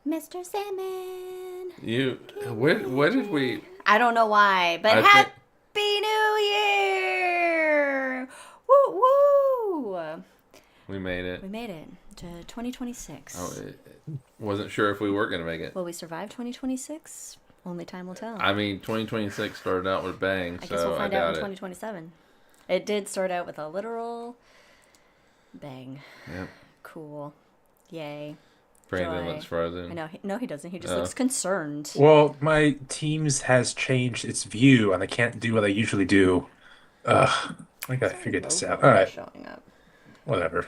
Mr. Salmon. What did we? I don't know why, but I Happy think New Year! Woo woo! we made it. We made it to 2026. Wasn't sure if we were gonna make it. Will we survive 2026? Only time will tell. I mean, 2026 started out with a bang, I so guess we'll I find out in doubt it. 2027. It did start out with a literal bang. Yep. Cool. Yay. Brandon Joy. looks frozen. I know. No, he doesn't. He just looks concerned. Well, my Teams has changed its view, and I can't do what I usually do. Ugh, I gotta figure this out. All right, Showing up. whatever.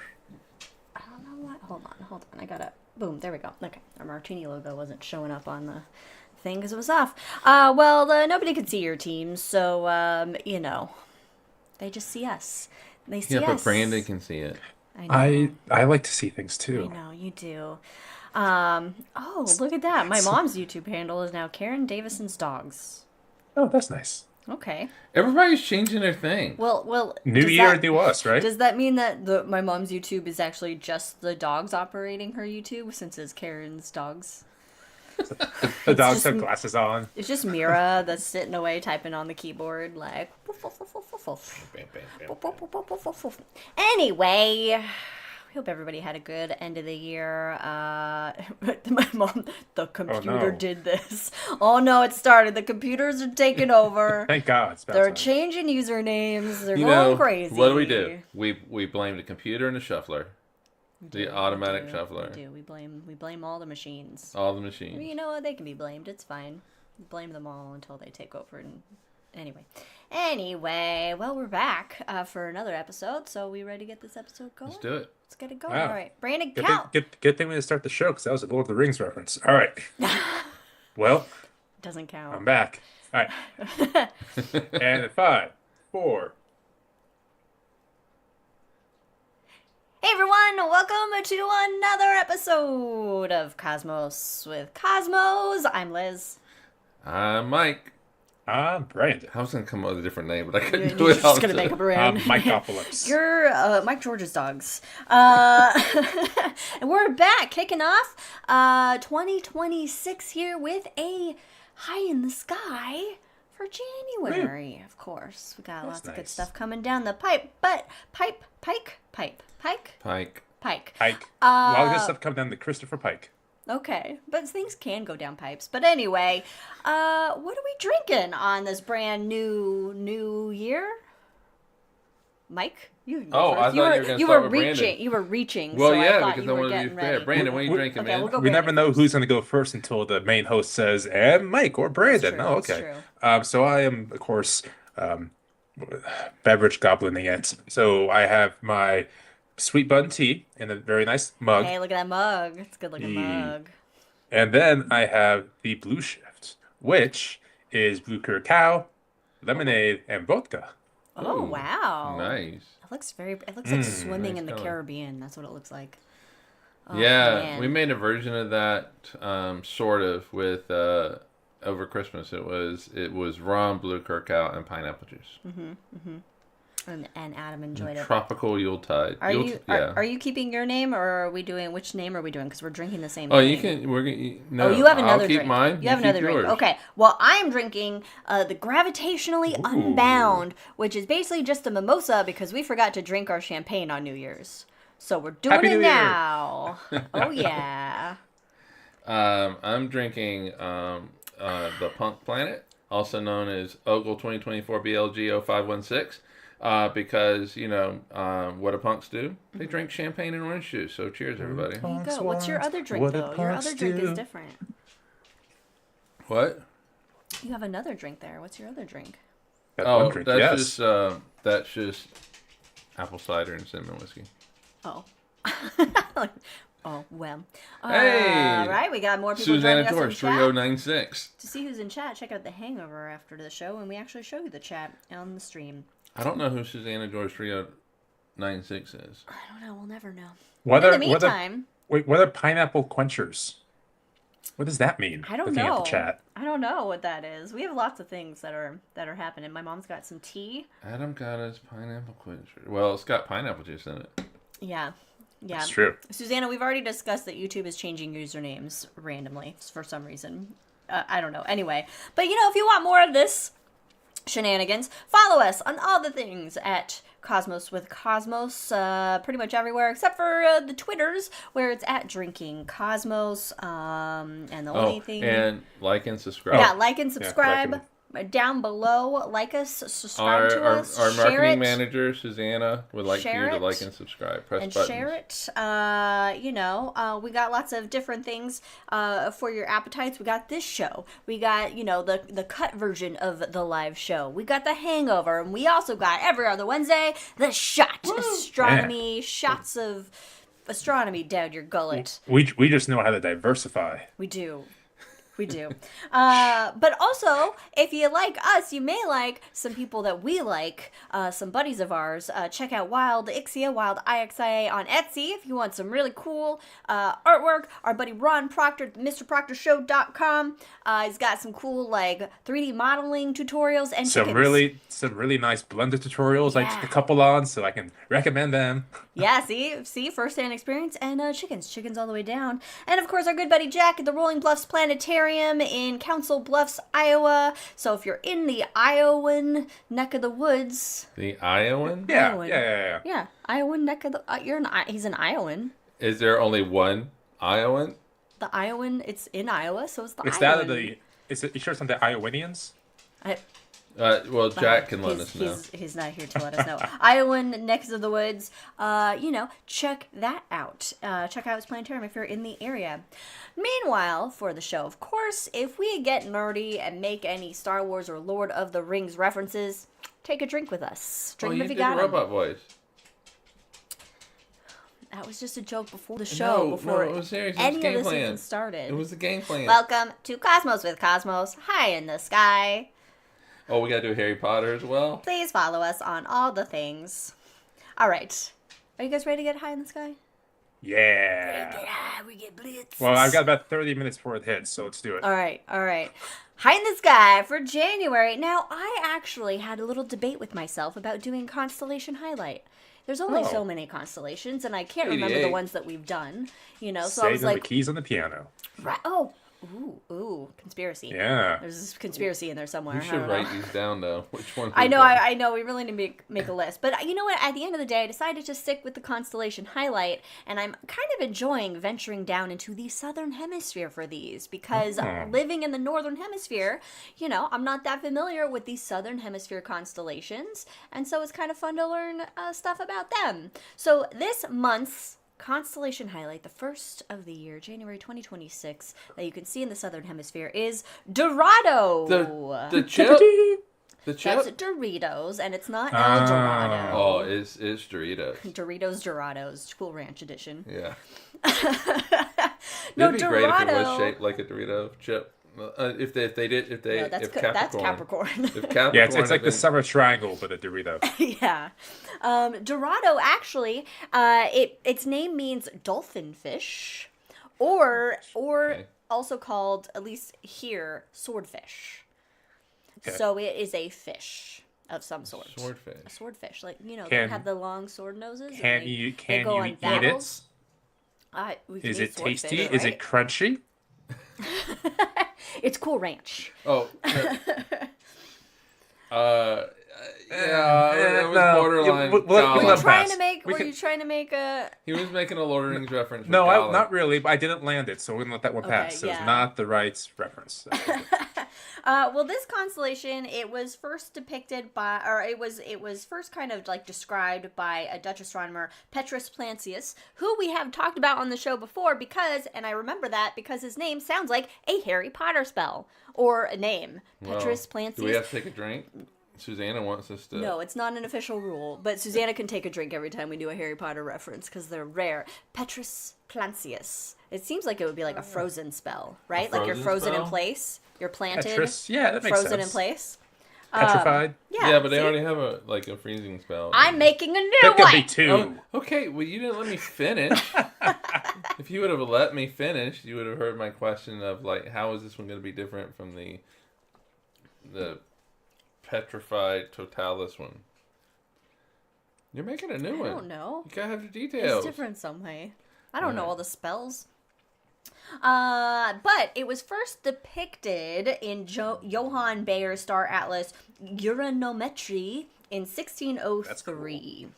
I don't know what. Hold on. I gotta. Boom. There we go. Okay. Our martini logo wasn't showing up on the thing because it was off. Nobody could see your team, so they just see us. They see us. Yeah, but Brandon can see it. I know. I like to see things I too. know you do. Oh, look at that. My mom's YouTube handle is now Karen Davison's Dogs. Oh, that's nice. Okay. Everybody's changing their thing. Well. New does year, that- new us, right? Does that mean that my mom's YouTube is actually just the dogs operating her YouTube since it's Karen's dogs? The dogs just- have glasses on. It's just Mira that's sitting away typing on the keyboard like. Anyway, we hope everybody had a good end of the year. My mom, the computer no. did this. Oh no, it started. The computers are taking over. Thank God. It's about They're time. changing usernames. They're You going know, crazy. what do? We blame the computer and the shuffler. The automatic We shuffler. do. We blame all the machines. All the machines. You know what? They can be blamed. It's fine. Blame them all until they take over. And anyway, well, we're back for another episode. So we ready to get this episode going? Let's do it. Let's get it going. Wow. All right, Brandon, Good count. thing we didn't start the show because that was a Lord of the Rings reference. All right. Well, Doesn't count. I'm back. All right. And 5, 4. Hey everyone, welcome to another episode of Cosmos with Cosmos. I'm Liz. Mike. Brandon. I was going to come up with a different name, but I couldn't You're do it. just gonna make up a random. Mike Opolis. You're Mike George's dogs. And we're back, kicking off 2026 here with a high in the sky for January. Of course, we got That's lots of good nice. stuff coming down the pipe. But pike. Pike. Pike. A lot of good stuff coming down to Christopher Pike. Okay, but things can go down pipes. But anyway, what are we drinking on this brand new year? Mike, you can go Oh, first. I thought you were gonna you start were with reaching. Brandon. You were reaching. Well, so I yeah, thought because you I were wanted to getting be fair. ready. Brandon, what are you drinking, Okay, man? we'll go. We never Brandon know first. who's going to go first until the main host says, and Mike or Brandon. true, Oh, that's okay. So I am, of course, beverage goblining it. So I have my sweet bun tea in a very nice mug. Hey, look at that mug. It's a good looking mug. And then I have the Blue Shift, which is blue curacao, lemonade, and vodka. Oh Ooh, wow! Nice. It looks like swimming nice in the color. Caribbean. That's what it looks like. Oh, Yeah, man. we made a version of that, sort of, with over Christmas. It was rum, blue curacao, and pineapple juice. And Adam enjoyed it. Tropical Yuletide. Are you Yeah. are you keeping your name, or are we doing which name are we doing? Because we're drinking the same. Oh, thing. you can. We're gonna. No, Oh, you have another I'll keep drink. mine. You have keep another drink. yours. Okay. Well, I am drinking the Gravitationally Unbound, which is basically just a mimosa because we forgot to drink our champagne on New Year's. So we're doing Happy it New Year. now. Oh yeah. I'm drinking the Punk Planet, also known as Ogle 2024 BLG 0516. Because, what do punks do? They drink champagne and orange juice. So cheers, everybody. There you go. What's your other drink What did though? Your punks other drink do? is different. What? You have another drink there. What's your other drink? Got Oh, one drink, that's yes. just apple cider and cinnamon whiskey. Oh. Oh well. Hey! All right, we got more people Susanna joining us George, in chat. 3096. To see who's in chat, check out The Hangover after the show, and we actually show you the chat on the stream. I don't know who Susanna George 3096 is. I don't know. We'll never know. What In are, the what are, meantime, what are pineapple quenchers? What does that mean? I don't Looking know. at the chat. I don't know what that is. We have lots of things that are happening. My mom's got some tea. Adam got his pineapple quencher. Well, it's got pineapple juice in it. Yeah. Yeah. That's true. Susanna, we've already discussed that YouTube is changing usernames randomly for some reason. I don't know. Anyway, but if you want more of this shenanigans, follow us on all the things at Cosmos with Cosmos, pretty much everywhere except for the Twitters, where it's at Drinking Cosmos. And the only thing, and like and subscribe. yeah, like and subscribe. like Down below, like us, subscribe to us, our share marketing it. manager Susanna would like for Share you to it. like and subscribe. Press And buttons. share it. We got lots of different things for your appetites. We got this show. We got, the cut version of the live show. We got the hangover. And we also got every other Wednesday, the shot. Astronomy, shots of astronomy down your gullet. We just know how to diversify. We do. We do. But also, if you like us, you may like some people that we like, some buddies of ours. Check out Wildixia, Wildixia on Etsy if you want some really cool artwork. Our buddy Ron Proctor, MrProctorShow.com. He's got some cool 3D modeling tutorials and Some really nice Blender tutorials. I Yeah. took a couple on, so I can recommend them. Yeah, see, first-hand experience, and chickens all the way down. And, of course, our good buddy Jack at the Rolling Bluffs Planetarium in Council Bluffs, Iowa. So if you're in the Iowan neck of the woods... The Iowan? Yeah, Iowan. yeah. Yeah, Iowan neck of the... he's an Iowan. Is there only one Iowan? The Iowan, it's in Iowa, so it's the It's Iowan. that of the. You sure it's not the Iowanians? Well, Jack can let us know. He's not here to let us know. Iowan neck of the woods. Check that out. Check out his planetarium if you're in the area. Meanwhile, for the show, of course, if we get nerdy and make any Star Wars or Lord of the Rings references, take a drink with us. Drink 'em if you got 'em. robot voice. That was just a joke before the show, before it was serious. It was any game of this plan. even started. It was the game plan. Welcome to Cosmos with Cosmos, high in the sky. Oh, we gotta do Harry Potter as well? Please follow us on all the things. All right. Are you guys ready to get high in the sky? Yeah. Get high, we get blitz. Well, I've got about 30 minutes before it hits, so let's do it. All right. High in the sky for January. Now, I actually had a little debate with myself about doing Constellation Highlight. There's only so many constellations, and I can't remember the 88. ones that we've done. So I Saving was the like, keys on the piano. right, ooh, conspiracy. Yeah. There's a conspiracy in there somewhere. You I should don't know. write these down, though. Which one? I know. We really need to make a list. But you know what? At the end of the day, I decided to stick with the Constellation Highlight, and I'm kind of enjoying venturing down into the Southern Hemisphere for these, because living in the Northern Hemisphere, I'm not that familiar with these Southern Hemisphere constellations, and so it's kind of fun to learn stuff about them. So this month's Constellation Highlight, the first of the year, January 2026, that you can see in the Southern Hemisphere is Dorado. The chip? The chip? That's Doritos, and it's not El Dorado. Oh, it's Doritos. Doritos, Cool Ranch Edition. Yeah. No, It'd be great if it was Dorado. shaped like a Dorito chip. No, that's Capricorn. that's Capricorn. If Capricorn Yeah, it's like had the been- summer triangle, but a Dorito. Yeah. Dorado, actually, its name means dolphin fish, or Okay. also called, at least here, swordfish. Okay. So it is a fish of some sort. Swordfish. A swordfish, they Can- have the long sword noses. and Can they- you they go on eat it? battles. We can Is eat it swordfish, tasty? Is it right? crunchy? It's Cool Ranch. Oh. Yeah, it was no. borderline. We'll Colin. let pass. Were you trying to make a? He was making a Lord of the Rings reference. No, with Colin. not really. But I didn't land it, so we're gonna let that one pass. Okay, So yeah. it's not the right reference. Well, this constellation, it was first depicted by, or it was first kind of described by a Dutch astronomer, Petrus Plancius, who we have talked about on the show before and I remember that because his name sounds like a Harry Potter spell or a name, Well, Petrus Plancius. Do we have to take a drink? Susanna wants us to. No, it's not an official rule, but Susanna can take a drink every time we do a Harry Potter reference because they're rare. Petrus Plancius. It seems like it would be like a frozen spell, right? Like you're frozen frozen in spell? place. You're planted. Petrus, yeah, that makes frozen sense. in place. Petrified. Yeah, but they see? already have a freezing spell. I'm making a new That could be one. two. Oh, okay, well, you didn't let me finish. If you would have let me finish, you would have heard my question of how is this one going to be different from the petrified totalis one? You're making a new one. I don't know. You gotta have the details. It's different some way. I don't know Right. all the spells. But it was first depicted in Johann Bayer's Star Atlas Uranometry in 1603.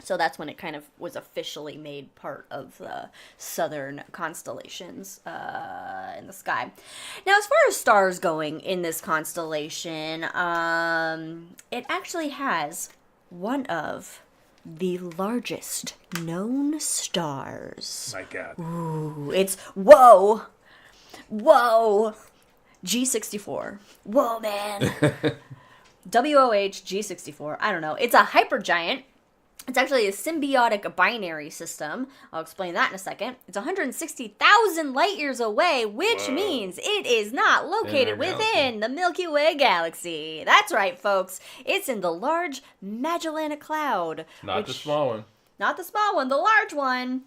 So that's when it kind of was officially made part of the southern constellations in the sky. Now, as far as stars going in this constellation, it actually has one of the largest known stars. My God. Ooh, it's G64. Whoa, man. WOH G64. I don't know. It's a hypergiant. It's actually a symbiotic binary system. I'll explain that in a second. It's 160,000 light years away, which means it is not located within the Milky Way galaxy. That's right, folks. It's in the Large Magellanic Cloud. Not the small one. Not the small one, the large one,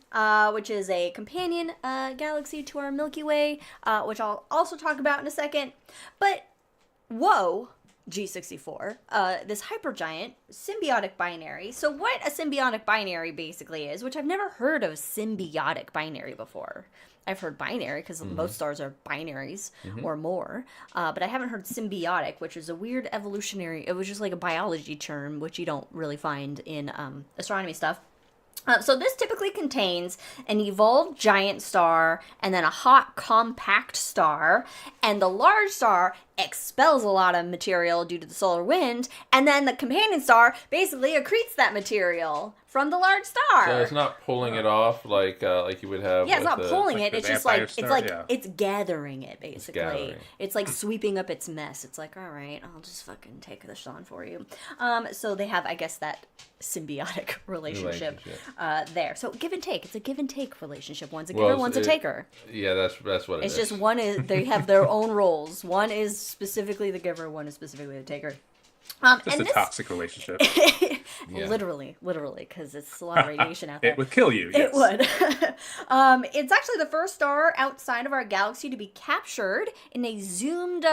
which is a companion galaxy to our Milky Way, which I'll also talk about in a second. But, whoa, G64, this hypergiant symbiotic binary. So what a symbiotic binary basically is, which I've never heard of symbiotic binary before. I've heard binary because most stars are binaries or more, but I haven't heard symbiotic, which is a weird evolutionary, it was just like a biology term, which you don't really find in astronomy stuff. So this typically contains an evolved giant star and then a hot compact star, and the large star expels a lot of material due to the solar wind, and then the companion star basically accretes that material from the large star. So it's not pulling it off like you would have. Yeah, it's not pulling like it. the It's just vampire like star, it's gathering it basically. gathering. It's like sweeping up its mess. It's like, all right, I'll just fucking take this on for you. So they have, I guess, that symbiotic relationship there. So give and take. It's a give and take relationship. One's a giver, one's a taker. Yeah, that's what it is. It's just one is they have their own roles. One is specifically the giver. One is specifically the taker. Just a toxic relationship. Literally, because it's a lot of radiation out there. It would kill you. Yes. It would. It's actually the first star outside of our galaxy to be captured in a zoomed-in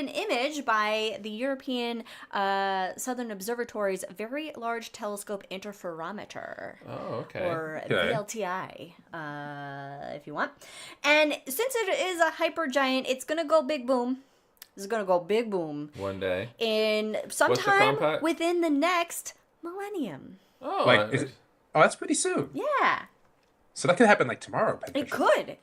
image by the European Southern Observatory's Very Large Telescope Interferometer. Oh, okay. Or VLTI, if you want. And since it is a hypergiant, it's going to go big boom. This is going to go big boom. One day. In sometime within the next millennium. Oh, that's pretty soon. Yeah. So that could happen like tomorrow. It could.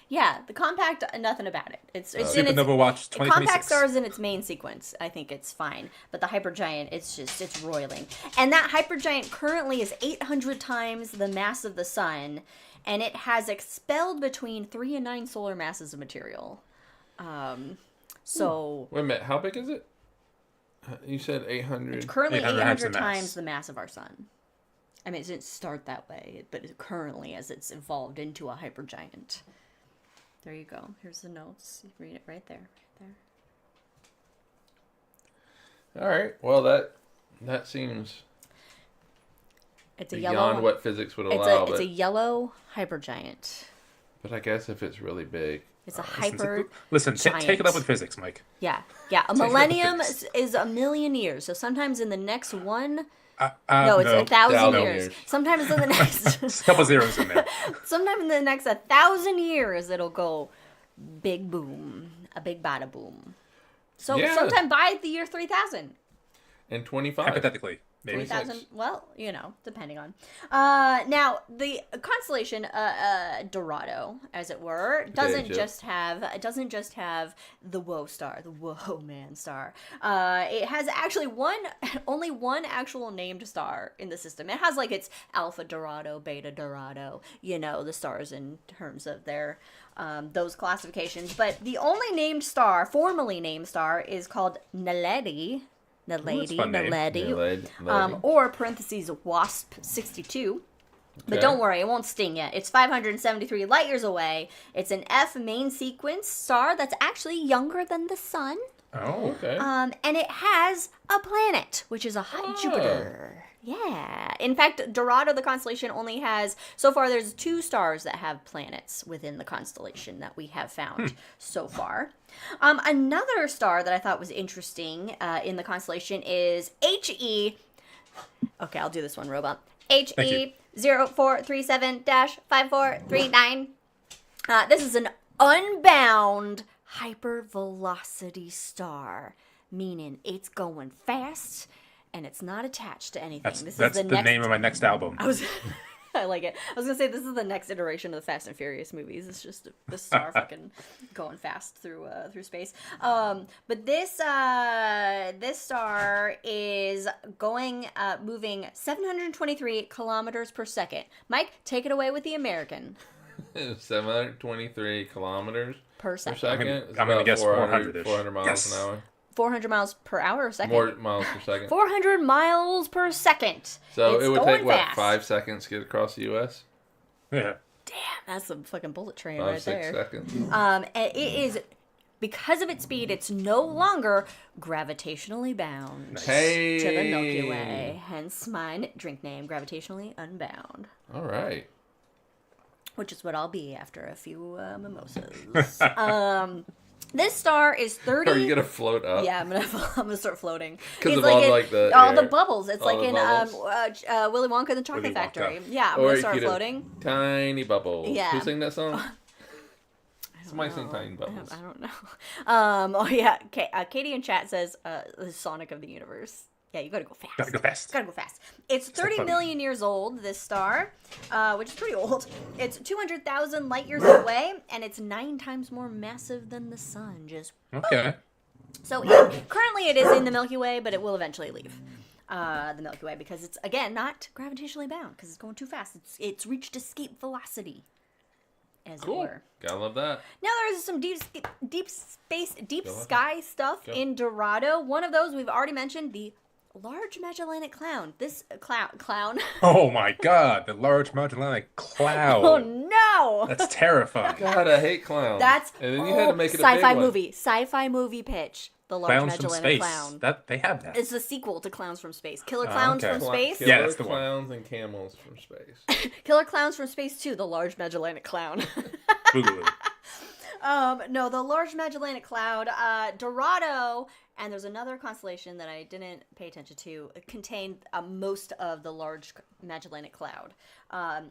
Yeah, the compact, nothing about it. It's in Supernova Watch 2026. Compact stars in its main sequence. I think it's fine. But the hypergiant, it's roiling. And that hypergiant currently is 800 times the mass of the sun, and it has expelled between 3 and 9 solar masses of material. So wait a minute, how big is it? You said 800. It's currently 800 times times the mass of our sun. I mean, it didn't start that way, but it currently, as it's evolved into a hypergiant. There you go. Here's the notes. You can read it right there. All right. Well, that seems It's a beyond yellow. what physics would allow. It's a yellow hypergiant. But I guess if it's really big. It's a hyper. Listen, take it up with physics, Mike. Yeah. A millennium is a million years. So sometimes in the next one. No, it's 1,000 years. years. Sometimes in the next. There's a couple zeros in there. Sometime in the next 1,000 years, it'll go big boom, a big bada boom. So sometime by the year 3000. And 25. Hypothetically. Maybe 20,000, well, depending on. Now, the constellation Dorado, as it were, doesn't just have the Whoa star, the Whoa man star. It has actually only one actual named star in the system. It has like its Alpha Dorado, Beta Dorado, the stars in terms of their those classifications. But the only formally named star is called Naledi. Or parentheses WASP 62. But don't worry, it won't sting yet. It's 573 light years away. It's an F main sequence star that's actually younger than the sun. Oh, okay. And it has a planet, which is a hot Jupiter. Yeah. In fact, Dorado, the constellation, only has, so far there's 2 stars that have planets within the constellation that we have found so far. Another star that I thought was interesting in the constellation is HE Okay, I'll do this one, robot. you. HE0437-5439. This is an unbound hypervelocity star, meaning it's going fast and it's not attached to anything. That's the name of my next album. I like it. I was gonna say this is the next iteration of the Fast and Furious movies. It's just the star fucking going fast through space. But this star is moving 723 kilometers per second. Mike, take it away with the American. 723 kilometers Per second. I'm gonna guess 400-ish. 400 miles Yes. an hour. 400 miles per hour or second? More miles per second. 400 miles per second. So It's it would going take, what, fast. 5 seconds to get across the U.S.? Yeah. Damn, that's a fucking bullet train 5, right 6 there. seconds. And it is, because of its speed, it's no longer gravitationally bound Hey! to the Milky Way. Hence my drink name, Gravitationally Unbound. All right. Which is what I'll be after a few mimosas. This star is 30. Are you going to float up? Yeah, I'm gonna start floating. Because It's of all, in- like, the all air? the bubbles. It's All like the in bubbles? Willy Wonka and the Chocolate Willy Wonka. Factory. Yeah, I'm Or gonna you start could have floating. Tiny bubbles. Yeah. Who sang that song? Somebody know. sing Tiny Bubbles. I don't know. Oh yeah, Katie in chat says the Sonic of the universe. Yeah, you gotta go fast. Gotta go fast. Gotta go fast. It's 30 fun. million years old, this star, which is pretty old. It's 200,000 light years away, and it's 9 times more massive than the sun. Just Okay. so currently it is in the Milky Way, but it will eventually leave the Milky Way because it's, again, not gravitationally bound because it's going too fast. It's reached escape velocity, as it Cool. were. Gotta love that. Now there's some deep Go ahead. sky stuff Go. in Dorado. One of those we've already mentioned, the Large Magellanic Cloud. This clown. Oh my God, the Large Magellanic Cloud. Oh no! That's terrifying. God, I hate clowns. That's and then you had to make it a sci-fi big one. movie. Sci-fi movie pitch. The Large Clowns from Magellanic Space. Clown. They have that. It's the sequel to Clowns from Space. Killer Clowns okay. from Space. Killer Yeah, that's the one. clowns and camels from space. Killer Clowns from Space 2, The Large Magellanic Clown. Boogaloo. No, the Large Magellanic Cloud, Dorado, and there's another constellation that I didn't pay attention to, contain most of the Large Magellanic Cloud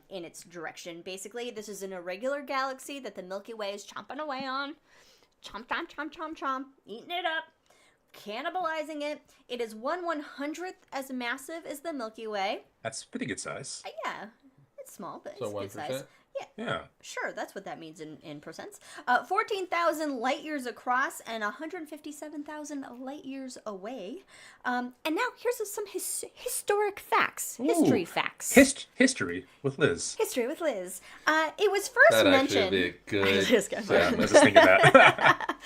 in its direction. Basically, this is an irregular galaxy that the Milky Way is chomping away on. Chomp, chomp, chomp, chomp, chomp, eating it up, cannibalizing it. It is 1/100th as massive as the Milky Way. That's pretty good size. Yeah, it's small, but So it's good size. 1%? Yeah. Sure, that's what that means in percents. 14,000 light years across and 157,000 light years away. And now here's some historic facts. History Ooh. facts. History with Liz. History with Liz. It was first That'd actually mentioned. be a good Just kidding. I segment. was just thinking that.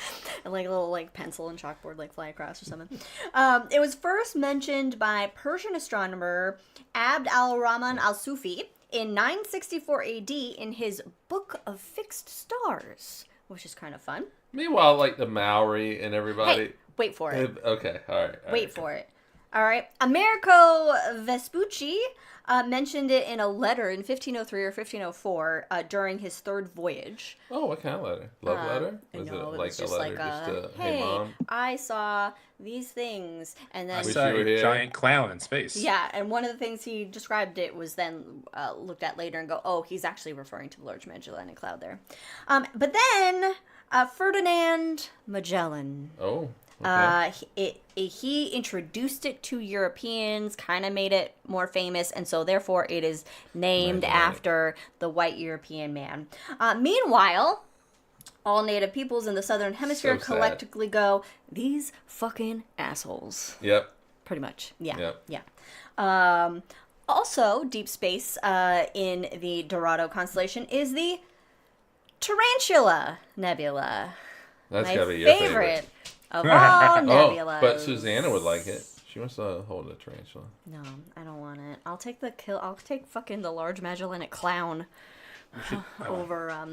And like a little pencil and chalkboard fly across or something. It was first mentioned by Persian astronomer Abd al-Rahman al-Sufi in 964 AD in his Book of Fixed Stars, which is kind of fun. Meanwhile, like the Maori and everybody. Hey, wait for it. Okay, all right. Wait for it. All right. Americo Vespucci mentioned it in a letter in 1503 or 1504 during his third voyage. Oh, what kind of letter? Love letter? Was No, it it like was a just letter like, just to, hey, hey, mom? I saw these things, and I then Wish saw you were a here. giant clown in space. yeah, and one of the things he described it was then looked at later and go, oh, he's actually referring to the Large Magellanic Cloud there. But then Ferdinand Magellan. Oh, okay. He introduced it to Europeans, kind of made it more famous, and so therefore it is named Right. after the white European man. Meanwhile, all native peoples in the southern hemisphere So sad. collectively go, these fucking assholes. Yep. Pretty much. Yeah. Yep. Yeah. Also, deep space in the Dorado constellation is the Tarantula Nebula. That's My gotta be your favorite of all nebulas. Oh, but Susanna would like it. She wants to hold a tarantula. No, I don't want it. I'll take I'll take fucking the Large Magellanic Clown over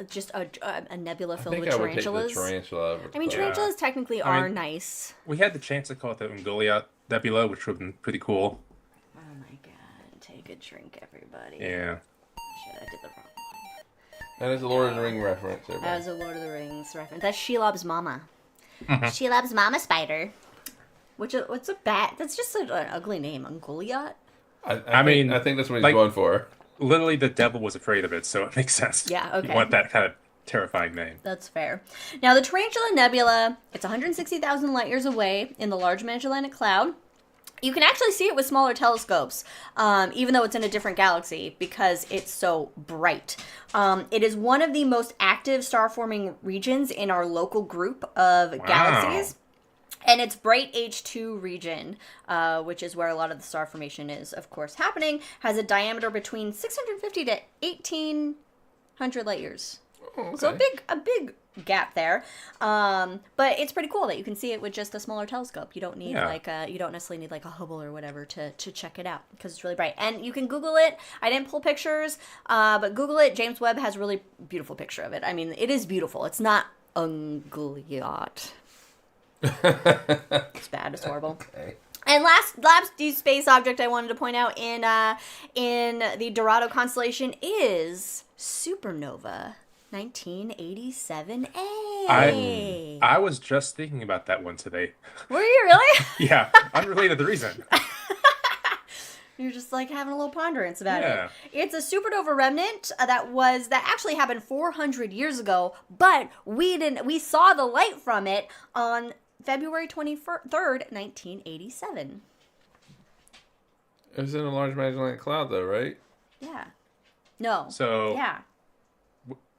just a nebula I filled think with I would take the tarantulas. tarantula over. I mean, the- tarantulas technically I are mean- nice. We had the chance to call it the Ungoliant Nebula, which would have been pretty cool. Oh my god! Take a drink, everybody. Yeah. Shit, I did the wrong one. That is a Lord of the Ring reference, everybody. That was a Lord of the Rings reference. That's Shelob's mama. Shelob's mama spider. What's a bad? That's just an ugly name, Ungoliot. I mean, I think that's what he's like- going for. Literally, the devil was afraid of it, so it makes sense. Yeah, okay. You want that kind of terrifying name. That's fair. Now, the Tarantula Nebula, it's 160,000 light years away in the Large Magellanic Cloud. You can actually see it with smaller telescopes, even though it's in a different galaxy, because it's so bright. It is one of the most active star-forming regions in our local group of galaxies. And its bright H2 region, which is where a lot of the star formation is, of course, happening, has a diameter between 650 to 1,800 light years. Oh, okay. So a big gap there. But it's pretty cool that you can see it with just a smaller telescope. You don't need you don't necessarily need like a Hubble or whatever to check it out because it's really bright. And you can Google it. I didn't pull pictures, but Google it. James Webb has a really beautiful picture of it. I mean, it is beautiful. It's not Ungoliot. It's bad. It's horrible. Okay. And last deep space object I wanted to point out in the Dorado constellation is supernova 1987A. I was just thinking about that one today. Were you really? Yeah, unrelated to the reason. You're just like having a little ponderance about Yeah. it. It's a supernova remnant that actually happened 400 years ago, but we saw the light from it on February 23rd, 1987. It was in a Large Magellanic Cloud, though, right? Yeah. No. So Yeah.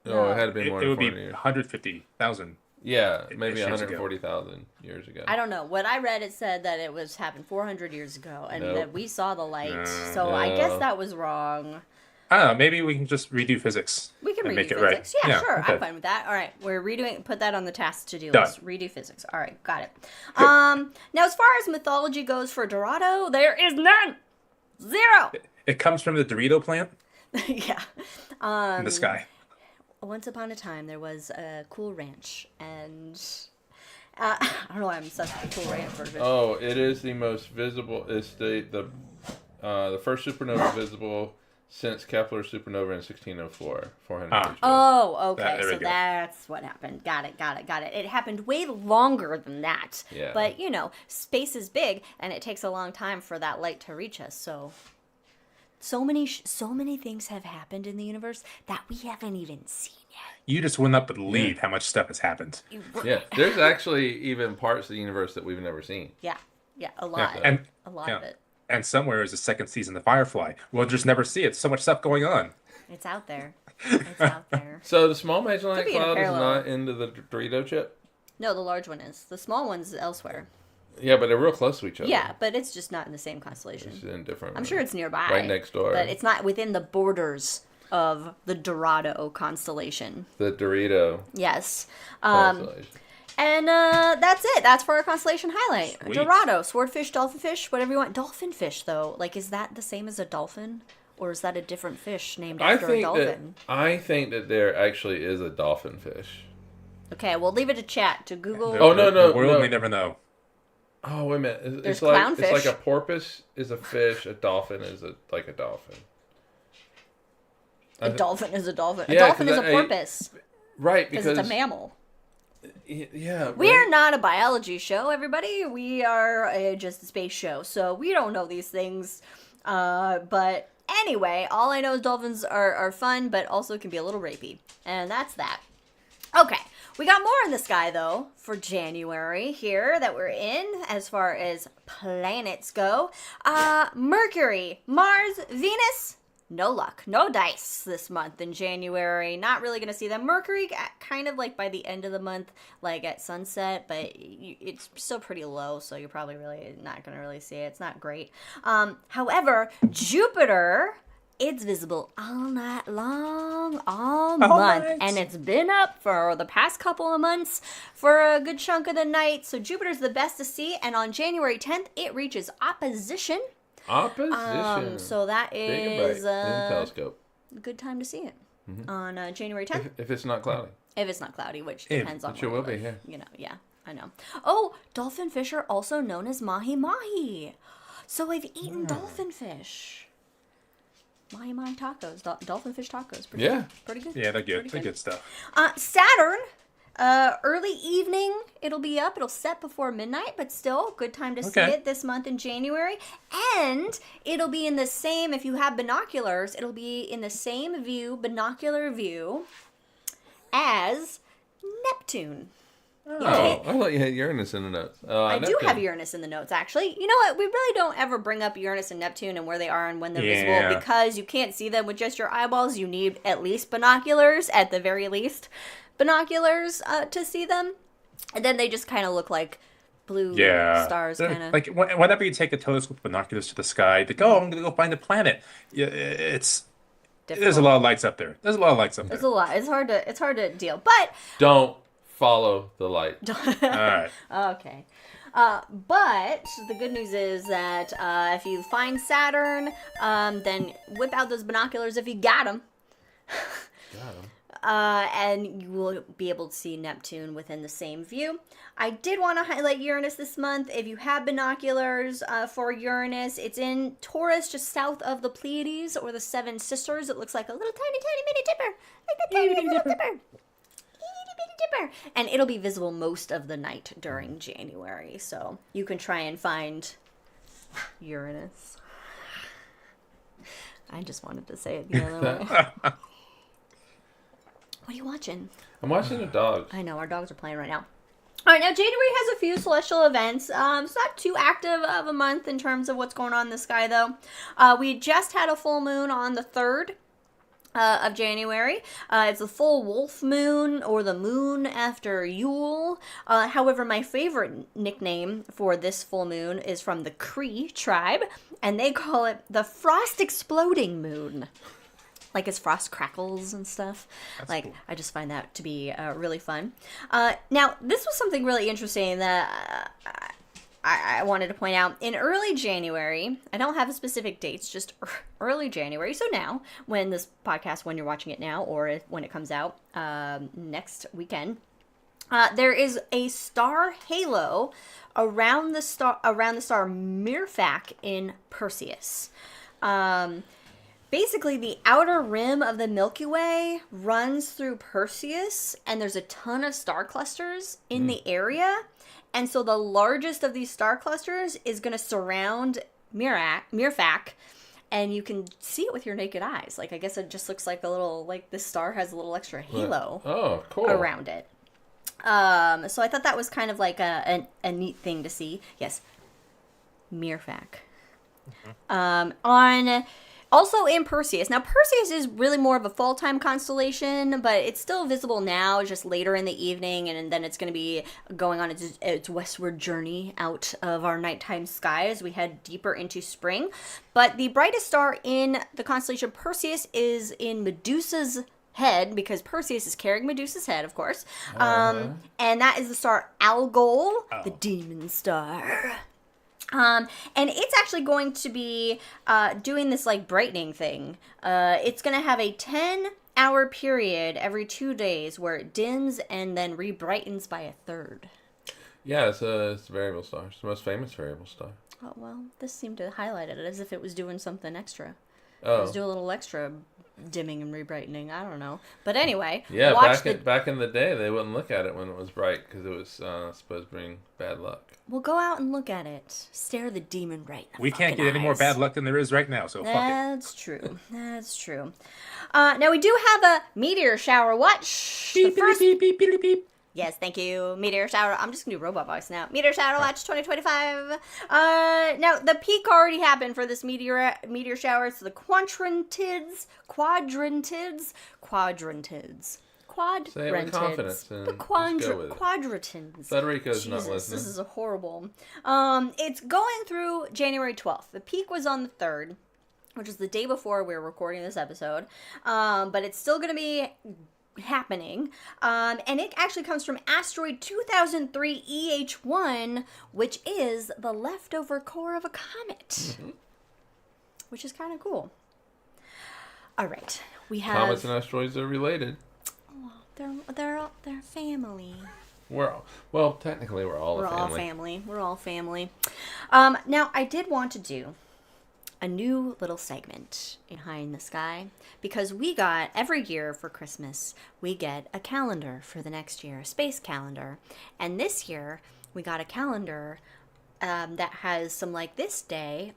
No, it had to be more it than would be 40 years. 150,000. Yeah, maybe years ago. 140,000 years ago. I don't know. What I read, it said that it happened 400 years ago, and Nope. that we saw the light. No. So I guess that was wrong. I don't know. Maybe we can just redo physics. We can and redo make it physics. right. Yeah, sure. okay. I'm fine with that. All right, we're redoing. Put that on the task to do Done. list. Redo physics. All right, got it. Now, as far as mythology goes for Dorado, there is none. Zero. It comes from the Dorito plant Yeah. in the sky. Once upon a time, there was a cool ranch, and I don't know why I'm obsessed with the cool ranch version. Oh, it is the most visible. It's the first supernova visible since Kepler's supernova in 1604. 400 years ago. Oh, okay. There we So go. that's what happened. Got it. It happened way longer than that. Yeah. But, space is big, and it takes a long time for that light to reach us. So many things have happened in the universe that we haven't even seen yet. You just wouldn't believe how much stuff has happened. Yeah, there's actually even parts of the universe that we've never seen. Yeah, a lot. Yeah. And A lot of it. And somewhere is the second season of Firefly. We'll just never see it. So much stuff going on. It's out there. It's out there. So the Small Magellanic Could be in a Cloud is parallel. not into the Dorito chip? No, the large one is. The small one's elsewhere. Yeah, but they're real close to each other. Yeah, but it's just not in the same constellation. It's in different. I'm sure it's nearby. Right next door. But it's not within the borders of the Dorado constellation. The Dorito Yes. constellation. And that's it. That's for our constellation highlight. Sweet. Dorado, swordfish, dolphinfish, whatever you want. Dolphinfish, though. Like, is that the same as a dolphin? Or is that a different fish named after a dolphin? I think that there actually is a dolphin fish. Okay, we'll leave it to chat, to Google. Oh, no, The world may never know. Oh, wait a minute. There's It's like clownfish. a porpoise is a fish, a dolphin is like a dolphin. A dolphin is a dolphin. A Yeah, dolphin 'cause is a I- porpoise. Right, Because because it's a mammal. Yeah. We're not a biology show, everybody. We are just a space show, so we don't know these things. But anyway, all I know is dolphins are fun, but also can be a little rapey. And that's that. Okay, we got more in the sky, though, for January here that we're in, as far as planets go. Mercury, Mars, Venus. No luck, no dice this month in January. Not really going to see them. Mercury, kind of like by the end of the month, like at sunset, but it's still pretty low, so you're probably really not going to really see it. It's not great. However, Jupiter, it's visible all night long, all month, night. and it's been up for the past couple of months for a good chunk of the night. So Jupiter's the best to see, and on January 10th, it reaches opposition. Opposition. So that Take a break. is In the telescope. a good time to see it on January 10th. If it's not cloudy. If it's not cloudy, which If- depends on Which it where you will be, live. yeah. Yeah, I know. Oh, dolphin fish are also known as mahi-mahi. So I've eaten dolphin fish. Mahi-mahi tacos, dolphin fish tacos. Pretty Yeah. good. Pretty good. Yeah, they're good. Pretty They're good stuff. Saturn, Early evening, it'll be up. It'll set before midnight, but still, good time to see Okay. it this month in January. And it'll be in the same, if you have binoculars, it'll be in the same binocular view, as Neptune. Oh, I thought you had Uranus in the notes. I do Neptune. have Uranus in the notes, actually. You know what? We really don't ever bring up Uranus and Neptune and where they are and when they're Yeah. visible because you can't see them with just your eyeballs. You need at least binoculars, at the very least, binoculars to see them. And then they just kind of look like blue Yeah. stars, kind of. Like whenever you take a telescope binoculars to the sky, like, oh, I'm gonna go find a planet. Yeah, there's a lot of lights up there. There's a lot of lights up there. It's a lot. It's hard to deal. But Don't follow the light. All right. okay. But the good news is that if you find Saturn, then whip out those binoculars if you got them. Got 'em. And you will be able to see Neptune within the same view. I did want to highlight Uranus this month. If you have binoculars for Uranus, it's in Taurus, just south of the Pleiades or the Seven Sisters. It looks like a little tiny, tiny mini dipper. Like a tiny little dipper. Itty bitty dipper. And it'll be visible most of the night during January. So you can try and find Uranus. I just wanted to say it the other way. What are you watching? I'm watching the dogs. I know, our dogs are playing right now. All right, now January has a few celestial events. It's not too active of a month in terms of what's going on in the sky, though. We just had a full moon on the 3rd of January. It's a full wolf moon, or the moon after Yule. However, my favorite nickname for this full moon is from the Cree tribe, and they call it the frost exploding moon. Like as frost crackles and stuff. That's cool. I just find that to be really fun. Now, this was something really interesting that I wanted to point out. In early January, I don't have a specific dates, just early January. So now, when this podcast, when you're watching it now, or when it comes out next weekend, there is a star halo around the star Mirfak in Perseus. Basically, the outer rim of the Milky Way runs through Perseus, and there's a ton of star clusters in the area. And so the largest of these star clusters is going to surround Mirfak, and you can see it with your naked eyes. Like, I guess it just looks like a little, like this star has a little extra halo Oh, cool. around it. So I thought that was kind of like a neat thing to see. Yes, Mirfak. Also in Perseus. Now, Perseus is really more of a fall-time constellation, but it's still visible now, just later in the evening, and then it's going to be going on its westward journey out of our nighttime sky as we head deeper into spring. But the brightest star in the constellation Perseus is in Medusa's head, because Perseus is carrying Medusa's head, of course. And that is the star Algol, the demon star. And it's actually going to be doing this like brightening thing. It's going to have a 10-hour period every 2 days where it dims and then re-brightens by a third. Yeah, it's a variable star. It's the most famous variable star. Oh, well, this seemed to highlight it as if it was doing something extra. Oh. It was doing a little extra dimming and re-brightening. I don't know. But anyway, Yeah, watch back in the day, they wouldn't look at it when it was bright because it was supposed to bring bad luck. We'll go out and look at it. Stare the demon right in the We can't fucking get any more eyes. bad luck than there is right now, so fuck it. That's true. That's true. Now we do have a meteor shower watch. The Beep, beep, first- beep, beep, beep, beep. Yes, thank you. Meteor shower. I'm just gonna do robot voice now. Meteor shower watch 2025. Now the peak already happened for this meteor shower. It's the quadrantids. Say it with confidence and The just go with it. quadrantins. Federico's not Jesus, listening. this is a horrible. It's going through January 12th. The peak was on the 3rd, which is the day before we were recording this episode. But it's still going to be happening. And it actually comes from asteroid 2003 EH1, which is the leftover core of a comet. Which is kind of cool. All right. We have... Comets and asteroids are related. They're family. Technically we're all a family. We're all family. Now, I did want to do a new little segment behind the sky, because we got every year for Christmas we get a calendar for the next year, a space calendar, and this year we got a calendar that has some like this day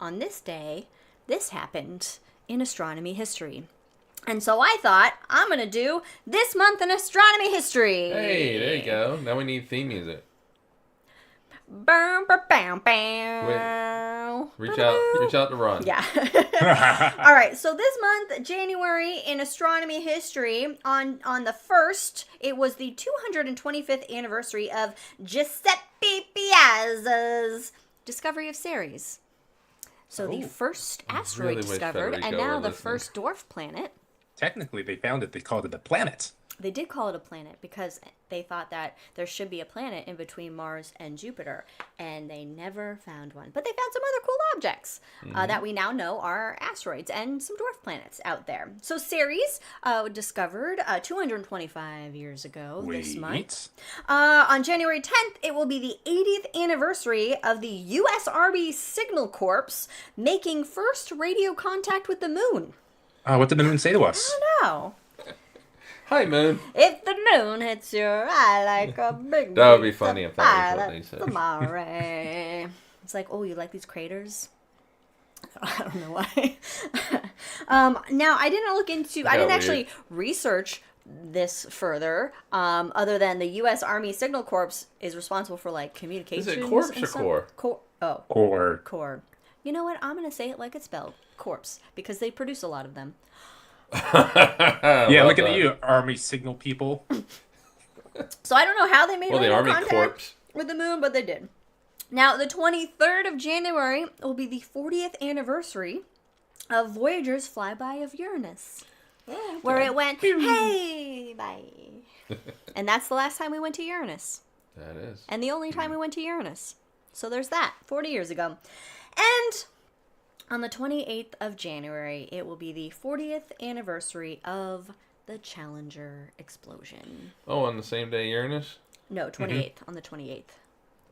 this happened in astronomy history. And so I thought, I'm going to do this month in astronomy history. Hey, there you go. Now we need theme music. Bam, bam, bam, bam. Reach out to Ron. Yeah. All right. So this month, January in astronomy history, on the 1st, it was the 225th anniversary of Giuseppe Piazza's discovery of Ceres. So the first asteroid really wish discovered, and Federico now were the listening. first dwarf planet. Technically, they found it. They called it a planet. They did call it a planet because they thought that there should be a planet in between Mars and Jupiter, and they never found one. But they found some other cool objects that we now know are asteroids and some dwarf planets out there. So Ceres discovered 225 years ago this month. On January 10th, it will be the 80th anniversary of the U.S. Army Signal Corps making first radio contact with the moon. What did the moon say to us? I don't know. Hi, Moon. If the moon hits your eye like a big That would be funny if that was what they that's said. tomorrow. It's like, oh, you like these craters? I don't know why. Now, I didn't look into, I didn't actually research this further, other than the U.S. Army Signal Corps is responsible for, like, communications. Is it corpse and or stuff. core? Oh, Or core. You know what? I'm going to say it like it's spelled. Corpse. Because they produce a lot of them. yeah, Well look done. at you, Army Signal people. So I don't know how they made Well, the radio Army contact Corps. with the moon, but they did. Now, the 23rd of January will be the 40th anniversary of Voyager's flyby of Uranus, where it went, hey, bye. And that's the last time we went to Uranus, That is. and the only time we went to Uranus. So there's that, 40 years ago. And on the 28th of January, it will be the 40th anniversary of the Challenger explosion. Oh, on the same day Uranus? No, 28th, on the 28th.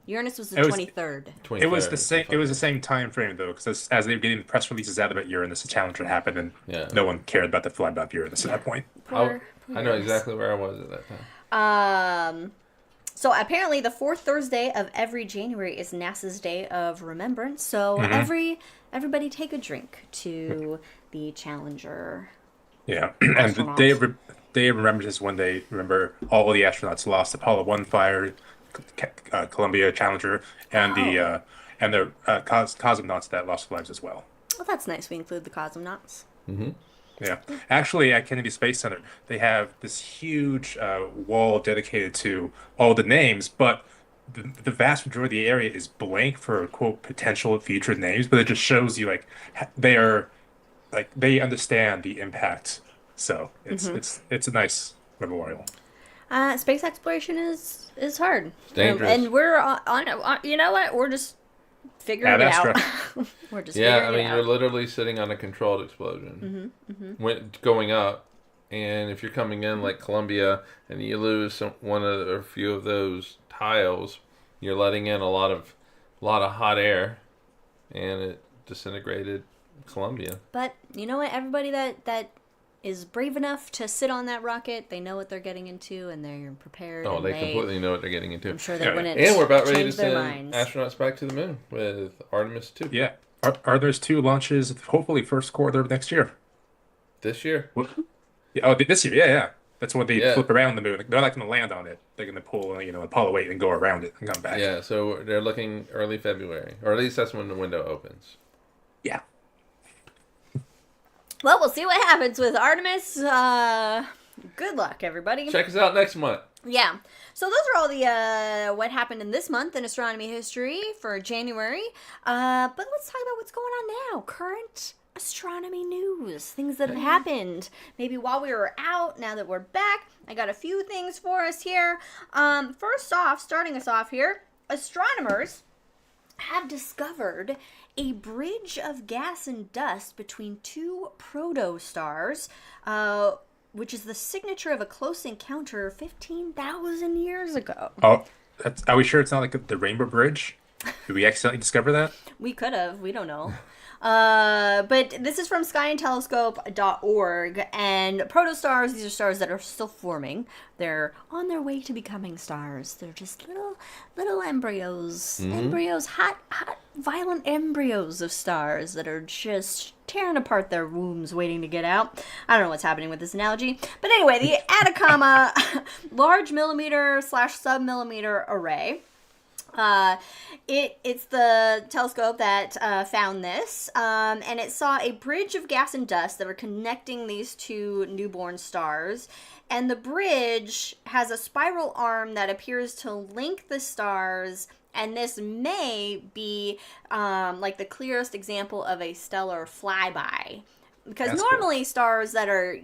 Uranus was the It was- 23rd. 23rd. It was the same. It was the same time frame though, because as they were getting press releases out about Uranus, the Challenger happened, and Yeah. no one cared about the flyby of Uranus at that point. Poor I know Uranus. exactly where I was at that time. So apparently the fourth Thursday of every January is NASA's Day of Remembrance. So everybody take a drink to the Challenger. Yeah, and the Astronauts. day of remembrance is when they remember all the astronauts lost: Apollo 1 fire, Columbia Challenger, and the cosmonauts that lost their lives as well. Well, that's nice. We include the cosmonauts. Yeah, actually, at Kennedy Space Center, they have this huge wall dedicated to all the names, but the vast majority of the area is blank for quote potential future names. But it just shows you they are they understand the impact. So it's a nice memorial. Space exploration is hard. It's dangerous. And we're on you know what? We're just figuring Ad it Astra. out. We're just Yeah, I figuring mean, it you're out. literally sitting on a controlled explosion. Going up, and if you're coming in like Columbia and you lose one of or a few of those tiles, you're letting in a lot of hot air, and it disintegrated Columbia. But you know what? Everybody that is brave enough to sit on that rocket, they know what they're getting into, and they're prepared. Oh, and they completely know what they're getting into. I'm sure they Yeah. wouldn't. And we're about ready to change their send minds. astronauts back to the moon with Artemis 2 Yeah, are those 2 launches hopefully first quarter of next year? this year. Yeah, oh, this year, yeah. That's when they Yeah. flip around the moon. They're not going to land on it. They're going to pull, Apollo 8 and go around it and come back. Yeah, so they're looking early February, or at least that's when the window opens. Yeah. Well, we'll see what happens with Artemis. Good luck, everybody. Check us out next month. Yeah. So those are all the what happened in this month in astronomy history for January. But let's talk about what's going on now. Current astronomy news. Things that have happened. Maybe while we were out, now that we're back. I got a few things for us here. First off, starting us off here, astronomers have discovered a bridge of gas and dust between 2 protostars, which is the signature of a close encounter 15,000 years ago. Oh, are we sure it's not like the Rainbow Bridge? Did we accidentally discover that? We could have. We don't know. But this is from skyandtelescope.org, and protostars, these are stars that are still forming. They're on their way to becoming stars. They're just little embryos. Embryos, hot, violent embryos of stars that are just tearing apart their wombs waiting to get out. I don't know what's happening with this analogy. But anyway, the Atacama large millimeter / submillimeter array. It's the telescope that found this, and it saw a bridge of gas and dust that were connecting these two newborn stars. And the bridge has a spiral arm that appears to link the stars, and this may be like the clearest example of a stellar flyby. Because That's normally cool. stars that are,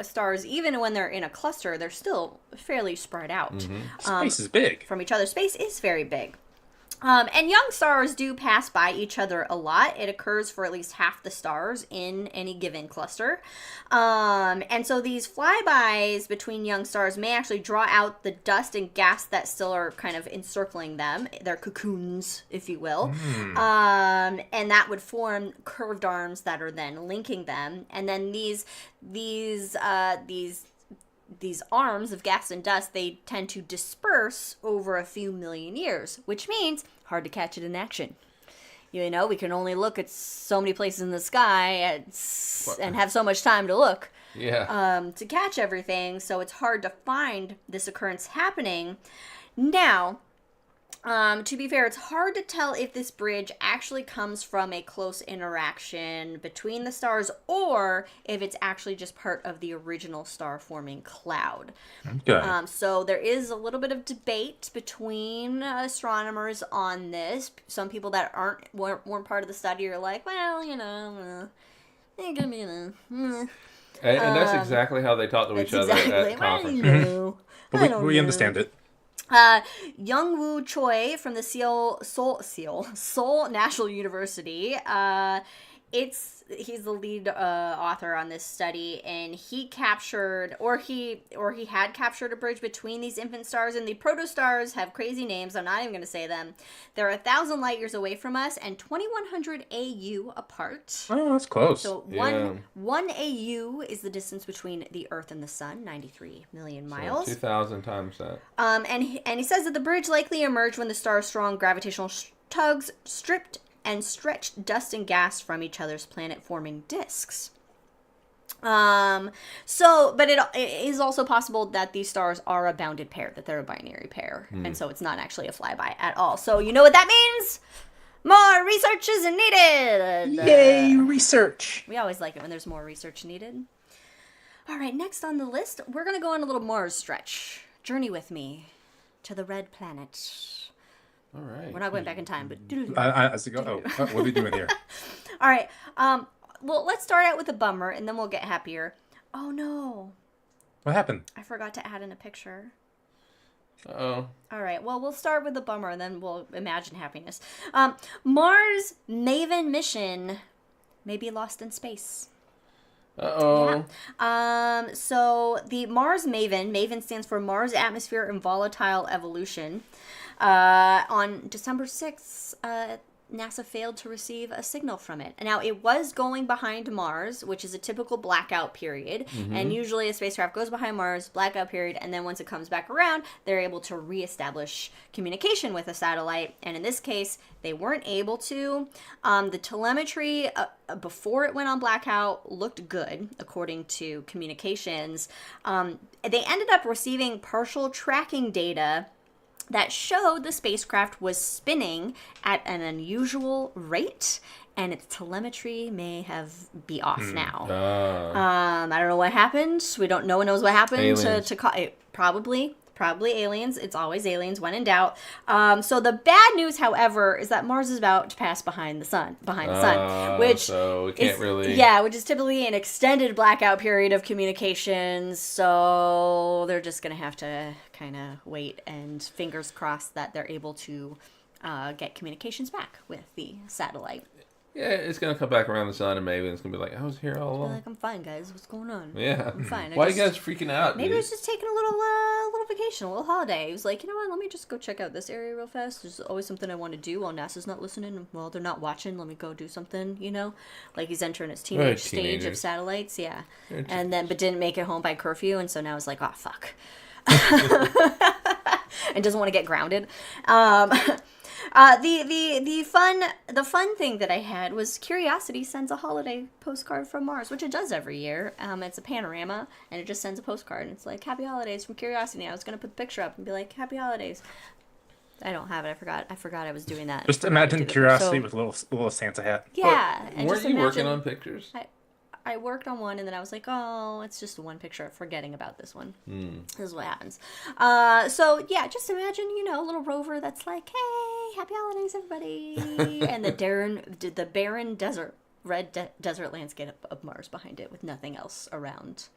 stars, even when they're in a cluster, they're still fairly spread out Space is big. from each other. Space is very big. And young stars do pass by each other a lot. It occurs for at least half the stars in any given cluster. And so these flybys between young stars may actually draw out the dust and gas that still are kind of encircling them. They're cocoons, if you will. And that would form curved arms that are then linking them. And then these arms of gas and dust, they tend to disperse over a few million years, which means hard to catch it in action. We can only look at so many places in the sky and have so much time to look to catch everything, so it's hard to find this occurrence happening. Now, to be fair, it's hard to tell if this bridge actually comes from a close interaction between the stars or if it's actually just part of the original star-forming cloud. Okay. So there is a little bit of debate between astronomers on this. Some people that weren't part of the study are like, well, it could be, And that's exactly how they talk to each other at conference. But we understand it. Young-Woo Choi from the Seoul National University. He's the lead author on this study, and he captured, or he had captured, a bridge between these infant stars. And the protostars have crazy names. I'm not even going to say them. They're 1,000 light years away from us and 2,100 AU apart. Oh, that's close. So one AU is the distance between the Earth and the Sun, 93 million miles. So 2,000 times that. And he says that the bridge likely emerged when the star's strong gravitational tugs stripped and stretched dust and gas from each other's planet-forming disks. But it is also possible that these stars are a bounded pair, that they're a binary pair, and so it's not actually a flyby at all. So you know what that means? More research is needed! Yay, research! We always like it when there's more research needed. All right, next on the list, we're going to go on a little Mars stretch. Journey with me to the red planet. All right. We're not going back in time, but... I was like, what are we doing here? All right. Well, let's start out with a bummer, and then we'll get happier. Oh, no. What happened? I forgot to add in a picture. Uh-oh. All right. Well, we'll start with the bummer, and then we'll imagine happiness. Mars Maven mission may be lost in space. Uh-oh. Yeah. So the Mars Maven stands for Mars Atmosphere and Volatile Evolution. On December 6th, NASA failed to receive a signal from it. Now, it was going behind Mars, which is a typical blackout period. And usually a spacecraft goes behind Mars, blackout period, and then once it comes back around, they're able to reestablish communication with a satellite. And in this case, they weren't able to. The telemetry before it went on blackout looked good, according to communications. They ended up receiving partial tracking data that showed the spacecraft was spinning at an unusual rate, and its telemetry may be off now. I don't know what happened. No one knows what happened. Aliens. Probably aliens. It's always aliens when in doubt. So the bad news, however, is that Mars is about to pass behind the sun, which so we can't which is typically an extended blackout period of communications. So they're just gonna have to kind of wait and fingers crossed that they're able to get communications back with the satellite. Yeah, it's gonna come back around the sun, and maybe it's gonna be like, I was here all Be along. like, I'm fine, guys. What's going on? Yeah. I'm fine. Why are you guys freaking out, Maybe dude? I was just taking a little vacation, a little holiday. He was like, you know what? Let me just go check out this area real fast. There's always something I want to do while NASA's not listening. Well, they're not watching. Let me go do something. You know, like he's entering his teenage stage of teenagers. satellites. Yeah, They're and then but didn't make it home by curfew, and so now he's like, oh fuck, and doesn't want to get grounded. The fun thing that I had was Curiosity sends a holiday postcard from Mars, which it does every year. It's a panorama, and it just sends a postcard, and it's like, Happy Holidays from Curiosity. I was gonna put the picture up and be like, Happy Holidays. I don't have it. I forgot I was doing that. Just imagine Curiosity with a little Santa hat. Yeah. And Weren't just you working imagine- on pictures? I worked on one, and then I was like, oh, it's just one picture. Forgetting about this one. This is what happens. So, yeah, just imagine, a little rover that's like, hey, happy holidays, everybody. And the barren desert landscape of Mars behind it with nothing else around.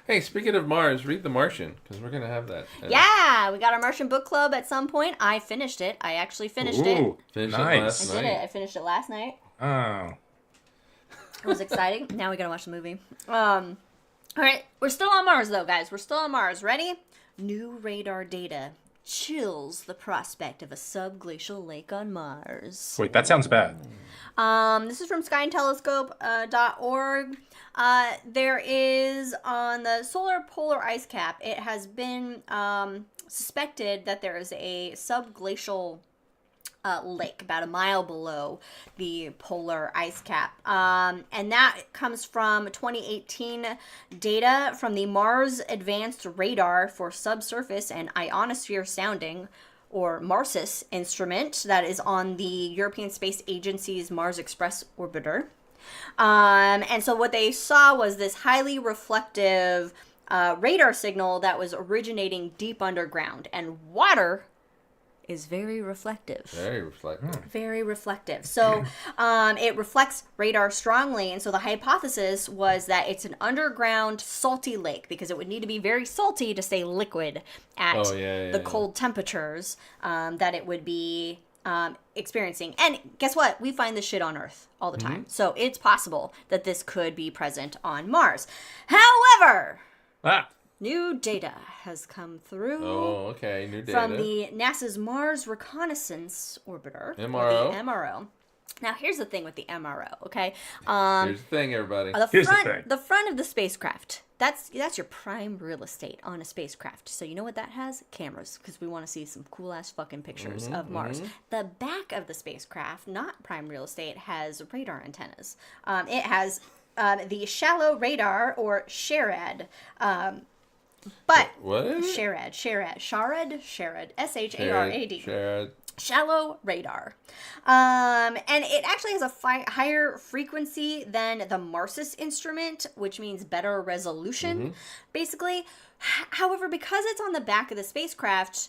Hey, speaking of Mars, read The Martian, because we're going to have that. Yeah, we got our Martian book club at some point. I finished it. I actually finished it. Finished nice. it last I did night. it. I finished it last night. Oh. It was exciting. Now we gotta watch the movie. All right, we're still on Mars though, guys. We're still on Mars. Ready? New radar data chills the prospect of a subglacial lake on Mars. Wait, that sounds bad. This is from skyandtelescope.org. There is on the solar polar ice cap. It has been suspected that there is a subglacial lake about a mile below the polar ice cap. And that comes from 2018 data from the Mars Advanced Radar for Subsurface and Ionosphere Sounding, or MARSIS instrument that is on the European Space Agency's Mars Express orbiter. And so what they saw was this highly reflective radar signal that was originating deep underground, and water is very reflective. Very reflective. Very reflective. So it reflects radar strongly. And so the hypothesis was that it's an underground salty lake because it would need to be very salty to stay liquid at the cold temperatures that it would be experiencing. And guess what? We find this shit on Earth all the time. So it's possible that this could be present on Mars. However, new data has come through. Oh, okay. New data. From the NASA's Mars Reconnaissance Orbiter. MRO. Or the MRO. Now, here's the thing with the MRO, okay? Here's the thing, everybody. The front of the spacecraft. That's your prime real estate on a spacecraft. So you know what that has? Cameras, because we want to see some cool-ass fucking pictures of Mars. The back of the spacecraft, not prime real estate, has radar antennas. It has the shallow radar, or SHARAD. But what is it? SHARAD, SHARAD, SHARAD, SHARAD. SHARAD. Shallow radar. And it actually has a higher frequency than the MARSIS instrument, which means better resolution, basically. However, because it's on the back of the spacecraft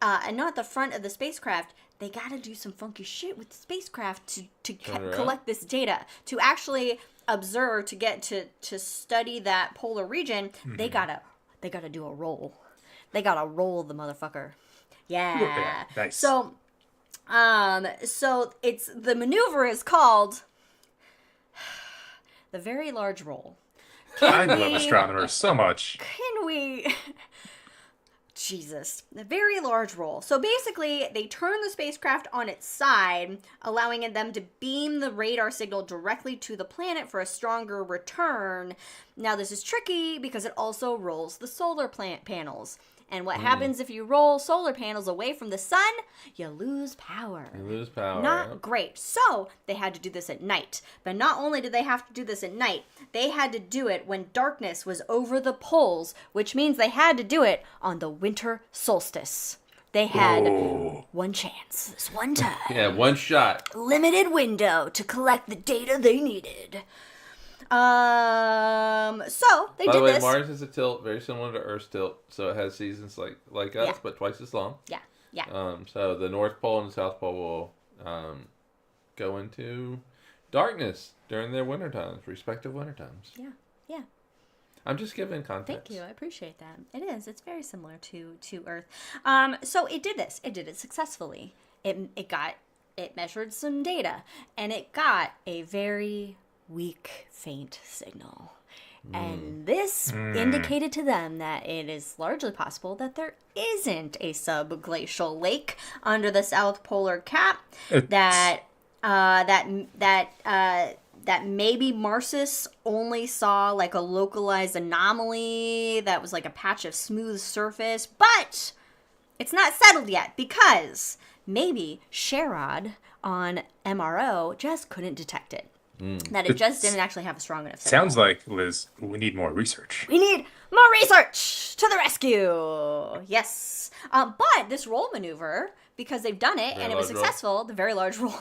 and not the front of the spacecraft, they got to do some funky shit with the spacecraft to collect this data. To actually observe, to get to study that polar region, they gotta do a roll. They gotta roll the motherfucker. Yeah. Nice. So it's the maneuver is called the Very Large Roll. I love astronomers so much. Can we? Jesus. The Very Large Roll. So basically, they turn the spacecraft on its side, allowing them to beam the radar signal directly to the planet for a stronger return. Now, this is tricky because it also rolls the solar panels. And what happens if you roll solar panels away from the sun? You lose power. Not great. So they had to do this at night. But not only did they have to do this at night, they had to do it when darkness was over the poles, which means they had to do it on the winter solstice. They had one chance, this one time. Yeah, one shot. Limited window to collect the data they needed. So they By did the way, this. Mars is a tilt very similar to Earth's tilt, so it has seasons like us, but twice as long. Yeah. So the North Pole and the South Pole will go into darkness during their winter times, respective winter times. Yeah. I'm just giving context. Thank you. I appreciate that. It is. It's very similar to Earth. So it did this. It did it successfully. It got it measured some data, and it got a very weak, faint signal. And this indicated to them that it is largely possible that there isn't a subglacial lake under the South Polar Cap. That maybe Marsus only saw like a localized anomaly that was like a patch of smooth surface, but it's not settled yet because maybe Sherrod on MRO just couldn't detect it. That it just didn't actually have a strong enough signal. Sounds like, Liz, we need more research. We need more research to the rescue. Yes. But this roll maneuver, because they've done it and it was successful, the very large roll,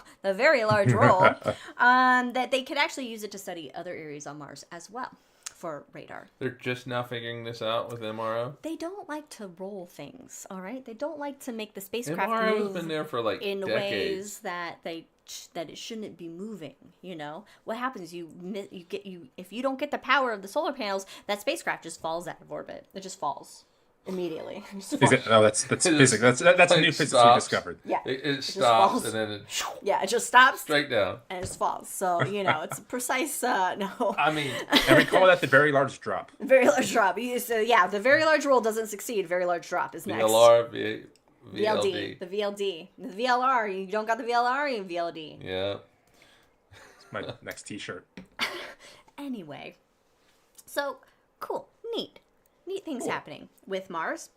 that they could actually use it to study other areas on Mars as well for radar. They're just now figuring this out with MRO? They don't like to roll things, all right? They don't like to make the spacecraft MRO's move been there for like in decades. ways that it shouldn't be moving. You know what happens? If you don't get the power of the solar panels, that spacecraft just falls out of orbit. It just falls immediately. That's physics. That's a new physics we discovered. Yeah, it stops and then it just stops straight down and it just falls. So it's a precise. No, I mean, and we call that the very large drop. Very large drop. So the very large roll doesn't succeed. Very large drop is next. VLD. The VLD. The VLR. You don't got the VLR, you VLD. Yeah. It's my next t-shirt. Anyway. So, cool. Neat things happening with Mars.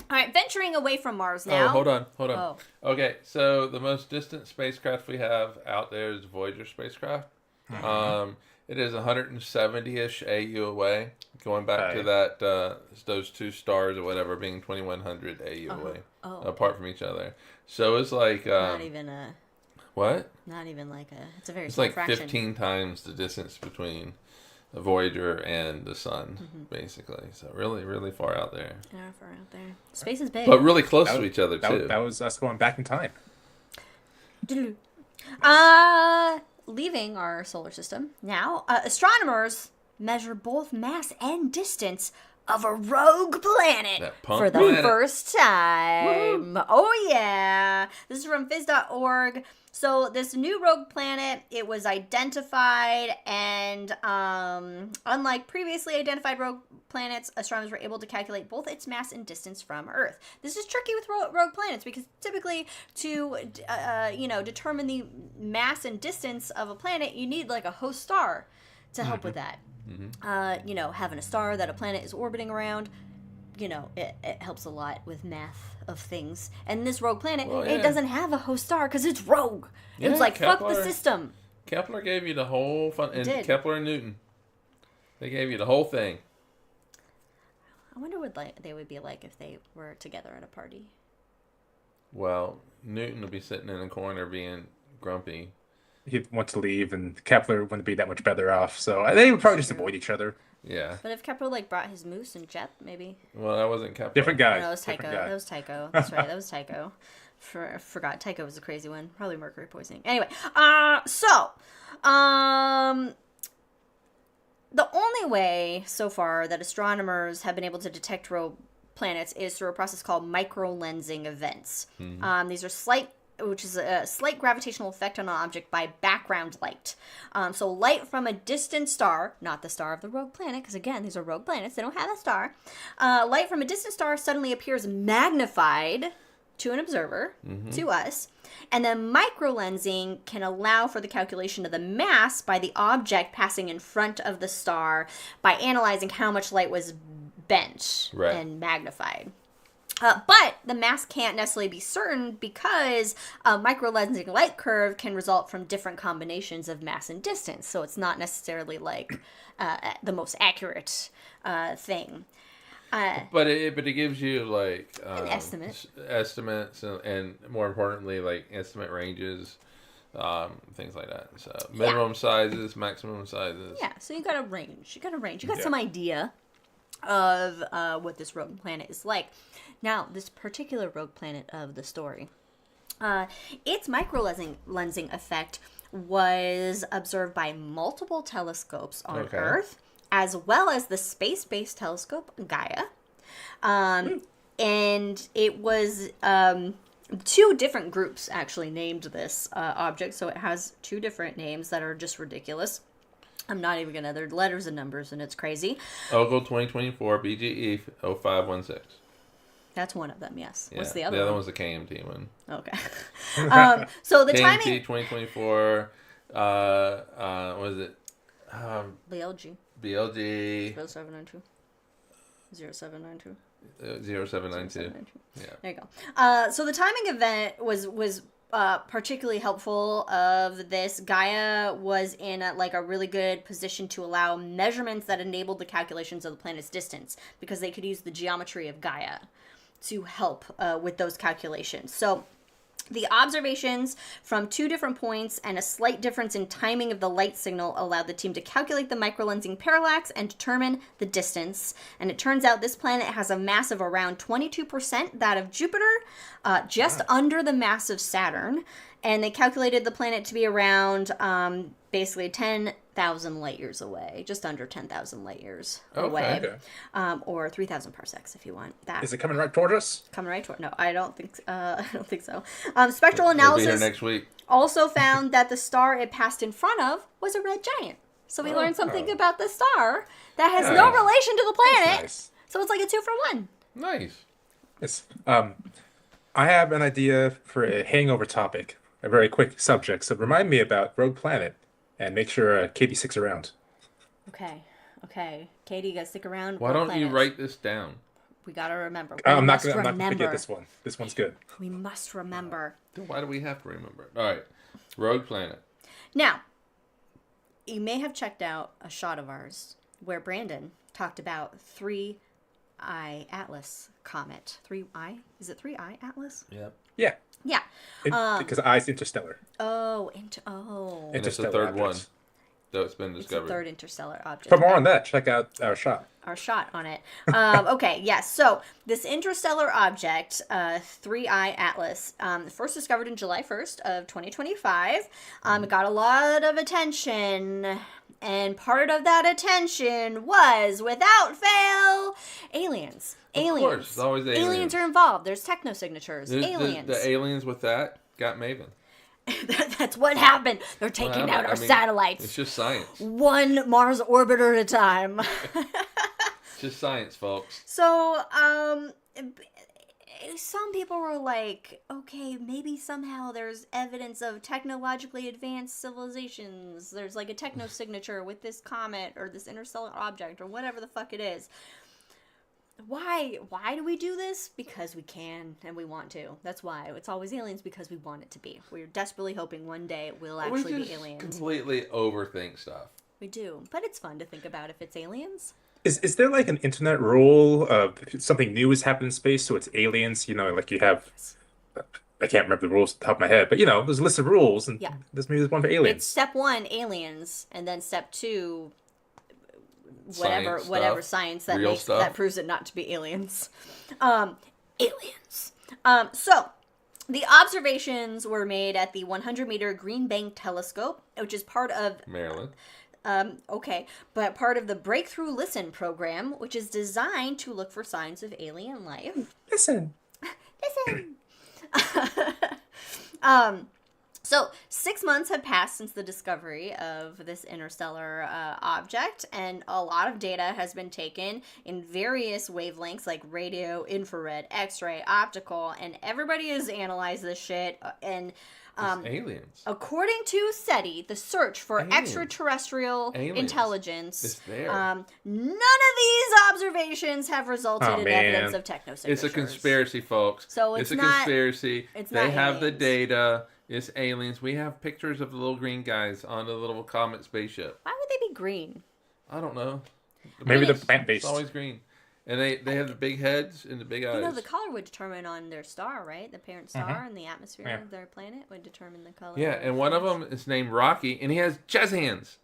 All right, venturing away from Mars now. Oh, hold on. Oh. Okay, so the most distant spacecraft we have out there is Voyager spacecraft. It is 170-ish AU away, going back to that those two stars or whatever being 2100 AU away, apart from each other. So it's like not even a what? Not even like a. It's a very. It's small like fraction. 15 times the distance between the Voyager and the Sun, basically. So really, really far out there. Yeah, far out there. Space is big. But really close to each other too. That was us going back in time. Leaving our solar system now, astronomers measure both mass and distance of a rogue planet for the first time. Woo-hoo. Oh yeah, this is from phys.org. So this new rogue planet, it was identified, and unlike previously identified rogue planets, astronomers were able to calculate both its mass and distance from Earth. This is tricky with rogue planets because typically to determine the mass and distance of a planet, you need like a host star to help with that. Having a star that a planet is orbiting around, it helps a lot with math of things. And this rogue planet, it doesn't have a host star because it's rogue. Yeah, it's like, Kepler, fuck the system. Kepler gave you the whole fun, and Kepler and Newton, they gave you the whole thing. I wonder what they would be like if they were together at a party. Well, Newton would be sitting in a corner being grumpy. He'd want to leave, and Kepler wouldn't be that much better off. So they would probably just avoid each other. Yeah. But if Kepler brought his moose and jet, maybe. Well, that wasn't Kepler. Different guy. No, that was Tycho. That was Tycho. That's right. That was Tycho. I forgot. Tycho was a crazy one. Probably mercury poisoning. Anyway, the only way so far that astronomers have been able to detect rogue planets is through a process called microlensing events. These are which is a slight gravitational effect on an object by background light. So light from a distant star, not the star of the rogue planet, because again, these are rogue planets, they don't have a star. Light from a distant star suddenly appears magnified to an observer, to us, and then microlensing can allow for the calculation of the mass by the object passing in front of the star by analyzing how much light was bent and magnified. But the mass can't necessarily be certain because a microlensing light curve can result from different combinations of mass and distance. So it's not necessarily like the most accurate thing. But it gives you like an estimate. Estimates and more importantly like estimate ranges, things like that. So minimum sizes, maximum sizes. Yeah, so you got a range. You got some idea of what this rogue planet is like. Now, this particular rogue planet of the story, its microlensing effect was observed by multiple telescopes on Earth, as well as the space-based telescope Gaia. And it was two different groups actually named this object, so it has two different names that are just ridiculous. I'm not even gonna. They're letters and numbers, and it's crazy. Ogle 2024 BGE 0516. That's one of them. Yes. Yeah. What's the other The other one? one's the KMT one. Okay. So the KMT timing. 2024. What is it? BLG BLG 0792 0792. 0792. Yeah. There you go. So the timing event was particularly helpful of this. Gaia was in a really good position to allow measurements that enabled the calculations of the planet's distance, because they could use the geometry of Gaia to help with those calculations. So the observations from two different points and a slight difference in timing of the light signal allowed the team to calculate the microlensing parallax and determine the distance. And it turns out this planet has a mass of around 22% that of Jupiter, just under the mass of Saturn. And they calculated the planet to be around basically 10,000 light years away, just under 10,000 light years away. Okay. Or 3,000 parsecs if you want that. Is it coming right toward us? Coming right toward? No, I don't think so. Spectral We'll be analysis here next week. also found that the star it passed in front of was a red giant. So we learned something about the star that has no relation to the planet. Nice. So it's like a 2-for-1. Nice. Yes. I have an idea for a hangover topic, a very quick subject. So remind me about Rogue Planet, and make sure Katie sticks around. Okay. Katie, you gotta stick around. Why don't you write this down? We gotta remember. I'm not gonna forget this one. This one's good. We must remember. Then why do we have to remember it? All right. Rogue Planet. Now, you may have checked out a shot of ours where Brandon talked about 3I Atlas comet. 3I? Is it 3I Atlas? Yep. Yeah. Yeah. Because I's interstellar. Oh. And it's the Interstellar third one. objects. Though it's been It's the discovered. third interstellar object. For more on that, check out our shot. Our shot on it. Okay, yes. So this interstellar object, 3I Atlas, first discovered in July 1st of 2025. It got a lot of attention. And part of that attention was, without fail, aliens. Of course, it's always aliens. Aliens are involved. There's techno-signatures. Aliens. The aliens with that got Maven. That's what happened. They're taking out our satellites. It's just science. One Mars orbiter at a time. It's just science, folks. So, some people were like, okay, maybe somehow there's evidence of technologically advanced civilizations. There's like a techno signature with this comet or this interstellar object or whatever the fuck it is. Why do we do this? Because we can and we want to. That's why. It's always aliens, because we want it to be. We're desperately hoping one day it will actually be aliens. Completely overthink stuff. We do. But it's fun to think about if it's aliens. Is there like an internet rule of if something new has happened in space, so it's aliens? You know, like you have, I can't remember the rules off the top of my head, but you know, there's a list of rules, and maybe there's one for aliens. It's step 1, aliens, and then step 2, Science whatever stuff. science that Real makes stuff. that proves it not to be aliens. Aliens. So the observations were made at the 100-meter Green Bank Telescope, which is part of Maryland. but part of the Breakthrough Listen program, which is designed to look for signs of alien life. Listen. So 6 months have passed since the discovery of this interstellar object, and a lot of data has been taken in various wavelengths like radio, infrared, X-ray, optical, and everybody has analyzed this shit. And aliens. according to SETI, the search for extraterrestrial Aliens. intelligence, It's there. none of these observations have resulted in evidence of techno-signatures. It's a conspiracy, folks. So it's a not- conspiracy. it's They not have the aliens. data. It's aliens. We have pictures of the little green guys on the little comet spaceship. Why would they be green? I don't know. Maybe they're It's plant-based. always green. And they have the big heads and the big eyes. You know, the color would determine on their star, right? The parent star and the atmosphere of their planet would determine the color. Yeah, and one of them is named Rocky, and he has jazz hands.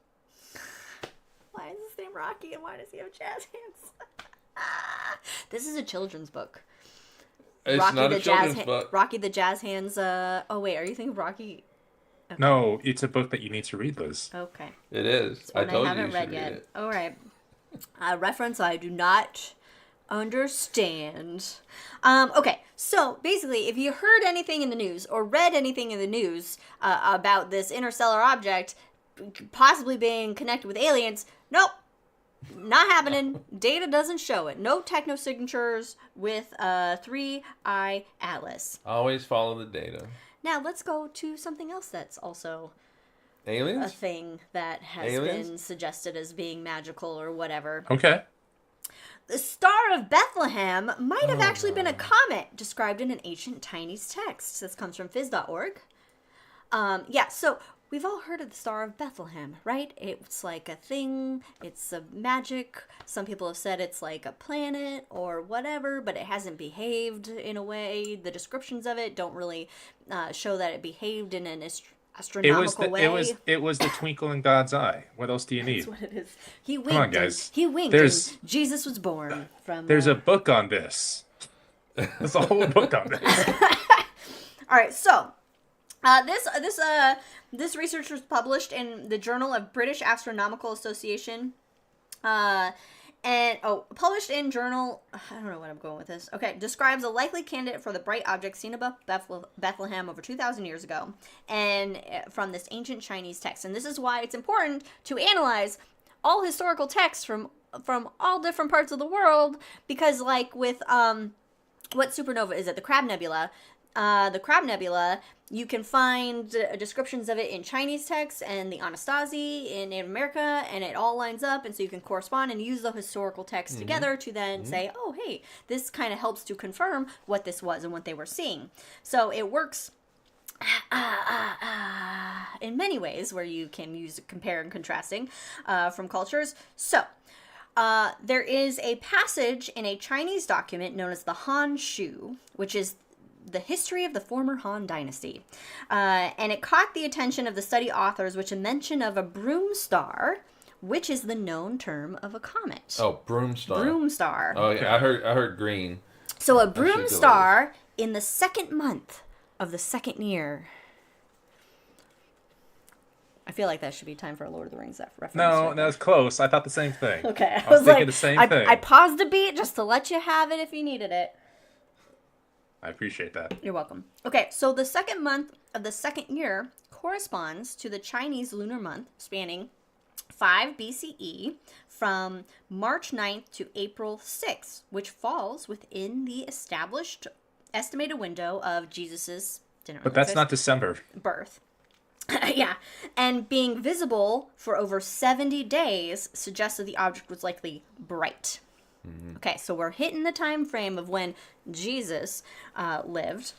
Why is his name Rocky, and why does he have jazz hands? This is a children's book. It's not a children's book. Rocky the Jazz Hands. Oh wait, are you thinking of Rocky? Okay. No, it's a book that you need to read, Liz. Okay. It is. It's I one told I haven't you read should yet. read it. All right. Reference: I do not understand. Okay, so basically, if you heard anything in the news or read anything in the news about this interstellar object possibly being connected with aliens, nope, not happening. Data doesn't show it. No techno-signatures with 3I Atlas. Always follow the data. Now, let's go to something else that's also Aliens? a thing that has been suggested as being magical or whatever. Okay. The Star of Bethlehem might have actually been a comet described in an ancient Chinese text. This comes from phys.org. So we've all heard of the Star of Bethlehem, right? It's like a thing. It's a magic. Some people have said it's like a planet or whatever, but it hasn't behaved in a way. The descriptions of it don't really show that it behaved in an astronomical way. It was the twinkle in God's eye. What else do you need? That's what it is. He winked. Come on, guys. He winked. There's- And Jesus was born from. There's a book on this. There's a whole book on this. All right, so this research was published in the Journal of British Astronomical Association, published in journal. I don't know what I'm going with this. Okay, describes a likely candidate for the bright object seen above Bethlehem over 2,000 years ago, and from this ancient Chinese text. And this is why it's important to analyze all historical texts from all different parts of the world, because like with what supernova is it? The Crab Nebula. The Crab Nebula, you can find descriptions of it in Chinese texts and the Anasazi in Native America, and it all lines up, and so you can correspond and use the historical texts together to then say, oh, hey, this kind of helps to confirm what this was and what they were seeing. So it works in many ways where you can use compare and contrasting from cultures. So there is a passage in a Chinese document known as the Han Shu, which is the history of the former Han dynasty. And it caught the attention of the study authors, which a mention of a broom star, which is the known term of a comet. Oh, broom star. Broom star. Oh, yeah, I heard green. So a broom star in the second month of the second year. I feel like that should be time for a Lord of the Rings reference. No, that was close. I thought the same thing. Okay. I was thinking the same thing. I paused a beat just to let you have it if you needed it. I appreciate that. You're welcome. Okay, so the second month of the second year corresponds to the Chinese lunar month spanning 5 BCE from March 9th to April 6th, which falls within the established estimated window of Jesus's But that's not December. birth. Yeah, and being visible for over 70 days suggests that the object was likely bright. Okay, so we're hitting the time frame of when Jesus was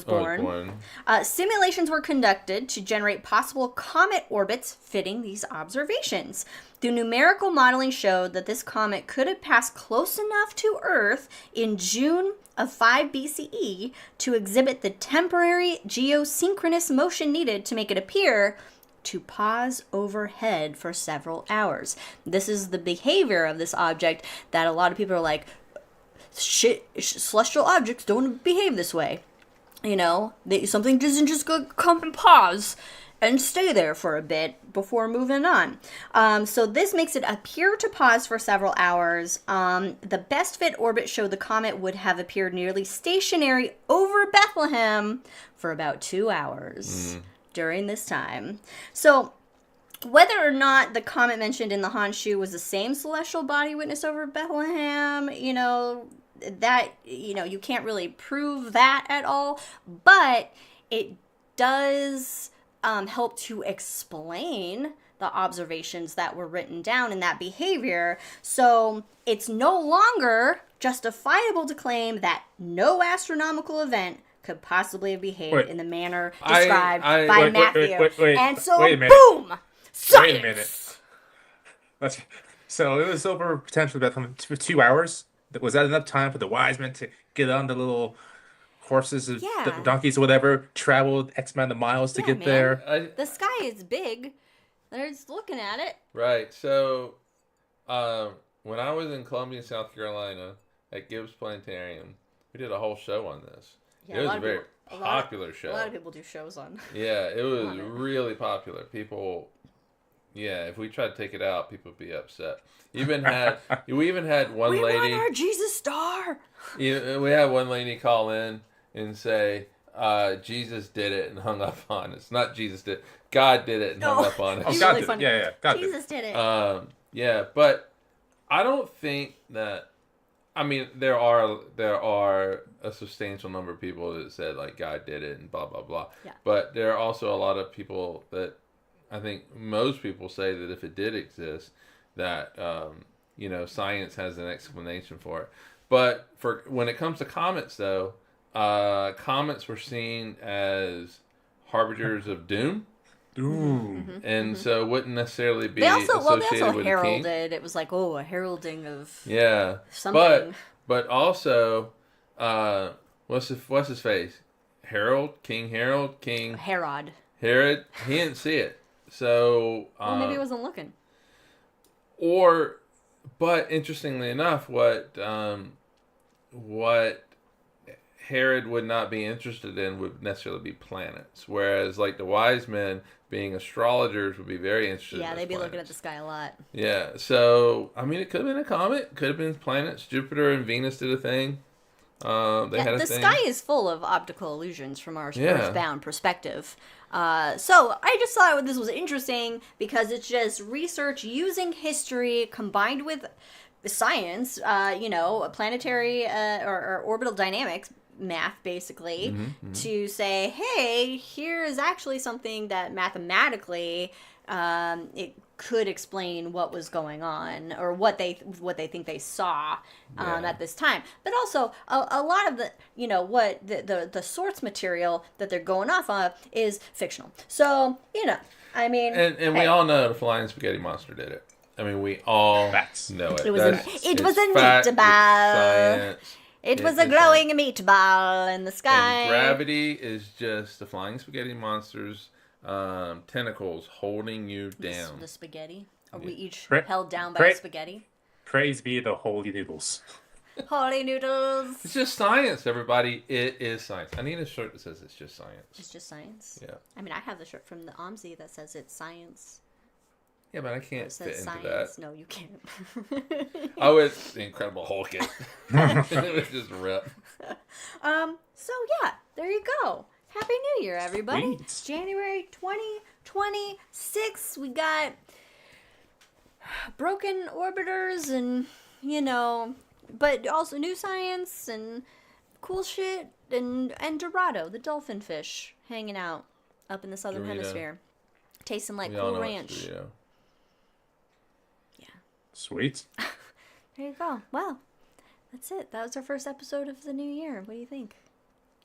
born. Simulations were conducted to generate possible comet orbits fitting these observations. The numerical modeling showed that this comet could have passed close enough to Earth in June of 5 BCE to exhibit the temporary geosynchronous motion needed to make it appear to pause overhead for several hours. This is the behavior of this object that a lot of people are like, shit, celestial objects don't behave this way. You know, something doesn't just come and pause and stay there for a bit before moving on. So this makes it appear to pause for several hours. The best fit orbit showed the comet would have appeared nearly stationary over Bethlehem for about 2 hours. During this time. So whether or not the comet mentioned in the Han Shu was the same celestial body witnessed over Bethlehem, you can't really prove that at all, but it does help to explain the observations that were written down in that behavior. So it's no longer justifiable to claim that no astronomical event could possibly have behaved in the manner described by Matthew. Wait, and so, wait a minute. boom! Science! Wait a minute. So it was over potentially Bethlehem for 2 hours. Was that enough time for the wise men to get on the little horses, the donkeys or whatever, travel X amount of miles to get there? The sky is big. They're just looking at it. Right. So, when I was in Columbia, South Carolina, at Gibbs Planetarium, we did a whole show on this. Yeah, it was a very popular show. A lot of people do shows on. Yeah, it was really popular. People Yeah, if we tried to take it out, people would be upset. We even had one We lady. want our Jesus star. We had one lady call in and say, Jesus did it and hung up on us. Not Jesus did. God did it and hung up on Oh, us. God really did it. funny. Yeah, God did it. Jesus did it. Yeah, but I don't think that. I mean, there are a substantial number of people that said like God did it and blah blah blah. Yeah. But there are also a lot of people that I think most people say that if it did exist, that science has an explanation for it. But for when it comes to comets, though, comets were seen as harbingers of doom. Ooh. And so it wouldn't necessarily be They also associated with a king. heralded. It was like, a heralding of Yeah, something. but also, what's his face? Harold, King Herod. Herod. He didn't see it, so Well, maybe he wasn't looking. But interestingly enough, what Herod would not be interested in would necessarily be planets, whereas like the wise men, being astrologers, would be very interested. Yeah, in they'd be planets. looking at the sky a lot. Yeah, so I mean, it could have been a comet, could have been planets. Jupiter and Venus did a thing. They had a The thing. sky is full of optical illusions from our Yeah. earthbound perspective. So I just thought this was interesting because it's just research using history combined with science, planetary or orbital dynamics math basically to say, hey, here is actually something that mathematically it could explain what was going on or what they think they saw at this time. But also a lot of the what the source material that they're going off of is fictional. So I mean, and we all know the flying spaghetti monster did it. I mean, we all Facts. know it. It was a fact, meatball. it's science. It was It a is glowing meatball in the sky. And gravity is just the flying spaghetti monster's tentacles holding you down. The spaghetti. Are we each Pra- held down by pra- spaghetti? Praise be the holy noodles. Holy noodles. It's just science, everybody. It is science. I need a shirt that says it's just science. It's just science. Yeah. I mean, I have the shirt from the OMSI that says it's science. Yeah, but I can't It fit says into science. that. No, you can't. I would the Incredible Hulk it. It was just rip. So yeah, there you go. Happy New Year, everybody. Sweet. January 2026. We got broken orbiters and, but also new science and cool shit and Dorado, the dolphin fish, hanging out up in the southern Dorito. hemisphere. Tasting like We all Cool know it's Ranch. Dorito. Yeah. Sweet. There you go. Well, that's it. That was our first episode of the new year. What do you think?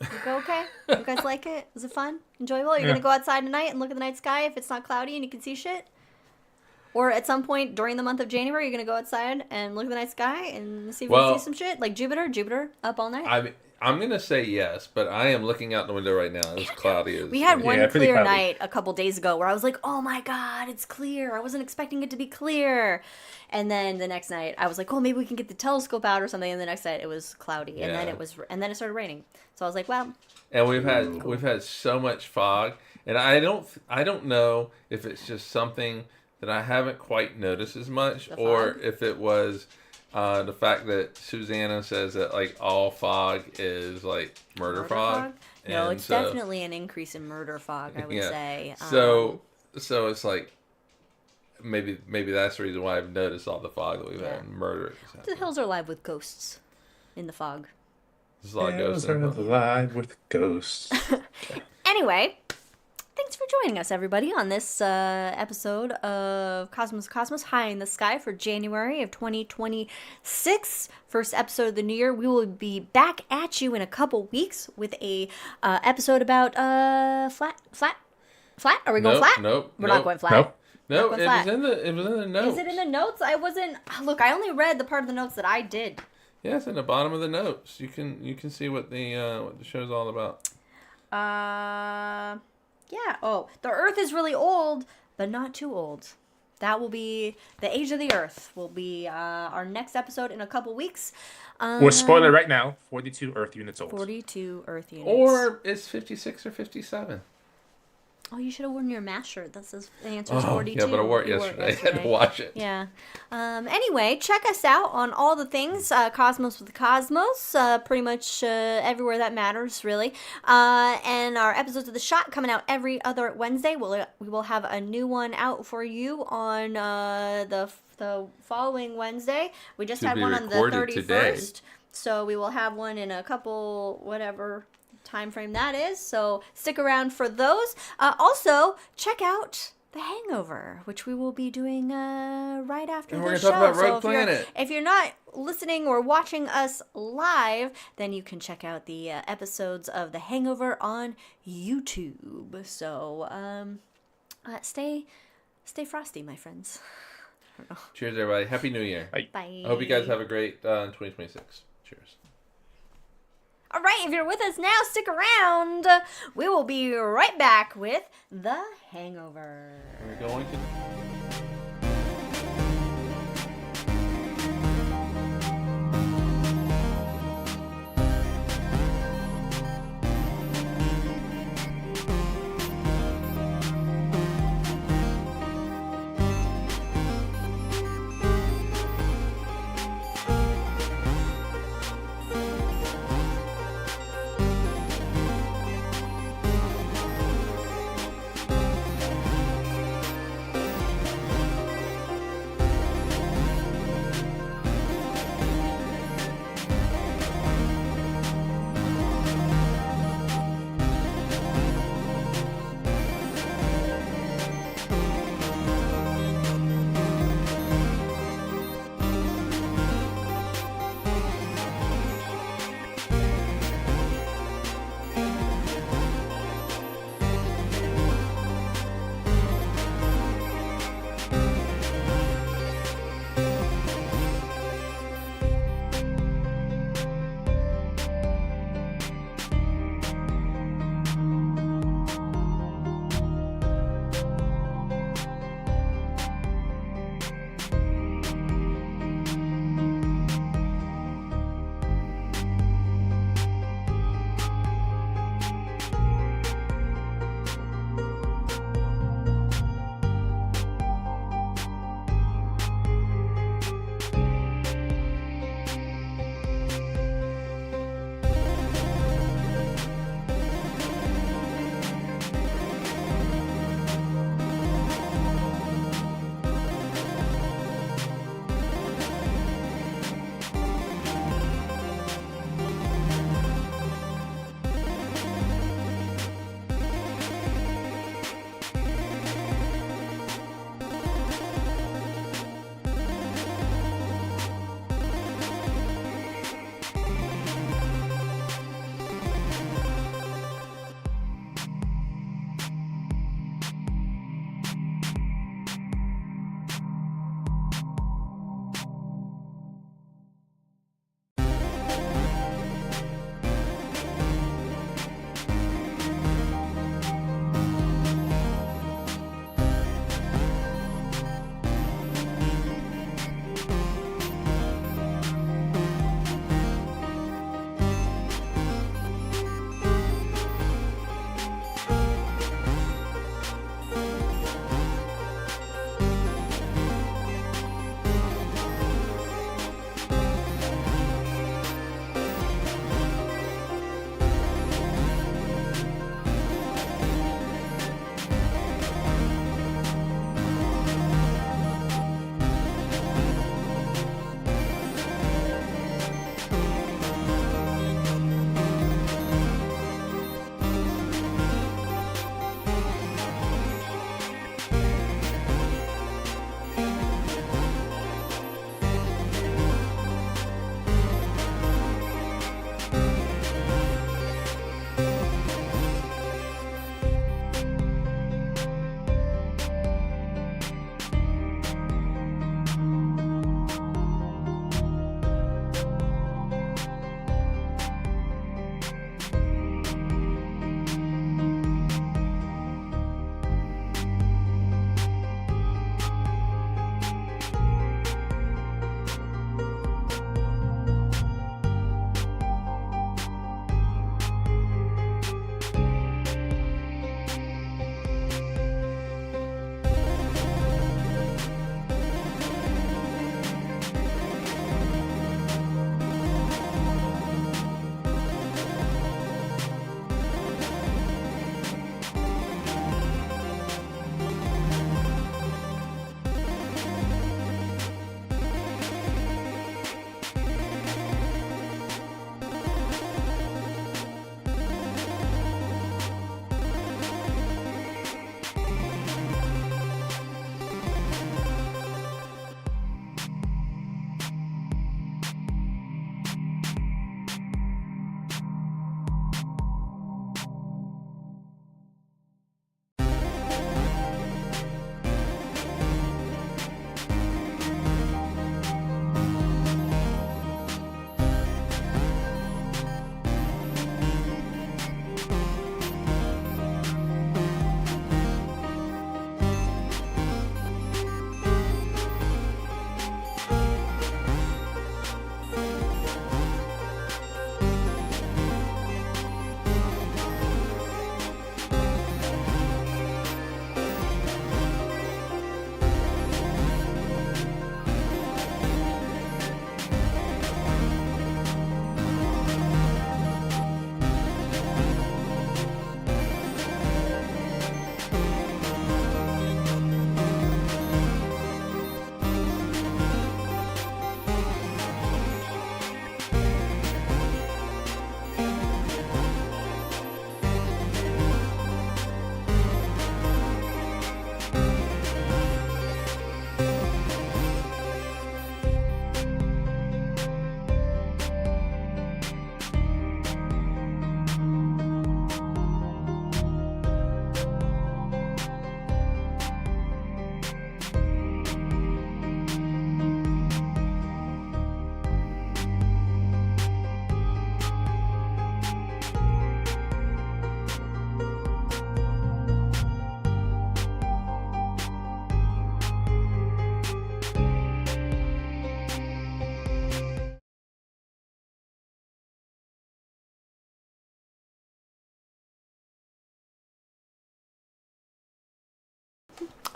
You go okay? You guys like it? Was it fun? Enjoyable? You're Yeah. gonna go outside tonight and look at the night sky if it's not cloudy and you can see shit? Or at some point during the month of January, you're gonna go outside and look at the night sky and see if you Well- can see some shit? Like Jupiter up all night? I'm gonna say yes, but I am looking out the window right now. It's cloudy as We had one pretty clear cloudy. night a couple days ago where I was like, oh my god, it's clear. I wasn't expecting it to be clear. And then the next night I was like, oh, maybe we can get the telescope out or something. And the next night it was cloudy. And then Yeah. it started raining. So I was like, well, And we've had so much fog, and I don't know if it's just something that I haven't quite noticed as much, The or fog? if it was the fact that Susanna says that like all fog is like murder fog. No, And it's so- definitely an increase in murder fog, I would Yeah. say. So it's like maybe that's the reason why I've noticed all the fog that we've Yeah. had. Murder. The hills are alive with ghosts in the fog. There's a lot of ghosts. Hills in are the fog. alive with ghosts. Anyway, thanks for joining us, everybody, on this episode of Cosmos High in the Sky for January of 2026. First episode of the new year. We will be back at you in a couple weeks with a episode about flat. Are we going Nope, flat? nope, We're nope. not going flat. Nope. No, Not it flat. was in the notes. Is it in the notes? I wasn't. Look, I only read the part of the notes that I did. Yeah, it's in the bottom of the notes. You can see what the show's all about. Yeah. Oh, the Earth is really old, but not too old. That will be the age of the Earth. Will be our next episode in a couple weeks. We're spoiler right now. 42 Earth units old. 42 Earth units. Or it's 56 or 57. Oh, you should have worn your mask shirt. That says the answer's 42. Yeah, but I wore it You yesterday. I had to wash it. Yeah. Anyway, check us out on all the things. Cosmos with the Cosmos. Pretty much everywhere that matters, really. And our episodes of The Shot coming out every other Wednesday. We will have a new one out for you on the following Wednesday. We just had one on the 31st. Today. So we will have one in a couple, whatever time frame that is, so stick around for those. Also, check out The Hangover, which we will be doing right after the show. We're going to talk about Rogue Planet. If you're not listening or watching us live, then you can check out the episodes of The Hangover on YouTube. So, stay frosty, my friends. Cheers, everybody. Happy New Year. Bye. Bye. I hope you guys have a great 2026. Cheers. All right, if you're with us now, stick around. We will be right back with The Hangover. We're going to...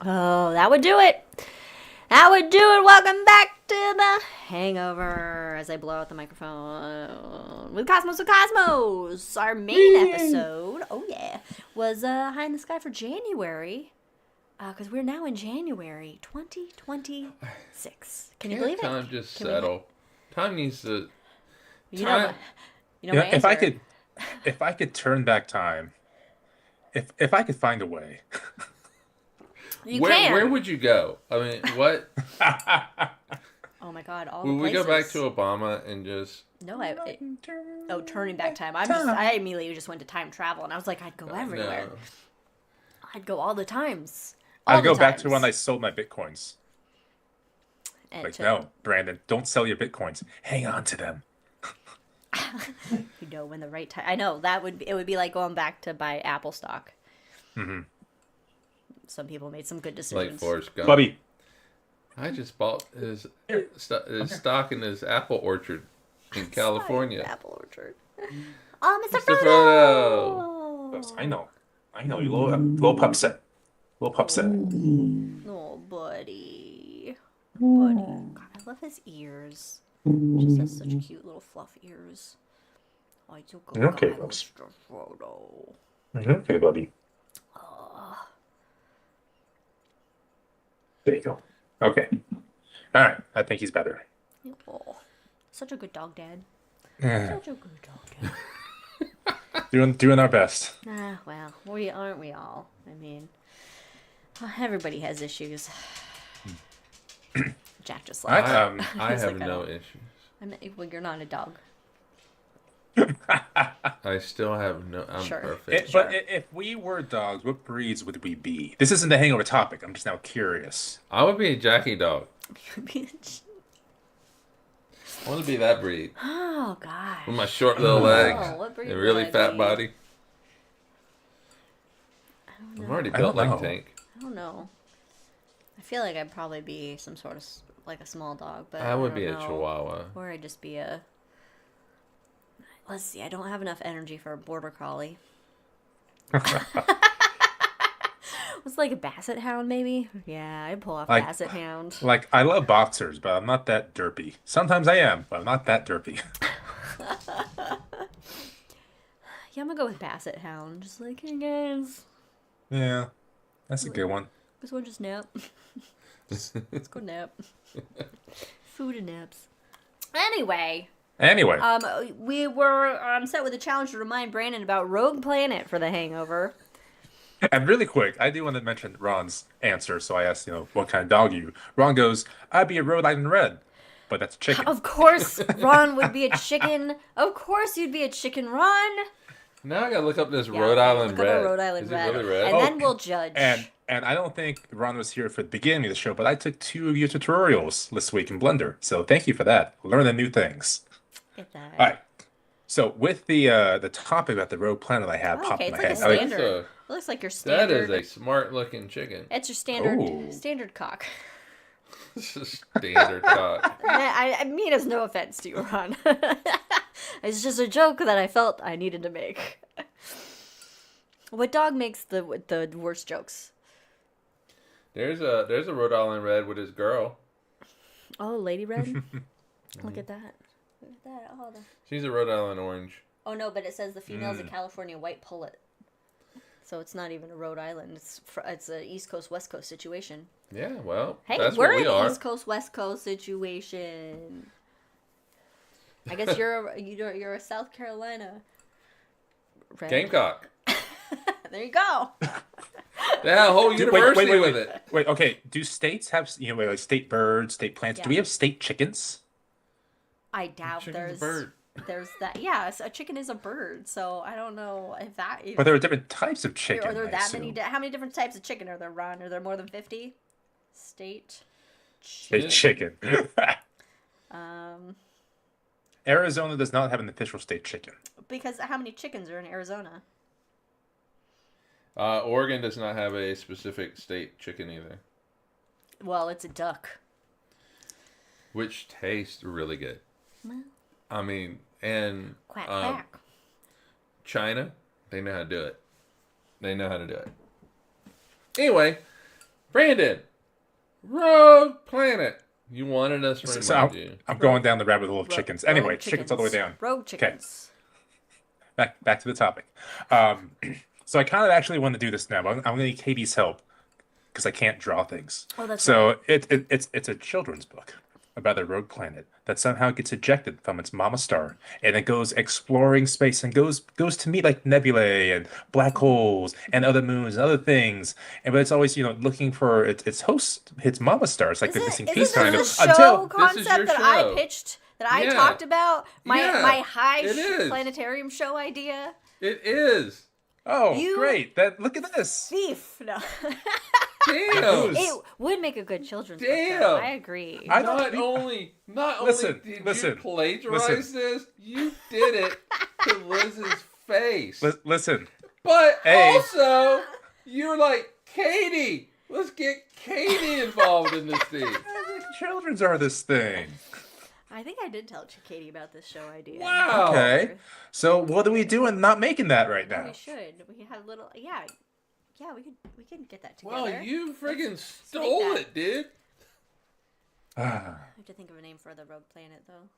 Oh, that would do it. That would do it. Welcome back to the Hangover. As I blow out the microphone with Cosmos with Cosmos. Our main episode, oh yeah, was High in the Sky for January. Because we're now in January 2026. Can you believe it? Time just settle. Time needs to. You know my if answer. I could turn back time, if I could find a way. Where would you go? I mean, what? Oh my God! All Would the we go back places. to Obama and just? No, turning back time. I immediately just went to time travel, and I was like, I'd go everywhere. No. I'd go all the times. I'd go back to when I sold my bitcoins. And Like, no, Brandon, don't sell your bitcoins. Hang on to them. You know when the right time. I know it would be like going back to buy Apple stock. Mm-hmm. Some people made some good Like decisions. Forrest Gump. Bubby. I just bought his stock in his apple orchard in California. Apple orchard. Oh, Mr. Mr. Frodo. I know, you little pupset. Little pupset. Oh, buddy. God, I love his ears. Just has such cute little fluff ears. Oh, you go, Okay, God, folks. Mr. Frodo. Okay, buddy. There you go. Okay. All right. I think he's better. Oh, such a good dog, Dad. Yeah. Such a good dog, Dad. Doing our best. Well, aren't we all? I mean, everybody has issues. Jack just I laughed. I It's have like, no don't- issues. well, you're not a dog. I still have no. I'm Sure. perfect. But if we were dogs, what breeds would we be? This isn't the hangover topic. I'm just now curious. I would be a Jackie dog. Bitch. I want to be that breed Oh, God. with my short little legs what breed and would really I fat be? body. I don't I'm know. already I built don't like know. Tank. I don't know. I feel like I'd probably be some sort of like a small dog, but I would don't be a know. Chihuahua. Or I'd just be a. Let's see. I don't have enough energy for a border collie. What's like a basset hound, maybe? Yeah, I'd pull off Like- basset hound. Like, I love boxers, but I'm not that derpy. Sometimes I am, but I'm not that derpy. Yeah, I'm gonna go with basset hound. Just like, hey guys, Yeah, that's a good one. this one just nap. Let's go nap. Food and naps. Anyway. Anyway, We were set with a challenge to remind Brandon about Rogue Planet for the Hangover. and really quick, I do want to mention Ron's answer. So I asked, what kind of dog are you? Ron goes, I'd be a Rhode Island Red, but that's a chicken. Of course, Ron would be a chicken. Of course, you'd be a chicken, Ron. Now I gotta look up this Yeah, Rhode Island look up Red. a Rhode Island Is Red, it really red? and Oh, then we'll judge. And I don't think Ron was here for the beginning of the show, but I took 2 of your tutorials this week in Blender. So thank you for that. Learning new things. Get that. All right. So with the topic about the Rogue Planet I have Oh, popped okay, in it's my like a head. I- standard. It looks like your That standard. is a smart looking chicken. It's your standard Oh. standard cock. This is standard cock. I mean, it's no offense to you, Ron. It's just a joke that I felt I needed to make. What dog makes the worst jokes? There's a Rhode Island Red with his girl. Oh, Lady Red. Look at that. Look at that. Oh, She's a Rhode Island Orange. oh no, but it says the female's a California white pullet. So it's not even a Rhode Island. It's a East Coast West Coast situation. Yeah, well, Hey, that's we're what we in are. an East Coast West Coast situation. I guess you're a South Carolina Red. Gamecock. There you go. They had a whole university with it. Wait, okay. Do states have, like state birds, state plants? Yeah. Do we have state chickens? I doubt Chicken's a bird. there's that. Yeah, a chicken is a bird. So I don't know if that. But there are different types of chicken. Are there I that many? assume. How many different types of chicken are there, Ron? Are there more than 50? State. State chicken. Um, Arizona does not have an official state chicken. because how many chickens are in Arizona? Oregon does not have a specific state chicken either, Well, it's a duck. which tastes really good. Well, I mean, and quack quack. China, they know how to do it. They know how to do it. Anyway, Brandon, Rogue Planet. You wanted us to So remind you. I'm going down the rabbit hole of chickens. Anyway, Rogue chickens all the way down. Rogue chickens. Back to the topic. So I kind of actually want to do this now. But I'm going to need Katie's help because I can't draw things. Oh, that's so it's a children's book about a rogue planet that somehow gets ejected from its mama star, and it goes exploring space and goes to meet like nebulae and black holes and other moons and other things. And but it's always looking for its host, its mama star. It's like the missing piece kind of Is this the show until concept This is your that I show. pitched? That I Yeah. talked about? My high it is. planetarium show idea? It is. great. Look at this. Thief. No. Damn. It would make a good children's book, Damn. though. I agree. Not only Listen, did you listen, plagiarize this, you did it to Liz's face. Listen. But Hey. also, you're like, Katie, let's get Katie involved in this thing. Children's are this thing. I think I did tell Katie about this show idea. Wow. Okay. So what do we do in not making that right Yeah, now? we should. We had a little. Yeah, we can get that together. Well, you friggin' make stole that. it, dude. I have to think of a name for the rogue planet, though.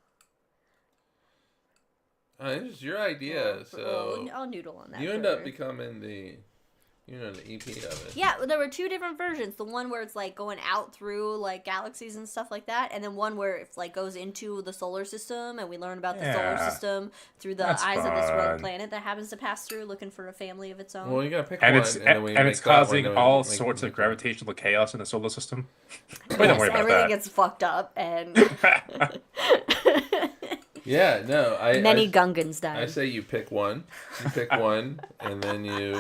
This is your idea, Well, so I'll noodle on that. you end for- up becoming the EP of it. Yeah, there were two different versions. The one where it's like going out through like galaxies and stuff like that, and then one where it like goes into the solar system, and we learn about the solar Yeah. system through the That's eyes of this rogue fun. planet that happens to pass through, looking for a family of its own. Well, you gotta pick And one, it's and then we and make it's that one, causing then we all make- sorts of make- gravitational chaos in the solar system. We Yes, don't worry about everything that. gets fucked up, and Yeah, no, many I Gungans died. I say you pick one. You pick one, and then you.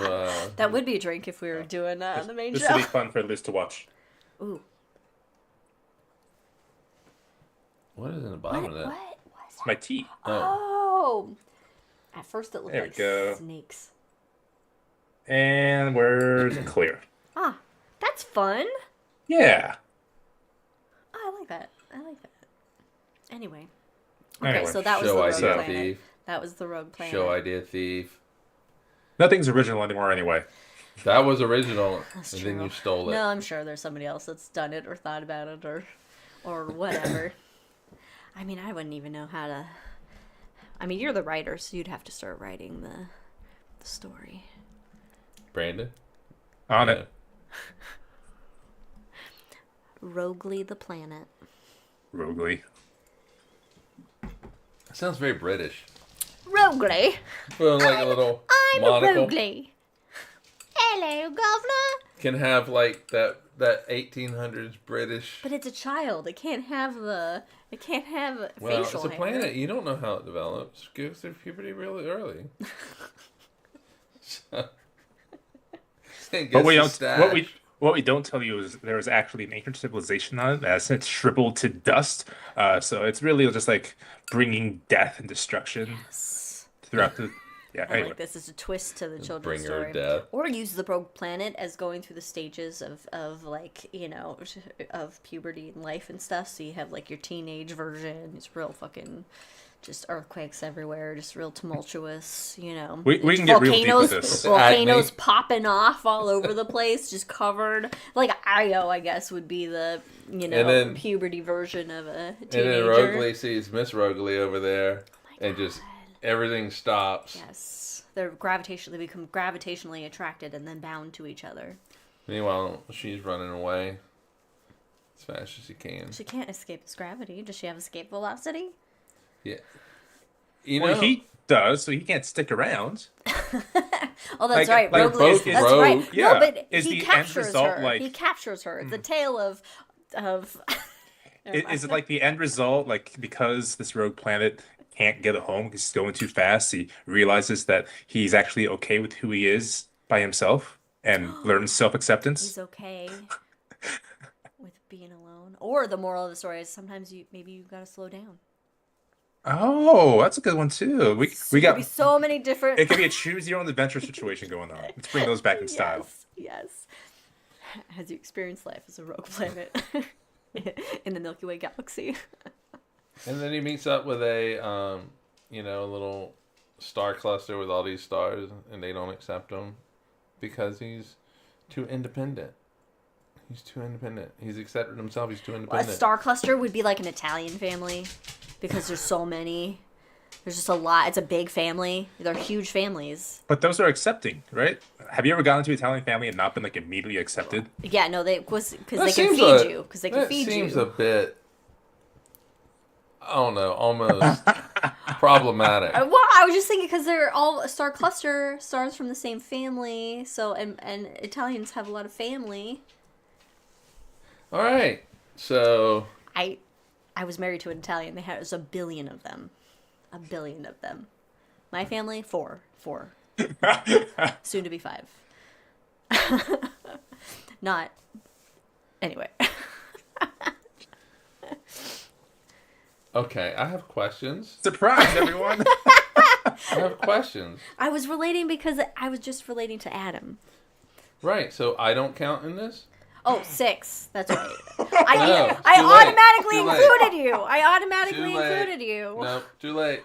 That would be a drink if we were doing the main This show. will be fun for Liz to watch. Ooh. What is in the bottom of that? What? What's My tea. Oh. At first it looked There we like go. snakes. And we're clear. Ah, that's fun. Yeah. Oh, I like that. Anyway. Okay, Anyway, so that was Show the rogue idea planet. thief. That was the rogue planet. Show idea thief. Nothing's original anymore anyway. That was original, That's and true. then you stole it. No, I'm sure there's somebody else that's done it or thought about it or whatever. I mean, I wouldn't even know how to. I mean, you're the writer, so you'd have to start writing the story. Brandon? On Yeah. it. Roguely the planet. Roguely. Sounds very British. Roguely. Well, like a little I'm monocle. Roguely. Hello, governor. Can have like that 1800s British. But it's a child. It can't have Well, facial it's a hair. planet. You don't know how it develops. It goes through puberty really early. So, it But gets we the don't. stash. What we don't tell you is there was actually an ancient civilization on it that's since shriveled to dust. So it's really just like bringing death and destruction throughout the. Yeah. I Anyway. like this as a twist to the children's Bring her story. death. Or use the rogue planet as going through the stages of like, of puberty and life and stuff. So you have like your teenage version. It's real fucking just earthquakes everywhere, just real tumultuous, We can get real deep with this. Volcanoes Acne. popping off all over the place, just covered. Like Io, I guess, would be the, then- puberty version of a And teenager. then Rogley sees Miss Rogley over there, Oh and just everything stops. Yes. They become gravitationally attracted and then bound to each other. Meanwhile, she's running away as fast as she can. She can't escape this gravity. Does she have escape velocity? Yeah. You know, Well, he does, so he can't stick around. Oh, that's Like- right. like Rogue both That's rogue, right. yeah. No, but Is he the end captures result, her. like- He captures her. It's a tale of. Is it like the end result, like because this rogue planet can't get home because he's going too fast, he realizes that he's actually okay with who he is by himself and learns self-acceptance? He's okay with being alone. Or the moral of the story is sometimes you gotta slow down. Oh, that's a good one too. We There got could be so many different. it could be a choose your own adventure situation going on. Let's bring those back in style. Yes. Has you experienced life as a rogue planet in the Milky Way galaxy? and then he meets up with a little star cluster with all these stars, and they don't accept him because he's too independent. He's too independent. He's accepted himself. He's too A independent. star cluster would be like an Italian family because there's so many. There's just a lot. It's a big family. They're huge families. But those are accepting, right? Have you ever gone into an Italian family and not been like immediately accepted? Yeah, no, because they That can seems feed you. Because they can that feed seems you. a bit, I don't know, almost problematic. Well, I was just thinking because they're all a star cluster stars from the same family. So and Italians have a lot of family. All right, so I was married to an Italian. There's a billion of them. A billion of them. My family, four. Soon to be 5. Not. Anyway. okay, I have questions. Surprise, everyone! I have questions. I was relating because I was just relating to Adam. Right, so I don't count in this? Oh, 6. That's right. No, I too late. automatically Too late. included you. I automatically Too late. included you. No, too late.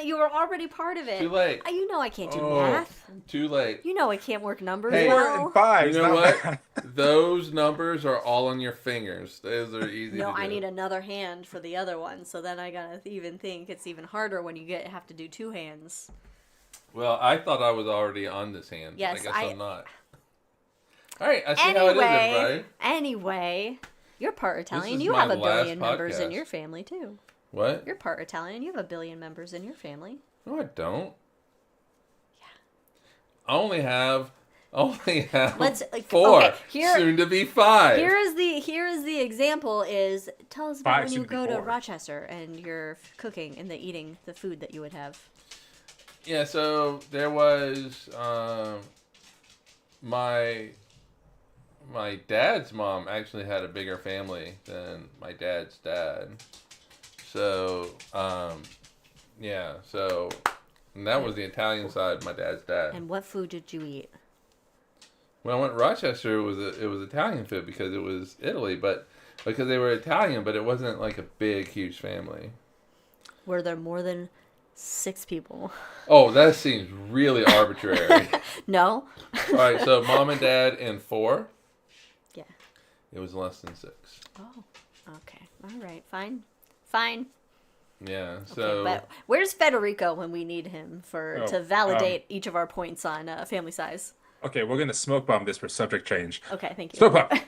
You were already part of it. Too late. You know I can't do Oh, math. too late. You know I can't work numbers Hey, well. 5. You know what? Those numbers are all on your fingers. Those are easy No, to do. I need another hand for the other one. So then I gotta even think it's even harder when you have to do 2 hands. Well, I thought I was already on this hand. Yes, I guess I- I'm not. All right, I see how it is, everybody. Anyway, you're part Italian. is You my have a last billion members in podcast. your family too. What? You're part Italian. You have a billion members in your family. No, I don't. I only have Let's 4. okay, here- Soon to be 5. Here is the example is tell us about 5 when you soon to be go to 4. Rochester and you're cooking and eating the food that you would have. Yeah, so there was my dad's mom actually had a bigger family than my dad's dad. So, yeah, so and that was the Italian side of my dad's dad. And what food did you eat? When I went to Rochester, it was Italian food because it was Italy, but because they were Italian, but it wasn't like a big, huge family. Were there more than 6 people? Oh, that seems really arbitrary. No. All right, so mom and dad and 4. Yeah. It was less than 6. Oh. Okay. All right. Fine. Yeah. So. Okay, but where's Federico when we need him to validate each of our points on family size? Okay, we're gonna smoke bomb this for subject change. Okay. Thank you. Smoke bomb.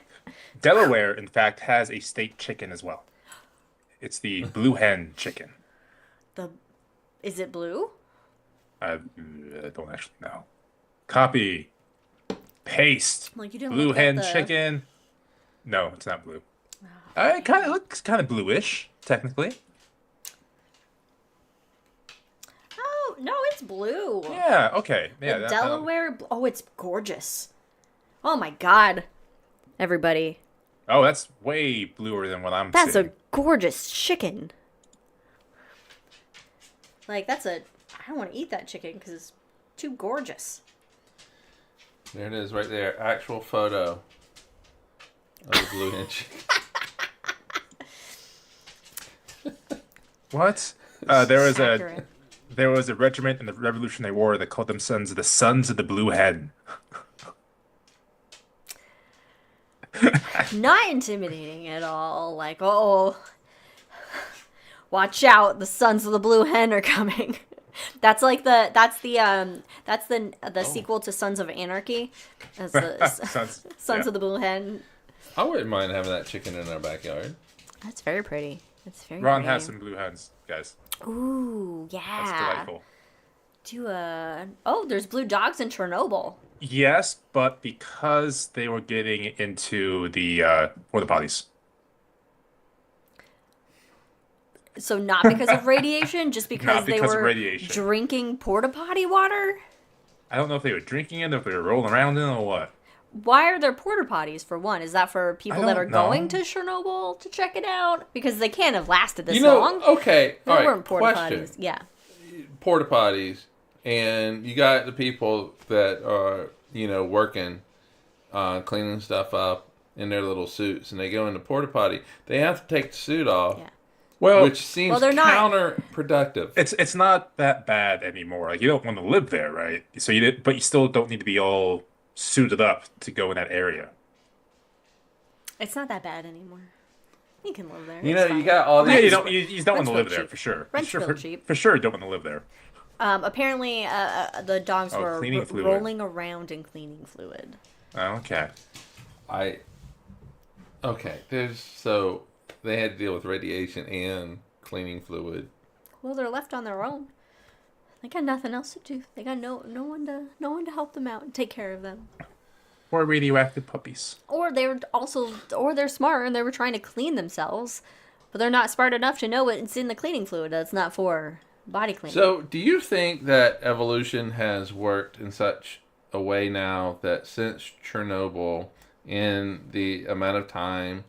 Delaware, in fact, has a state chicken as well. It's the blue hen chicken. Is it blue? I don't actually know. Copy. Paste. Like you didn't Blue look at hen the- chicken. No, it's not blue. It kind of looks kind of bluish, technically. Oh no, it's blue. Yeah. Okay. Yeah. The Delaware. Oh, it's gorgeous. Oh my God, everybody, Oh, that's way bluer than what I'm that's seeing. a gorgeous chicken. Like I don't want to eat that chicken because it's too gorgeous. There it is, right there. Actual photo of the blue hen chicken. What? There was Accurate. there was a regiment in the Revolutionary War that called themselves the Sons of the Blue Hen. Not intimidating at all. Like, oh, watch out! The Sons of the Blue Hen are coming. That's the sequel to Sons of Anarchy. That's the Sons yeah. of the Blue Hen. I wouldn't mind having that chicken in our backyard. That's very pretty. That's very. Ron pretty. has some blue hens, guys. Ooh, yeah. That's delightful. There's blue dogs in Chernobyl. Yes, but because they were getting into the porta potties. So not because of radiation, just because Not they because of were radiation. drinking porta potty water. I don't know if they were drinking it, if they were rolling around in it, or what. Why are there porta potties for one? Is that for people that are don't know. going to Chernobyl to check it out? Because they can't have lasted this You know, long. okay, They all right, weren't porta question. potties. Yeah. Porta potties, and you got the people that are, working, cleaning stuff up in their little suits, and they go into porta potty. They have to take the suit off, Yeah. Well, which seems they're not. counterproductive. it's not that bad anymore. Like you don't want to live there, right? So but you still don't need to be all suited up to go in that area. It's not that bad anymore. You can live there. You It's know, fine. you got all Yeah, these. you don't. You don't want Rent's to live real there cheap. for sure. Rent's for real sure, cheap. For sure, don't want to live there. Apparently, the dogs Oh, were cleaning fluid. rolling around in cleaning fluid. Oh, okay. Okay, so they had to deal with radiation and cleaning fluid. Well, they're left on their own. They got nothing else to do. They got no one to help them out and take care of them. Or radioactive puppies. Or they're smart and they were trying to clean themselves, but they're not smart enough to know what's in the cleaning fluid. That's not for body cleaning. So, do you think that evolution has worked in such a way now that since Chernobyl, in the amount of time,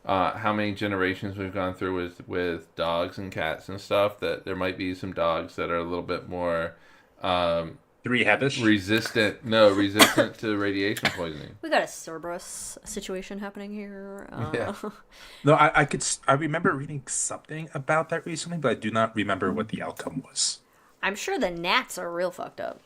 how many generations we've gone through with dogs and cats and stuff, that there might be some dogs that are a little bit more resistant to radiation poisoning? We got a Cerberus situation happening here. Yeah. No, I remember reading something about that recently, but I do not remember what the outcome was. I'm sure the gnats are real fucked up.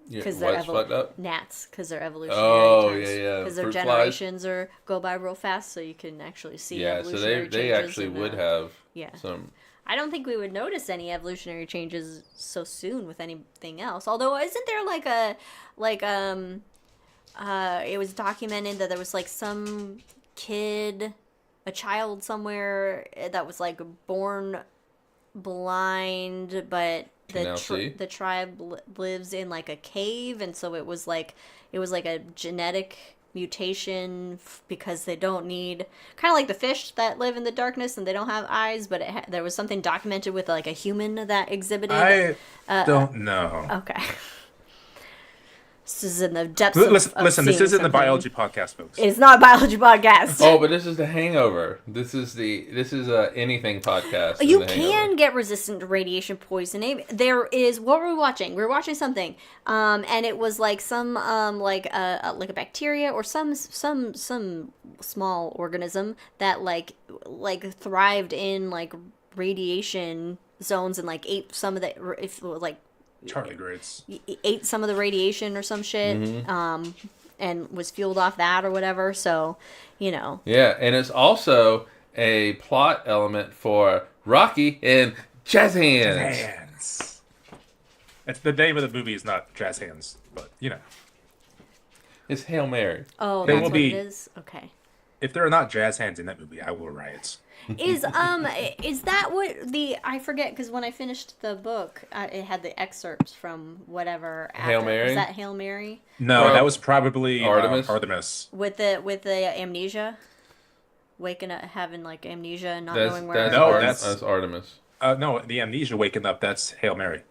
Yeah, Because what's fucked up? gnats, because they're evolutionary. Oh, times. yeah. Because their Fruit flies. generations go by real fast, so you can actually see. Yeah, so evolutionary they changes actually and, would have yeah. some. I don't think we would notice any evolutionary changes so soon with anything else. Although, isn't there it was documented that there was like some a child somewhere that was like born blind, but the tribe lives in like a cave, and so it was like a genetic mutation because they don't need, kind of like the fish that live in the darkness and they don't have eyes, but there was something documented with like a human that exhibited. I don't know. Okay. This is in the depths listen, this isn't something. the biology podcast, folks. It's not a biology podcast. Oh, but this is the Hangover. This is a anything podcast. You can get resistant to radiation poisoning. There is, what were we watching? We were watching something, and it was like some like a bacteria or some small organism that like thrived in like radiation zones and like ate some of the Charlie grades. Ate some of the radiation or some shit, and was fueled off that or whatever. So, Yeah, and it's also a plot element for Rocky and Jazz Hands. It's the name of the movie is not Jazz Hands, but it's Hail Mary. Oh, that's what it is. Okay. If there are not jazz hands in that movie, I will riot. Is that what I forget, because when I finished the book, it had the excerpts from whatever. Hail Mary? Was that Hail Mary? No, that was probably Artemis. With the amnesia, waking up, having like amnesia, and not knowing where. That's Artemis. No, the amnesia waking up. That's Hail Mary.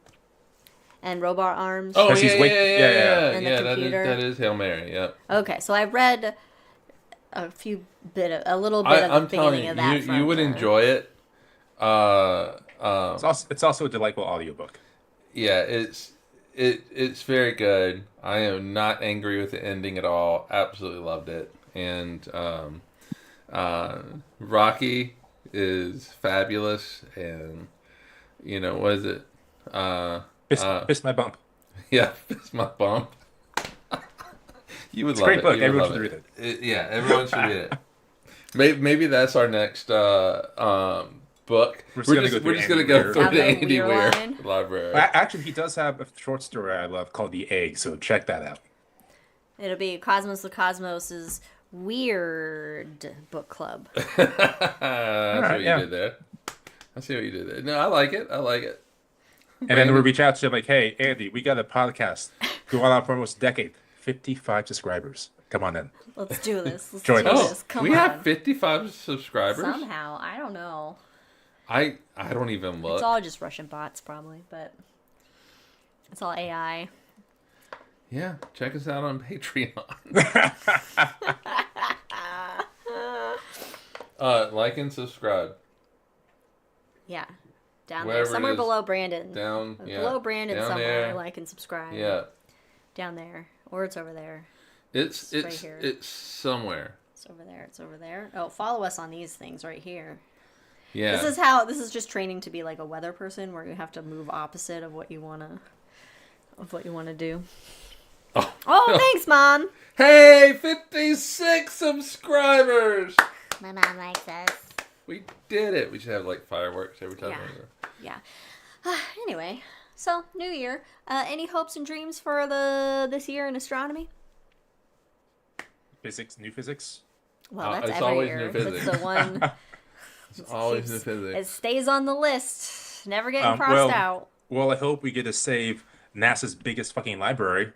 And robot arms. Oh, he's yeah. And the computer. That is Hail Mary. Yeah. Okay, so I read a little bit of the beginning of that. You would enjoy it. It's also a delightful audiobook. Yeah, it's very good. I am not angry with the ending at all. Absolutely loved it. And Rocky is fabulous. And what is it? Fist my bump. Yeah, Fist my bump. You would it's love a great it. book. You Everyone would should love read it. Yeah, everyone should read it. Maybe that's our next book. We're just gonna go through the Andy Weir library. Actually, he does have a short story I love called The Egg, so check that out. It'll be Cosmos the Cosmos's weird book club. That's what you did there. I see what you did there. No, I like it. And then we'll reach out to him like, hey, Andy, we got a podcast going on for almost a decade. 55 subscribers. Come on in. Let's do this. Join us. Come we on. have 55 subscribers? Somehow. I don't know. I don't even look. It's all just Russian bots, probably, but it's all AI. Yeah, check us out on Patreon. Like and subscribe. Yeah. Down Wherever there. Somewhere it is. below Brandon. Below Brandon down somewhere. there. Like and subscribe. Yeah. Down there. Or it's over there. It's right here. It's somewhere. It's over there. Oh, follow us on these things right here. Yeah. This is just training to be like a weather person, where you have to move opposite of what you wanna do. Oh, thanks, Mom. Hey, 56 subscribers! My mom likes us. We did it. We should have like fireworks every time. Yeah. Anyway, so new year. Any hopes and dreams for this year in astronomy? Physics, new physics. Well, that's it's every always year. new physics. That's the one. It's always new It physics. stays on the list. Never getting crossed out. Well, I hope we get to save NASA's biggest fucking library.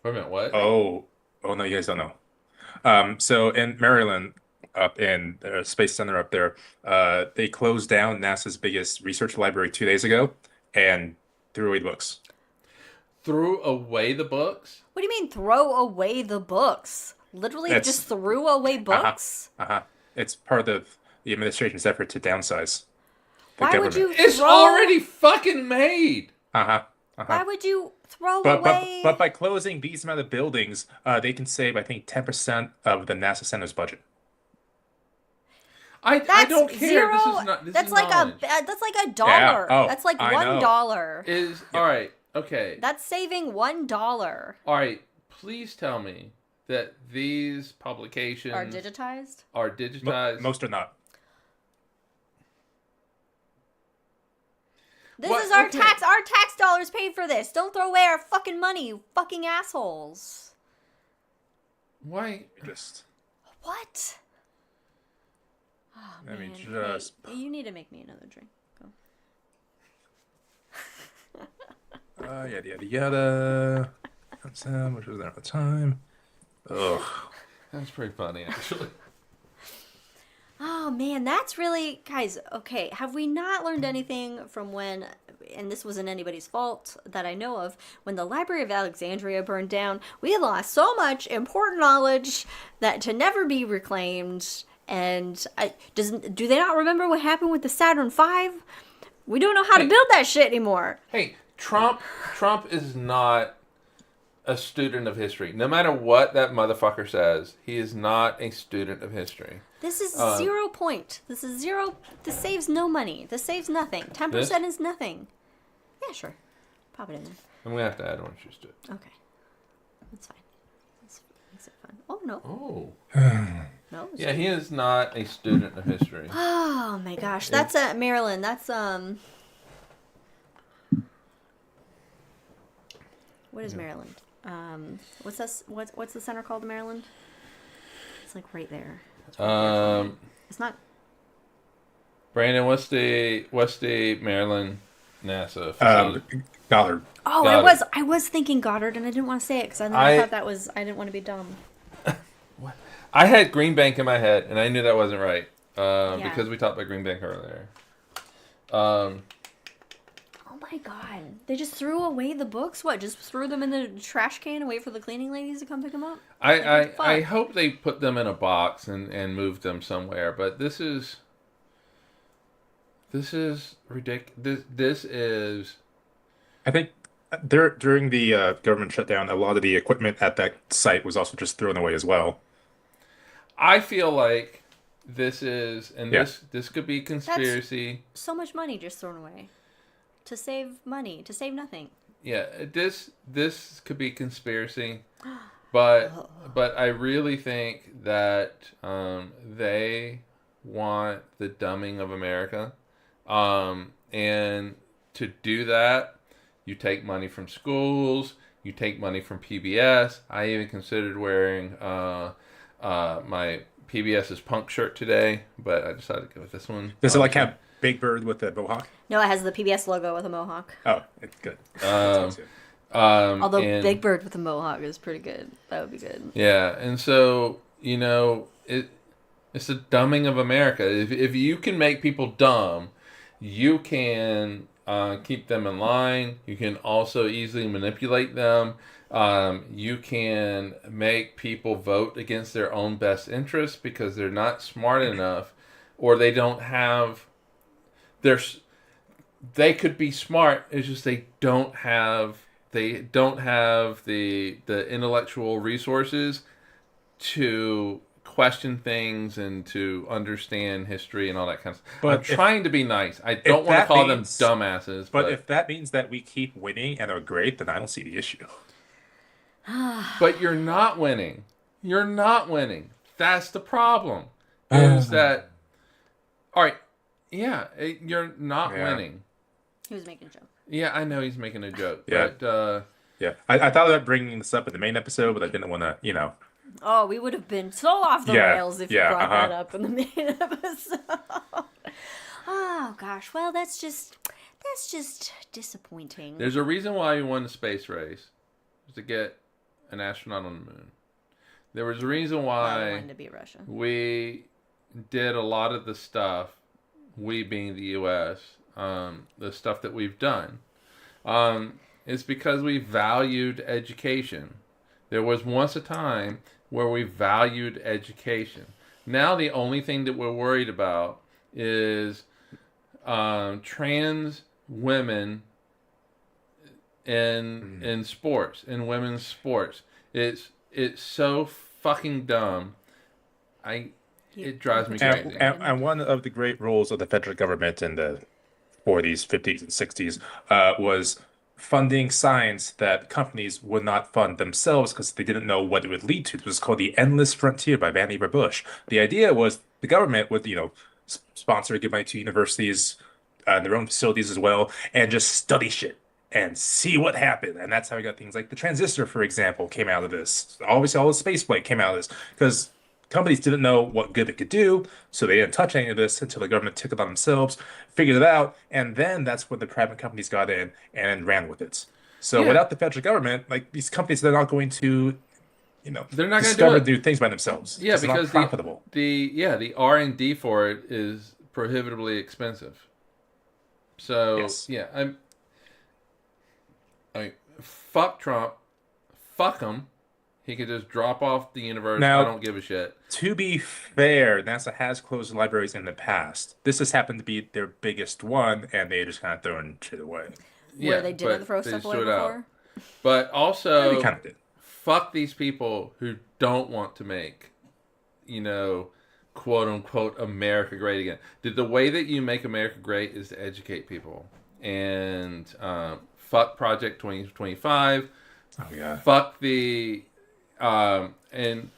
Wait a minute, what? Oh no, you guys don't know. So in Maryland, up in the Space Center up there, they closed down NASA's biggest research library 2 days ago and threw away the books. Threw away the books? What do you mean throw away the books? Literally just threw away books? It's part of the administration's effort to downsize the Why government. would you It's already fucking made! Why would you throw But away... but by closing these amount of buildings, they can save, I think, 10% of the NASA Center's budget. I don't care. Zero, This is knowledge. that's like $1. Yeah. Oh, that's like I know. $1. All right. Okay. That's saving $1. All right. Please tell me that these publications Are digitized? Are digitized. Most are not. This is our tax. Our tax dollars paid for this. Don't throw away our fucking money, you fucking assholes. Why? Just. What? Oh, I mean, man. just. Hey, you need to make me another drink. Go. Yada yada yada. Which was there at the time. Ugh. That's pretty funny, actually. Oh man, that's really, guys, okay, have we not learned anything from when, and this wasn't anybody's fault that I know of, when the Library of Alexandria burned down? We lost so much important knowledge that to never be reclaimed. And do they not remember what happened with the Saturn V? We don't know how to build that shit anymore. Hey, Trump is not a student of history. No matter what that motherfucker says, he is not a student of history. This is 0 point. This is zero. This saves no money. This saves nothing. 10% is nothing. Yeah, sure. Pop it in there. I'm going to have to add orange juice to it. Okay. That's fine. That makes it fun. Oh, no. Oh. No. Yeah, he is not a student of history. Oh, my gosh. That's Maryland. That's, what is Maryland? What's this? What's the center called in Maryland? It's like right there. It's not. Brandon, what's the Maryland NASA facility? Goddard. Oh, Goddard. I was thinking Goddard, and I didn't want to say it because I thought that was. I didn't want to be dumb. What? I had Green Bank in my head, and I knew that wasn't right because we talked about Green Bank earlier. Oh my god! They just threw away the books. What? Just threw them in the trash can and wait for the cleaning ladies to come pick them up? I hope they put them in a box and moved them somewhere. But this is ridiculous. This is. I think during the government shutdown, a lot of the equipment at that site was also just thrown away as well. I feel like this is, and this could be conspiracy. That's so much money just thrown away. To save money, to save nothing. Yeah, this could be conspiracy, but I really think that they want the dumbing of America, and to do that, you take money from schools, you take money from PBS. I even considered wearing my PBS's punk shirt today, but I decided to go with this one. Does it like have Big Bird with the mohawk? No, it has the PBS logo with a mohawk. Oh, it's good. Sounds good. Although Big Bird with a mohawk is pretty good. That would be good. Yeah, and so, it's the dumbing of America. If you can make people dumb, you can keep them in line. You can also easily manipulate them. You can make people vote against their own best interests because they're not smart enough, or they don't have... They could be smart. It's just they don't have the intellectual resources to question things and to understand history and all that kind of stuff. But I'm trying to be nice. I don't want to call them dumbasses. But if that means that we keep winning and are great, then I don't see the issue. But you're not winning. You're not winning. That's the problem. Is that all right? Yeah, you're not winning. He was making a joke. Yeah, I know he's making a joke, Yeah. but Yeah. I thought about bringing this up in the main episode, but I didn't want to, Oh, we would have been so off the Yeah, rails if you yeah, brought uh-huh. that up in the main episode. Oh gosh, well that's just disappointing. there's a reason why we won the space race, was to get an astronaut on the moon. There was a reason I why wanted to be Russia. we did a lot of the stuff, we being the U.S., the stuff that we've done. It's because we valued education. There was once a time where we valued education. Now the only thing that we're worried about is trans women in sports, in women's sports. It's so fucking dumb. It drives me crazy. And one of the great roles of the federal government in the 40s, 50s, and 60s was funding science that companies would not fund themselves because they didn't know what it would lead to. It was called The Endless Frontier by Vannevar Bush. The idea was the government would, sponsor, give money to universities and their own facilities as well, and just study shit and see what happened. And that's how we got things like the transistor, for example, came out of this. Obviously, all the spaceflight came out of this because companies didn't know what good it could do, so they didn't touch any of this until the government took it on themselves, figured it out, and then that's when the private companies got in and ran with it. So without the federal government, like these companies, they're not going to, they're not going to discover new things by themselves. Yeah, it's because not profitable. the R&D for it is prohibitively expensive. So Yes. yeah, I mean, fuck Trump, fuck him. He could just drop off the universe. Now, I don't give a shit. To be fair, NASA has closed libraries in the past. This has happened to be their biggest one, and they just kind of thrown shit away. Where they didn't but throw they stuff just away threw it out. before. But also, They kind of did. fuck these people who don't want to make, quote unquote, America great again. The way that you make America great is to educate people. And fuck Project 2025. Oh yeah. Fuck the and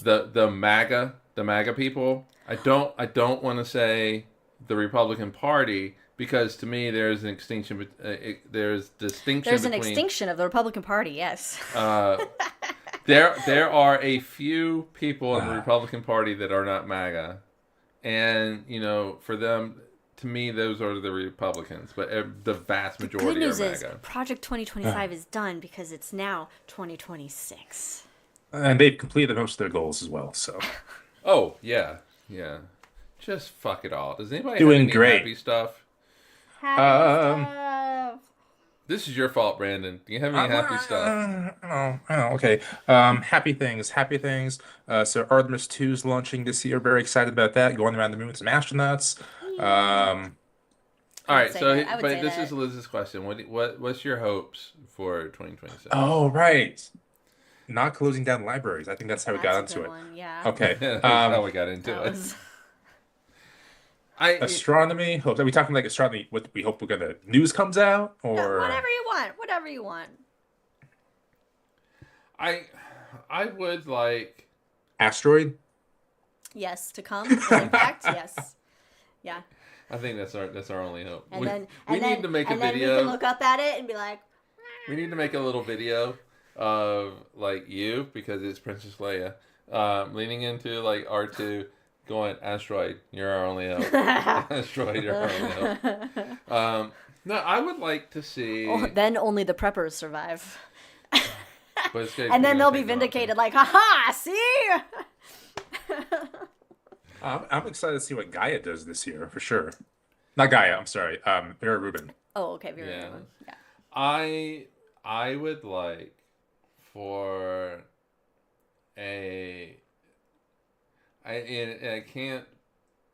the MAGA people. I don't want to say the Republican Party, because to me there's an extinction. There's an extinction of the Republican Party. Yes. There are a few people in the Republican Party that are not MAGA, and for them, to me, those are the Republicans. But the vast majority Good news are is MAGA. Project 2025 is done because it's now 2026. And they've completed most of their goals as well. So. Oh yeah. Just fuck it all. Does anybody Doing have any great. happy stuff? Happy stuff. This is your fault, Brandon. Do you have any happy stuff? Okay. Happy things. So Artemis 2 is launching this year. Very excited about that. Going around the moon with some astronauts. All right. say So, that. I would but say this that. is Liz's question. What's your hopes for 2026? Oh, right. Not closing down libraries. I think that's how we got That's a into good it. one, yeah. Okay. That's how we got into That it. was- Astronomy. Hopes. Are we talking like astronomy? What we hope we're gonna news comes out or Whatever you want. Whatever you want. I would like. asteroid? Yes, to come. Impact. Yes. Yeah. I think that's our only hope. And we then we and need then, to make a and then we video. can look up at it and be like, We need to make a little video of like you, because it's Princess Leia, leaning into like R2, going, "Asteroid, you're our only hope. Asteroid, you're our only hope." No, I would like to see. then only the preppers survive. But it's gonna And then be they'll be technology. vindicated, like, haha, see? I'm excited to see what Gaia does this year for sure. Not Gaia. I'm sorry. Vera Rubin. Oh, okay, very Yeah. good. Yeah. I would like for and I can't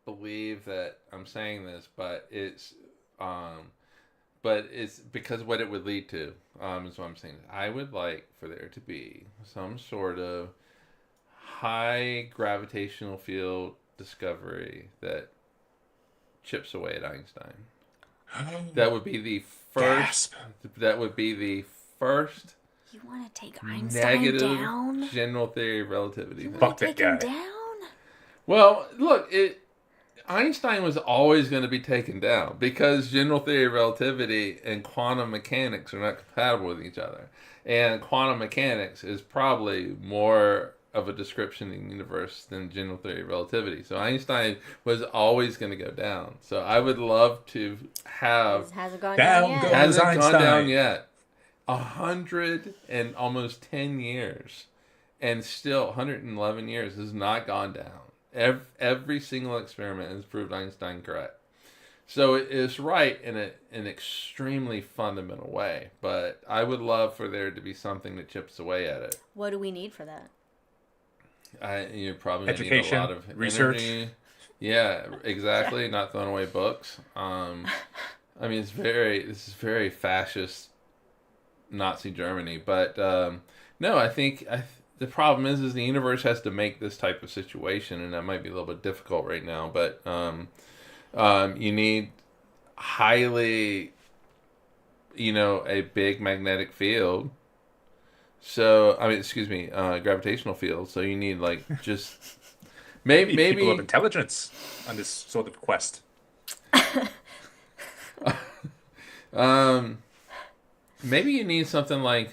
believe that I'm saying this, but it's because what it would lead to is what I'm saying. I would like for there to be some sort of high gravitational field discovery that chips away at Einstein. That would be the first. Gasp. That would be the first You want to take Einstein negative down? general theory of relativity. You thing. want to that take him guy. down? Well, look, Einstein was always going to be taken down because general theory of relativity and quantum mechanics are not compatible with each other. And quantum mechanics is probably more of a description of the universe than general theory of relativity. So Einstein was always going to go down. So I would love to have... Hasn't gone Down down yet. goes- Hasn't gone Einstein. down yet. 100 and almost 10 years. And still, 111 years has not gone down. Every single experiment has proved Einstein correct. So it is right in an extremely fundamental way. But I would love for there to be something that chips away at it. What do we need for that? You're probably going to need Education, a lot of research. energy. Yeah, exactly. Not throwing away books. I mean, this is very fascist Nazi Germany. But no, I think the problem is the universe has to make this type of situation, and that might be a little bit difficult right now. But you need highly, a big magnetic field. So, gravitational field. So you need just maybe People of intelligence on this sort of quest. Maybe you need something like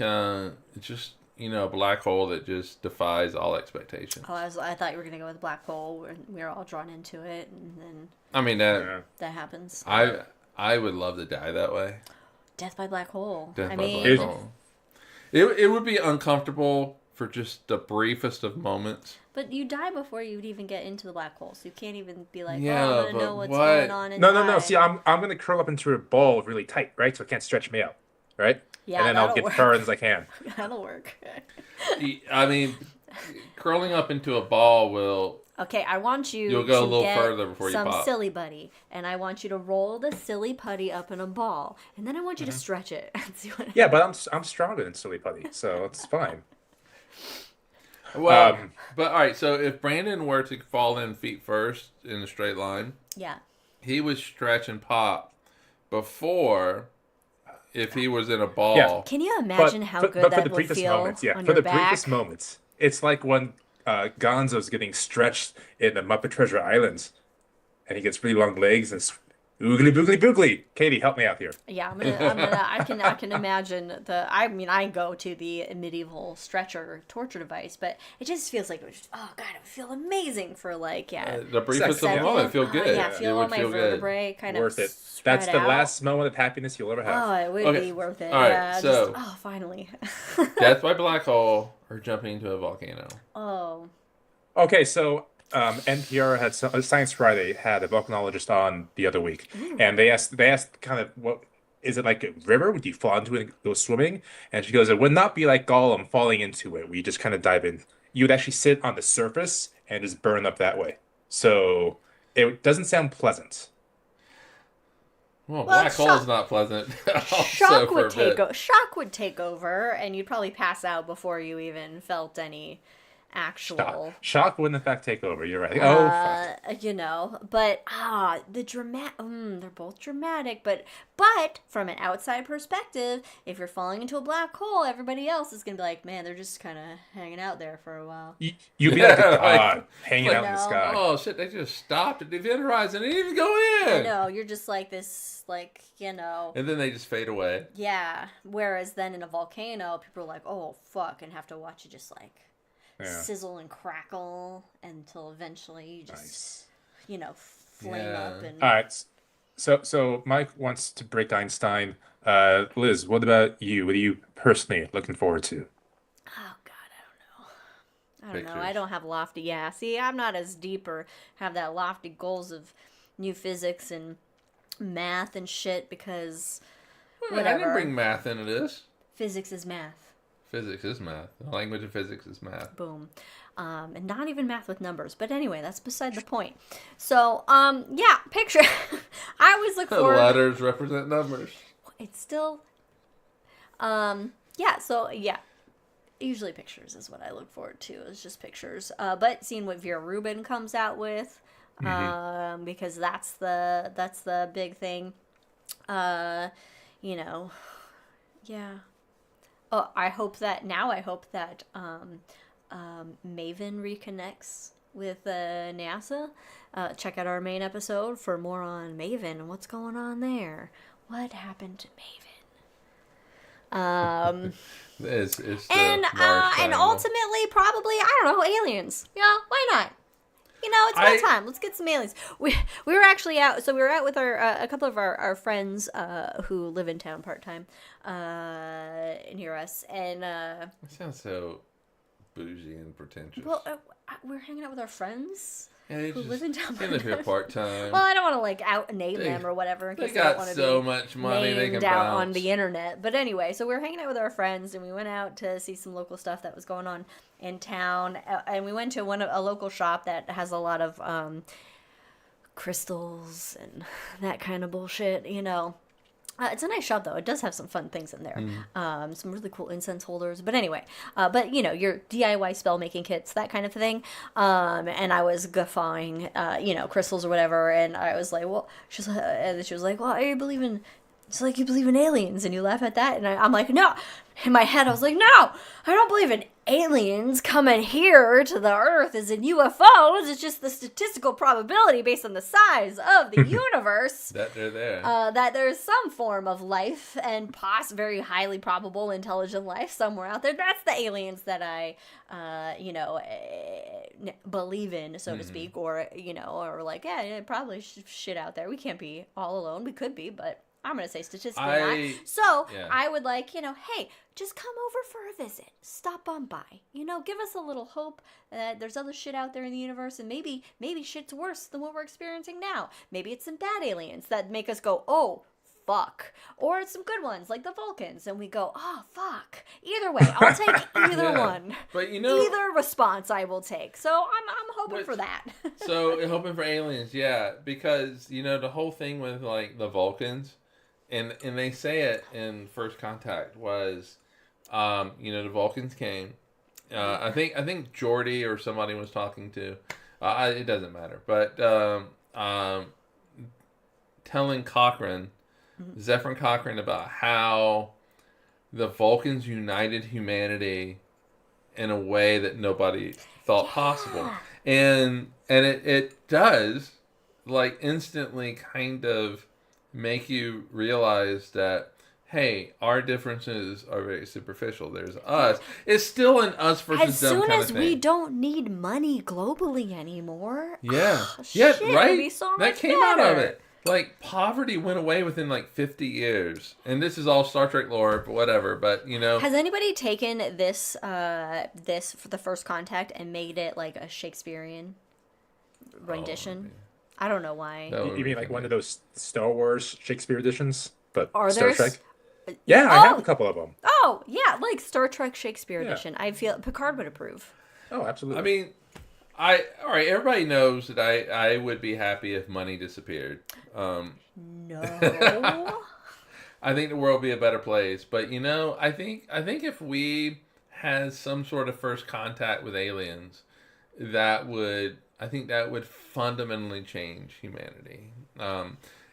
just a black hole that just defies all expectations. Oh, I thought you were gonna go with black hole, and we were all drawn into it, and then I mean Yeah. that happens. I would love to die that way. Death by black hole. Death I by mean, black hole. It would be uncomfortable for just the briefest of moments. but you die before you would even get into the black hole, so you can't even be like, Yeah, oh, I'm gonna but know what's what- going on No. inside. See, I'm gonna curl up into a ball really tight, right? So it can't stretch me out, right? Yeah, And then I'll that'll get work. far as I can. That'll work. I mean, curling up into a ball will... Okay, I want you You'll go a to little get further before you some pop. silly putty, and I want you to roll the silly putty up in a ball, and then I want you to stretch it and see what. Yeah, but I'm stronger than silly putty, so it's fine. Well, but all right, so if Brandon were to fall in feet first in a straight line, Yeah. he would stretch and pop before if he was in a ball. Yeah. Can you imagine how good for that the would briefest feel moments, yeah, on for your the back? briefest moments, it's like when Gonzo's getting stretched in the Muppet Treasure Islands, and he gets really long legs and oogly boogly boogly. Katie, help me out here. Yeah, I can imagine I go to the medieval stretcher torture device, but it just feels like it would just, oh god, it would feel amazing for The briefest of Second. the moment, feel good. Yeah, feel it all would my feel good. vertebrae kind Worth of it. spread That's the out. last moment of happiness you'll ever have. Oh, it would Okay. be worth it. All right, Yeah, so- just, finally. Death by black hole or jumping into a volcano. Oh, Okay, so NPR had Science Friday had a volcanologist on the other week, and they asked kind of what is it like a river? Would you fall into it and go swimming? And she goes, it would not be like Gollum falling into it, where you just kind of dive in. You would actually sit on the surface and just burn up that way. So it doesn't sound pleasant. Well, Well, black hole is not pleasant. also shock for would a bit. shock would take over, and you'd probably pass out before you even felt any actual. Shock would in fact take over. You're right. Oh, fuck. But the dramatic. They're both dramatic, but from an outside perspective, if you're falling into a black hole, everybody else is gonna be like, man, they're just kind of hanging out there for a while. You'd be like a Yeah, god hanging like, out in the no. sky. Oh shit! They just stopped at the event horizon and didn't even go in. No, you're just like this, And then they just fade away. Yeah. Whereas then in a volcano, people are like, oh fuck, and have to watch it just Yeah. sizzle and crackle until eventually you just, flame Yeah. up and. All right. So Mike wants to break Einstein. Liz, what about you? What are you personally looking forward to? Oh God, I don't know. Pictures. I don't have lofty. Yeah, see, I'm not as deep or have that lofty goals of new physics and math and shit because I whatever. didn't bring math into this. Physics is math. Physics is math. The language of physics is math. Boom. And not even math with numbers. But anyway, that's beside the point. So, yeah, picture. I always look forward. Letters represent numbers. It's still. Yeah, so, yeah. Usually pictures is what I look forward to. It's just pictures. But seeing what Vera Rubin comes out with. Because that's the big thing. Yeah. I hope that Maven reconnects with NASA. Check out our main episode for more on Maven and what's going on there. What happened to Maven? It's And the Mars and triangle. ultimately, probably, I don't know, aliens. Yeah, why not? It's about time. Let's get some aliens. We were actually out. So we were out with a couple of our friends who live in town part time near us, and It sounds so bougie and pretentious. well, we're hanging out with our friends Yeah, they who just, live in town. they live here part time. Well, I don't want to like out name them or whatever in They case they don't got want to so be much money they named can out bounce. on the internet. But anyway, so we were hanging out with our friends and we went out to see some local stuff that was going on in town, and we went to a local shop that has a lot of crystals and that kind of bullshit. It's a nice shop, though. It does have some fun things in there. Some really cool incense holders. But anyway, your DIY spell making kits, that kind of thing. And I was guffawing, crystals or whatever. And I was like, well, and she was like, well, you believe in, it's like you believe in aliens and you laugh at that. And I'm like, no. In my head, I was like, no, I don't believe in aliens coming here to the Earth as in UFOs. It's just the statistical probability based on the size of the universe that they're there. that there's some form of life and very highly probable intelligent life somewhere out there. That's the aliens that I, believe in, so to speak, or like, yeah, probably shit out there. We can't be all alone. We could be, but I'm going to say statistically not. So yeah. I would like, hey, just come over for a visit. Stop on by. Give us a little hope that there's other shit out there in the universe, and maybe shit's worse than what we're experiencing now. Maybe it's some bad aliens that make us go, oh, fuck. Or it's some good ones, like the Vulcans, and we go, oh, fuck. Either way, I'll take either one. But either response I will take. So I'm hoping for that. So hoping for aliens, yeah, because the whole thing with like the Vulcans, and they say it in First Contact was, the Vulcans came. I think Geordi or somebody was talking to. It doesn't matter, but telling Cochrane. Zephyr Cochrane about how the Vulcans united humanity in a way that nobody thought possible. And it does like instantly kind of make you realize that, hey, our differences are very superficial. There's us. It's still an us versus them kind of thing. As soon as we don't need money globally anymore. Yeah. Shit, right? It'd be so much that came better. out of it. Like, poverty went away within, 50 years. And this is all Star Trek lore, but whatever. But, Has anybody taken this for the First Contact and made it, like, a Shakespearean rendition? I don't know why. You mean like one of those Star Wars Shakespeare editions? But Are Star there Trek? Yeah, I have a couple of them. Oh, yeah, like Star Trek Shakespeare edition. I feel Picard would approve. Oh, absolutely. I mean... all right, everybody knows that I would be happy if money disappeared. No. I think the world would be a better place. But, I think if we had some sort of first contact with aliens, that would fundamentally change humanity.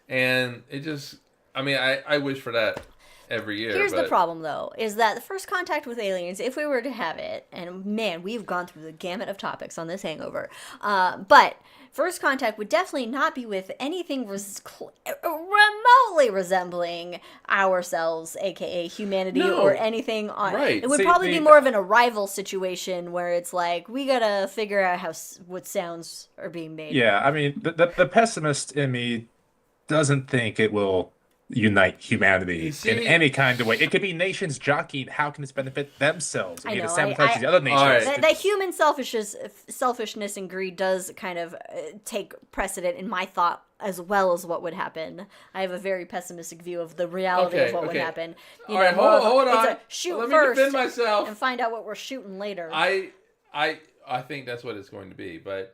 And it just, I wish for that every year. Here's the problem, though, is that the First Contact with aliens, if we were to have it, and man, we've gone through the gamut of topics on this hangover, but First Contact would definitely not be with anything remotely resembling ourselves, aka humanity, or anything on. Right. It would probably be more of an arrival situation where it's like, we gotta figure out what sounds are being made. Yeah, I mean, the pessimist in me doesn't think it will unite humanity in any kind of way. It could be nations jockeying how can this benefit themselves. I know, sabotage the other nations. Right. That human selfishness and greed does kind of take precedent in my thought as well as what would happen. I have a very pessimistic view of the reality of what would happen. All right, hold on. It's a shoot Let me first defend myself. and find out what we're shooting later. I think that's what it's going to be. But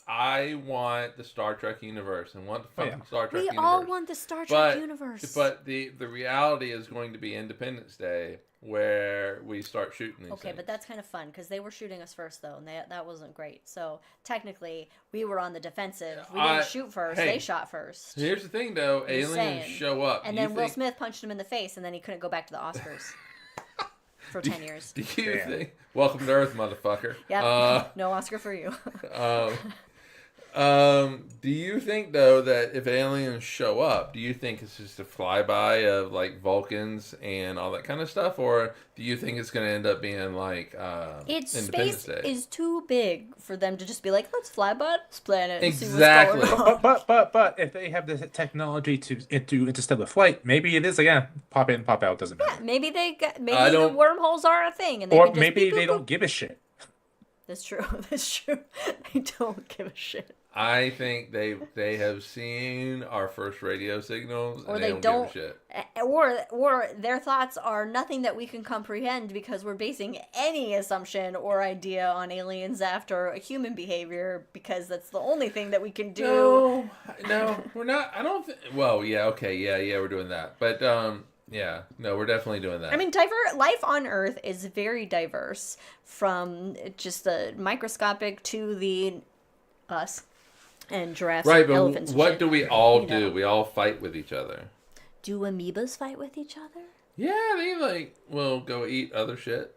I want the Star Trek universe and want the fucking Star Trek universe. We all want the Star Trek universe. But the reality is going to be Independence Day where we start shooting these Okay, things. but that's kind of fun because they were shooting us first, though, and that wasn't great. So technically, we were on the defensive. We didn't shoot first; hey, they shot first. Here's the thing, though: Just aliens saying. show up, and then Will Smith punched him in the face, and then he couldn't go back to the Oscars for 10 years. Do you think? Welcome to Earth, motherfucker. Yep. No Oscar for you. Do you think though that if aliens show up, do you think it's just a flyby of like Vulcans and all that kind of stuff, or do you think it's going to end up being like Independence Space Day? is too big for them to just be like, let's fly by this planet and Exactly. see what's going on. But if they have the technology to do interstellar flight, maybe it is pop in, pop out, doesn't matter. Maybe the wormholes are a thing, and they Or can just maybe beep, they boop, don't boop. give a shit. That's true. That's true. They don't give a shit. I think they have seen our first radio signals, Or and they don't don't, give a shit. or their thoughts are nothing that we can comprehend because we're basing any assumption or idea on aliens after a human behavior because that's the only thing that we can do. No, we're not. I don't think. Well, yeah, okay, yeah, we're doing that, but yeah, no, we're definitely doing that. I mean, life on Earth is very diverse, from just the microscopic to the us and giraffes right, and but elephants. And what shit. do we all You do? know. We all fight with each other. Do amoebas fight with each other? Yeah, they will go eat other shit.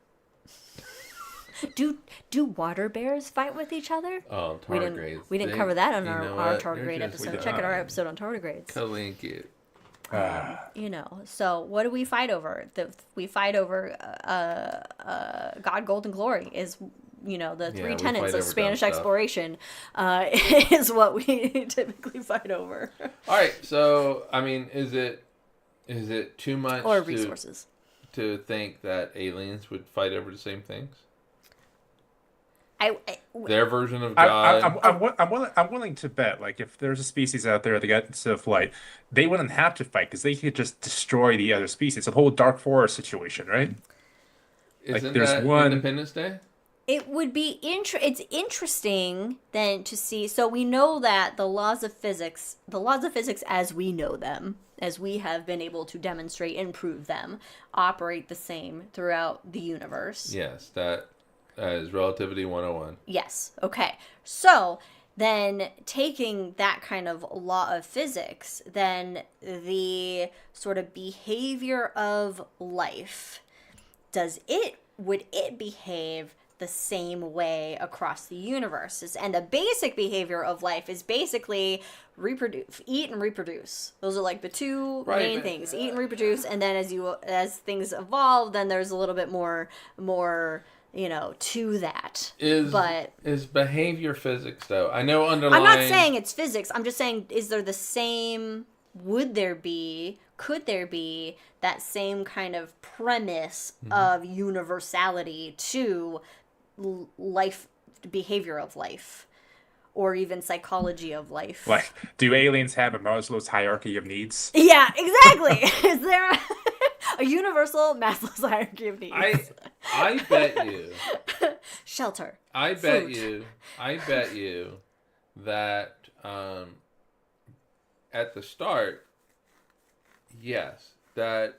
Do water bears fight with each other? Oh, tardigrades. We didn't cover that on you know our what? tardigrade They're just episode. Check out our episode on tardigrades. cuddly and cute. So what do we fight over? We fight over God, Gold, and Glory is, the three we tenets fight of over Spanish dumb stuff. exploration is what we typically fight over. All right, so I mean, is it too much Or resources. to think that aliens would fight over the same things? Their version of God. I'm willing to bet, like, if there's a species out there that got into flight, they wouldn't have to fight because they could just destroy the other species. It's a whole Dark Forest situation, right? Isn't there's that one- Independence Day? It would be it's interesting then to see. So we know that the laws of physics as we know them, as we have been able to demonstrate and prove them, operate the same throughout the universe. Yes, that is Relativity 101. Yes. Okay. So then taking that kind of law of physics, then the sort of behavior of life, would it behave the same way across the universe? And the basic behavior of life is basically eat and reproduce. Those are like the two main things: eat and reproduce. And then as things evolve, then there's a little bit more to that. Is behavior physics though? I know underlying. I'm not saying it's physics. I'm just saying, is there the same? Could there be that same kind of premise of universality to life, behavior of life, or even psychology of life? Like, do aliens have a Maslow's hierarchy of needs? Yeah, exactly. Is there a universal Maslow's hierarchy of needs? I bet you. Shelter. I bet you that at the start, yes, that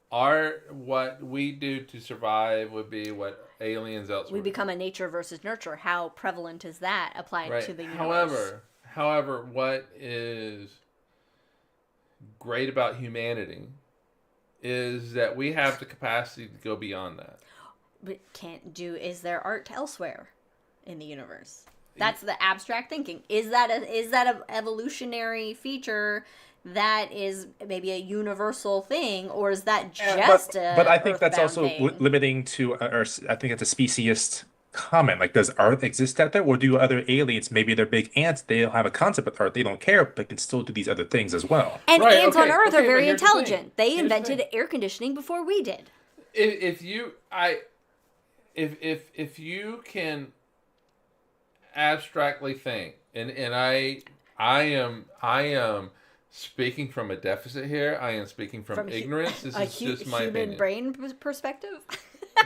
what we do to survive would be what aliens else We would become a nature versus nurture. How prevalent is that applied to the universe? However, what is great about humanity is that we have the capacity to go beyond that. But is there art elsewhere in the universe? That's the abstract thinking. Is that an evolutionary feature that is maybe a universal thing, or is that just but I think that's Earthbound also thing? limiting to, or I think it's a speciesist comment. Like, does Earth exist out there, or do other aliens, maybe they're big ants, they don't have a concept of Earth, they don't care, but can still do these other things as well? And Right, ants on okay, Earth okay, are but very here's the thing. intelligent. They Here's the invented thing. air conditioning before we did. If you can abstractly think, and I am speaking from a deficit here. I am speaking from ignorance. This is just my human opinion. brain perspective.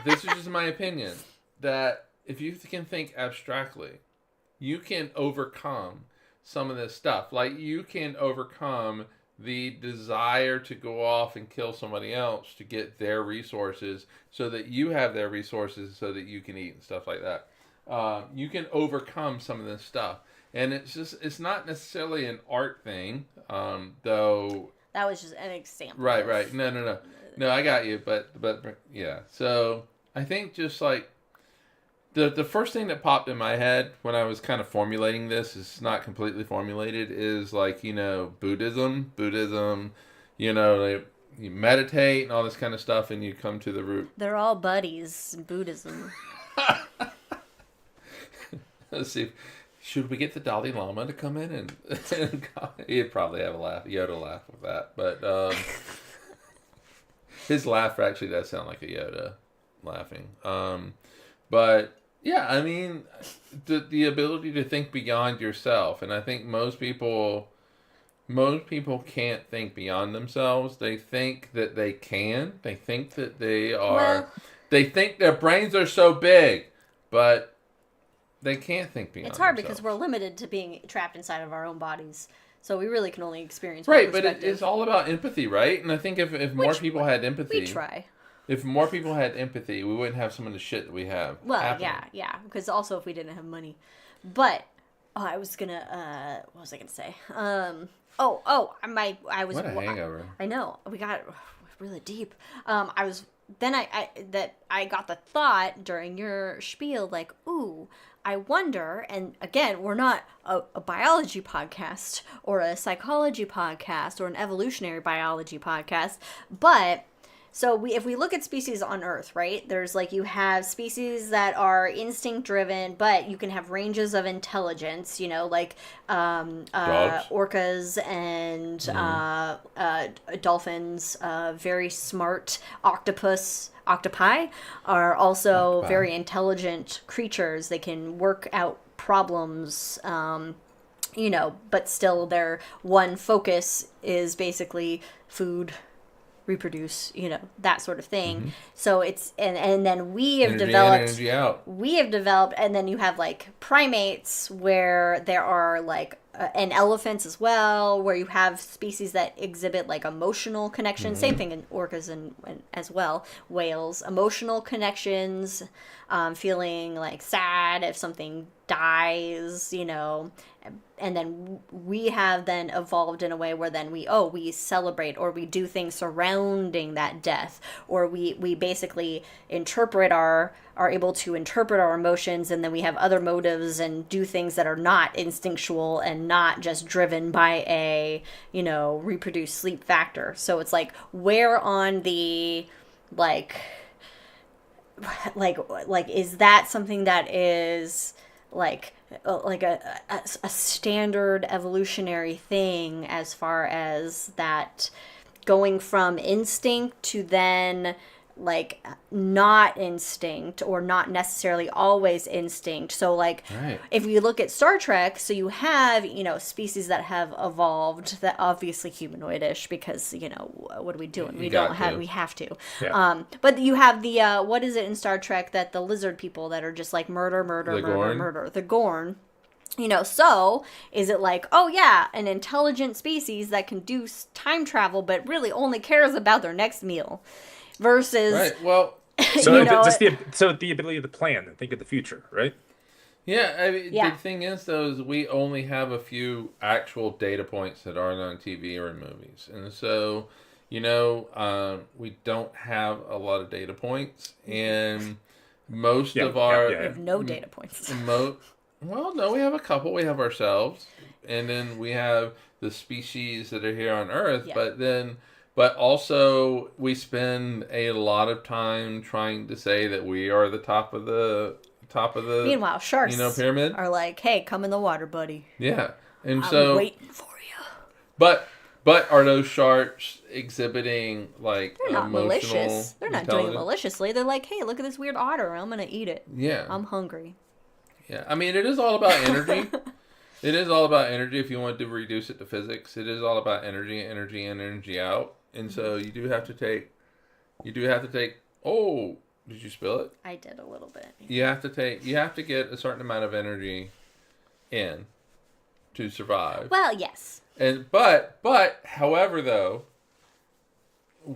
This is just my opinion. That if you can think abstractly, you can overcome some of this stuff. Like, you can overcome the desire to go off and kill somebody else to get their resources so that you have their resources so that you can eat and stuff like that. You can overcome some of this stuff. And it's not necessarily an art thing, though. That was just an example. Right. No, I got you. But yeah. So I think just like the first thing that popped in my head when I was kind of formulating this, is not completely formulated, is like, Buddhism, you meditate and all this kind of stuff, and you come to the root. They're all buddies in Buddhism. Let's see. Should we get the Dalai Lama to come in and he'd probably have a laugh, Yoda laugh with that, but his laugh actually does sound like a Yoda laughing. But yeah, I mean, the ability to think beyond yourself, and I think most people can't think beyond themselves. They think that they can. They think that they are. Well, they think their brains are so big, but they can't think beyond. It's hard themselves. because we're limited to being trapped inside of our own bodies, so we really can only experience one right. But perspective. it's all about empathy, right? And I think if more people had empathy, We try. If more people had empathy, we wouldn't have some of the shit that we have. Well, happening. yeah. Because also, if we didn't have money, but I was gonna. What was I gonna say? I was. What a hangover! I know we got really deep. I got the thought during your spiel, like, ooh, I wonder, and again, we're not a biology podcast or a psychology podcast or an evolutionary biology podcast, but so if we look at species on Earth, right, there's like, you have species that are instinct driven, but you can have ranges of intelligence, like orcas and dolphins, very smart octopi are also very intelligent creatures. They can work out problems, but still their one focus is basically food, reproduce, that sort of thing. Mm-hmm. So it's and then we have developed, and then you have like primates where there are like and elephants as well, where you have species that exhibit like emotional connections. Mm-hmm. Same thing in orcas and as well, whales, emotional connections, feeling like sad if something dies, and then we have then evolved in a way where then we celebrate, or we do things surrounding that death, or we basically are able to interpret our emotions, and then we have other motives and do things that are not instinctual and not just driven by a reproduce, sleep factor. So it's like, where on the like is that something that is like a standard evolutionary thing, as far as that going from instinct to then like not instinct, or not necessarily always instinct. So like, right. If you look at Star Trek, so you have, species that have evolved that obviously humanoidish, because, what are we doing? We have to. Yeah. But you have the, what is it in Star Trek that the lizard people that are just like murder, the Gorn. So is it like, oh yeah, an intelligent species that can do time travel, but really only cares about their next meal? Versus, right. Well, so the ability to plan and think of the future, right? Yeah, I mean, the thing is, though, is we only have a few actual data points that aren't on TV or in movies, and so we don't have a lot of data points, and most of our we have no data points. Well, no, we have a couple. We have ourselves, and then we have the species that are here on Earth, But also, we spend a lot of time trying to say that we are the top of the. Meanwhile, sharks, pyramid are like, "Hey, come in the water, buddy." Yeah, and I'm waiting for you. But are those sharks exhibiting like they're not malicious? They're not doing it maliciously. They're like, "Hey, look at this weird otter. I'm gonna eat it. Yeah, I'm hungry." Yeah, I mean, it is all about energy. It is all about energy. If you want to reduce it to physics, it is all about energy in, energy out. And so you do have to take. Oh, did you spill it? I did a little bit. You have to get a certain amount of energy in to survive. Well, yes. However, though,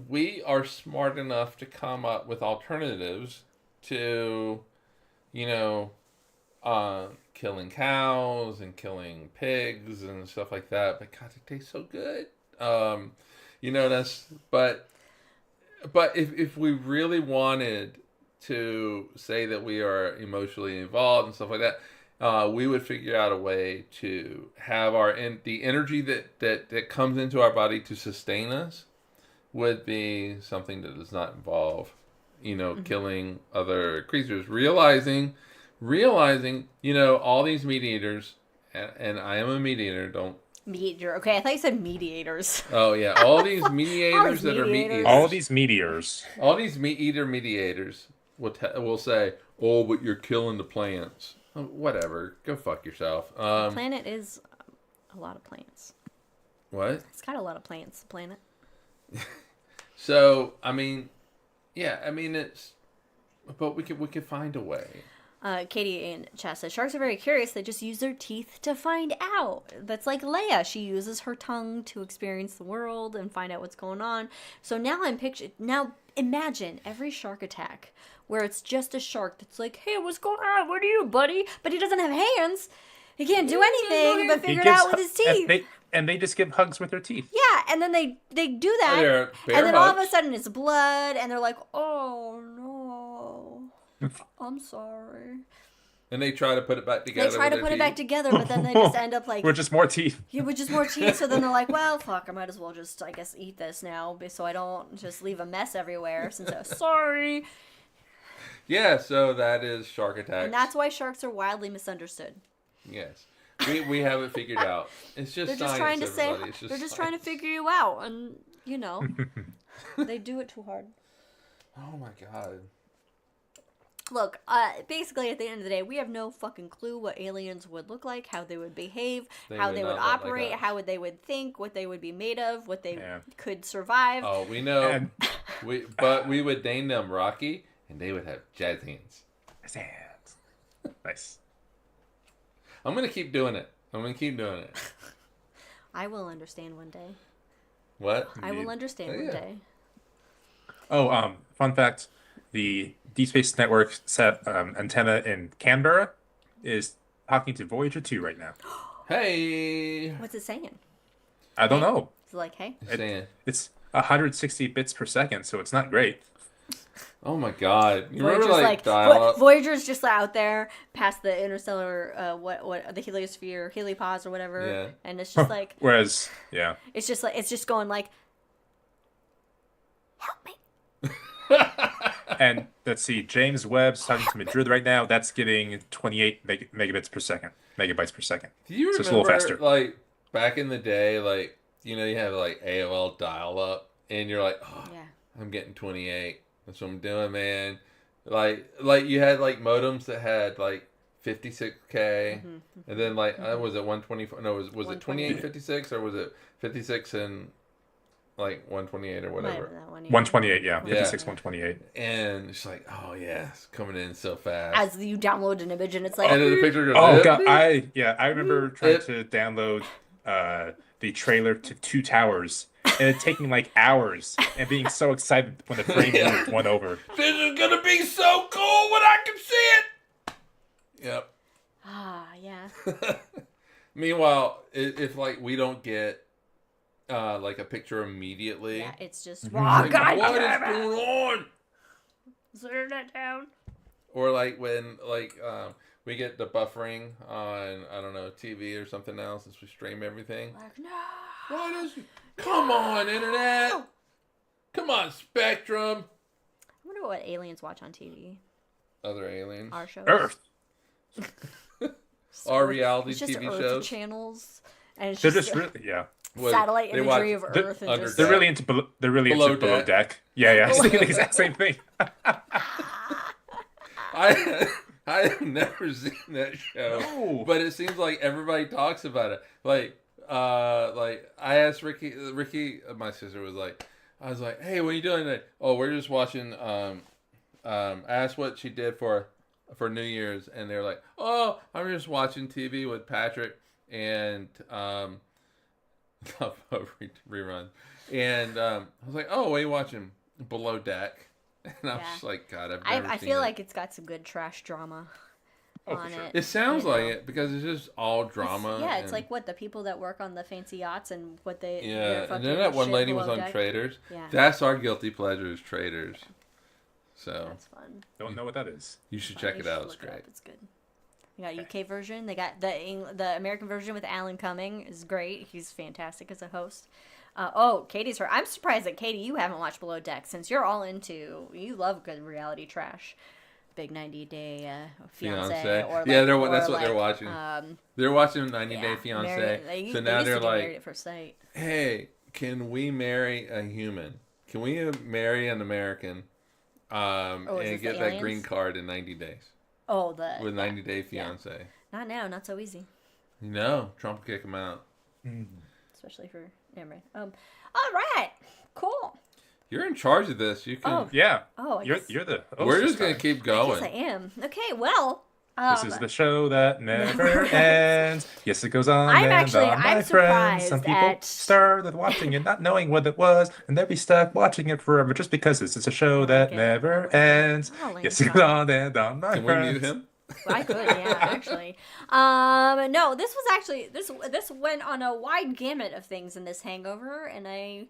we are smart enough to come up with alternatives to, you know, killing cows and killing pigs and stuff like that. But God, it tastes so good. That's but if we really wanted to say that we are emotionally involved and stuff like that, we would figure out a way to have the energy that comes into our body to sustain us would be something that does not involve, killing other creatures. Realizing, all these meat eaters, and I am a meat eater. Don't. Meat eater. Okay, I thought you said mediators. Oh yeah, all these mediators that are meat eaters. All these meteors. All these meat eater mediators will say, "Oh, but you're killing the plants." Oh, whatever, go fuck yourself. The planet is a lot of plants. What? It's got a lot of plants. The planet. So it's, but we could find a way. Katie in chat says, sharks are very curious. They just use their teeth to find out. That's like Leia. She uses her tongue to experience the world and find out what's going on. So now now imagine every shark attack where it's just a shark that's like, hey, what's going on? What are you, buddy? But he doesn't have hands. He can't do anything but figure it out with his teeth. And they just give hugs with their teeth. Yeah, and then they do that. And then all of a sudden it's blood. And they're like, oh, no. I'm sorry. And they try to put it back together. Back together, but then they just end up like... With just more teeth. Yeah, with just more teeth. So then they're like, well, fuck, I might as well just, I guess, eat this now so I don't just leave a mess everywhere since I was sorry. Yeah, so that is shark attacks. And that's why sharks are wildly misunderstood. Yes. We have it figured out. It's just they're just science, trying to everybody. they're just trying to figure you out. And, they do it too hard. Oh, my God. Look, basically at the end of the day, we have no fucking clue what aliens would look like, how they would behave, how they would operate, how they would think, what they would be made of, what they could survive. Oh, we know. But we would name them Rocky, and they would have jazz hands. Jazz hands. Nice. I'm going to keep doing it. I will understand one day. What? I will understand one day. Oh, fun fact. The Deep Space Network set antenna in Canberra is talking to Voyager 2 right now. Hey! What's it saying? I don't know. It's like, hey? It's 160 bits per second, so it's not great. Oh my God! You Voyager's remember dial-up? Voyager's just out there past the interstellar, the heliosphere, heliopause or whatever, yeah. And it's just like. Whereas, yeah. It's just going like, help me. And let's see, James Webb's talking to Madrid right now. That's getting 28 megabytes per second. Do you remember, so it's a little faster. Like back in the day, like you have like AOL dial-up, and you're like, oh, yeah. I'm getting 28. That's what I'm doing, man. Like you had like modems that had like 56K, and then like was it 124? No, was it 2856 or was it 56 and like 128 or whatever? 128, yeah. 56, 128. And it's like, oh yeah, it's coming in so fast. As you download an image, and it's like, and then the picture goes. Oh God, I remember trying to download the trailer to Two Towers. And it taking like hours and being so excited when the frame moved one over. This is gonna be so cool when I can see it. Yep. Ah, yeah. Meanwhile, if like we don't get like a picture immediately, yeah, it's just God, what is going on? Turn that down. Or like when we get the buffering on TV or something else as we stream everything. Like, no. What is? Come on, internet! Come on, Spectrum! I wonder what aliens watch on TV. Other aliens. Our shows. Earth. Our reality it's just TV Earth shows. Channels, and it's They're just really satellite imagery of Earth. And just, they're really into below deck. Yeah. It's the exact same thing. I have never seen that show, but it seems like everybody talks about it. Like I asked Ricky, my sister I was like, hey, what are you doing today? Oh, we're just watching, I asked what she did for New Year's, and they were like, oh, I'm just watching TV with Patrick, and stuff over reruns. And I was like, oh, what are you watching? Below Deck. And I was just like, God, I've never I seen feel it. like it's got some good trash drama on sure. it. It sounds you like know. it because it's just all drama. It's and, like what the people that work on the fancy yachts and what they Yeah, and then that one lady was on Traders. Yeah. That's our guilty pleasure is Traders. So That's fun. Don't know what that is. you should check it out. It's Look it great. up. It's good. They got a UK version. They got the American version with Alan Cumming is great. He's fantastic as a host. Katie's her. I'm surprised that Katie, you haven't watched Below Deck since you love good reality trash. Big 90-day fiance. Or like, that's what they're watching. They're watching 90 Day Fiance. So now they're like, Married at First Sight. hey, can we marry a human? Can we marry an American and get that green card in 90 days? Oh, with 90 Day Fiance. Yeah. Not now, not so easy. No, Trump will kick him out. Especially for never mind. All right, cool. You're in charge of this. You can. Oh. Yeah. Oh, you're the host We're this just gonna time. keep Yes, going. I am. Okay, well. This is the show that never ends. Yes, it goes on I'm and on, my I'm friends. Some surprised people at- started watching it not knowing what it was, and they'll be stuck watching it forever just because this is a show that Okay. never ends. Oh, Yes, it goes on and on, my Can we friends. mute him? I could, yeah, actually. No, this was actually this went on a wide gamut of things in this hangover, and I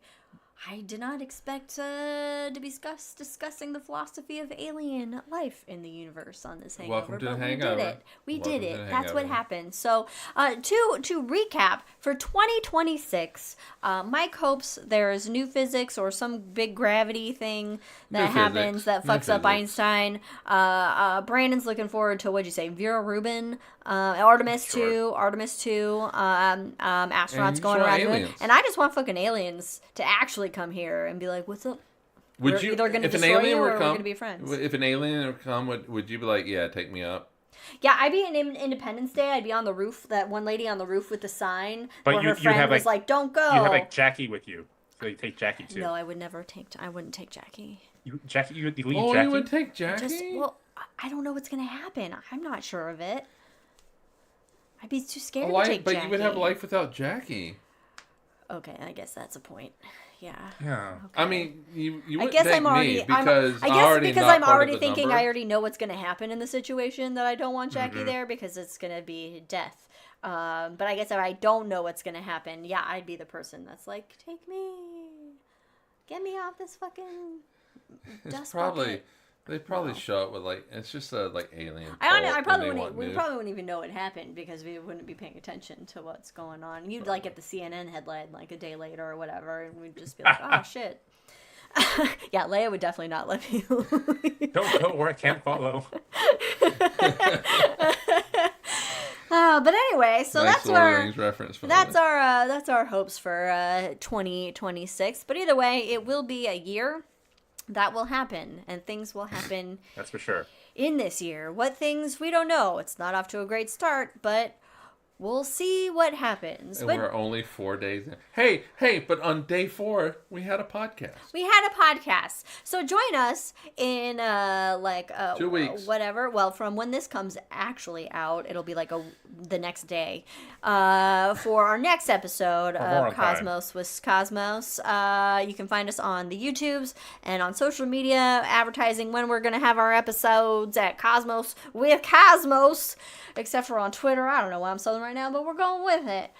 did not expect to be discussing the philosophy of alien life in the universe on this hangover. Welcome to the but hangover. We Welcome did to it. the That's what hangover. happened. So, to recap, for 2026, Mike hopes there's new physics or some big gravity thing that New happens physics. that New fucks up physics. Einstein. Brandon's looking forward to, what'd you say, Vera Rubin, Artemis 2, astronauts And you going saw around the moon. aliens. And I just want fucking aliens to actually come here and be like, what's up? Would We're you? either gonna if an destroy alien you were or we're come, gonna be friends. If an alien would come, would you be like, yeah, take me up? Yeah, I'd be in Independence Day. I'd be on the roof, that one lady on the roof with the sign But where you her friend have, was like- like, don't go. You have like Jackie with you, so you take Jackie too. No, I would never I wouldn't take Jackie. You leave Jackie. You would take Jackie? I don't know what's going to happen. I'm not sure of it. I'd be too scared to take Jackie. But you would have life without Jackie. Okay, I guess that's a point. Yeah. Yeah. Okay. I mean, you I wouldn't guess take I'm already. me because I I'm guess already because not I'm part already of the thinking number. I already know what's going to happen in the situation that I don't want Jackie there because it's going to be death. But I guess if I don't know what's going to happen, yeah, I'd be the person that's like, take me, get me off this fucking dust bucket. They'd probably show up with like it's just a like alien. I cult probably and they wouldn't. want We news. probably wouldn't even know it happened because we wouldn't be paying attention to what's going on. You'd like get the CNN headline like a day later or whatever, and we'd just be like, "Oh shit." Yeah, Leia would definitely not let me. Don't go where I can't follow. But anyway, so Nice that's Lord of the our Rings reference. For that's our hopes for 2026. But either way, it will be a year that will happen, and things will happen That's for sure. in this year. What things, we don't know. It's not off to a great start, but we'll see what happens. And But we're only 4 days in. Hey! But on day 4, we had a podcast. we had a podcast. So join us in 2 weeks. Whatever. Well, from when this comes actually out, it'll be like the next day. For our next episode more of on time. Cosmos with Cosmos. You can find us on the YouTubes and on social media advertising when we're gonna have our episodes at Cosmos with Cosmos. Except for on Twitter. I don't know why I'm southern right now, but we're going with it.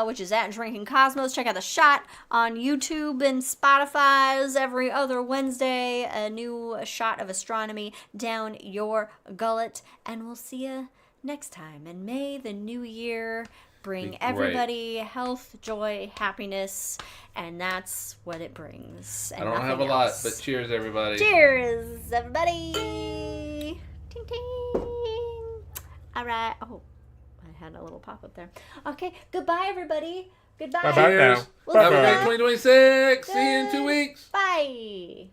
Which is at Drinking Cosmos. Check out The Shot on YouTube and Spotify's every other Wednesday. A new shot of astronomy down your gullet. And we'll see you next time. And may the new year bring Be great. everybody health, joy, happiness. And that's what it brings. I And don't have a nothing lot, else. but cheers, everybody. Cheers, everybody. Ting ting. All right. Oh, I had a little pop up there. Okay. Goodbye, everybody. Goodbye. Bye-bye now. Cheers. We'll Have see a ya. great 2026. See you in 2 weeks. Bye.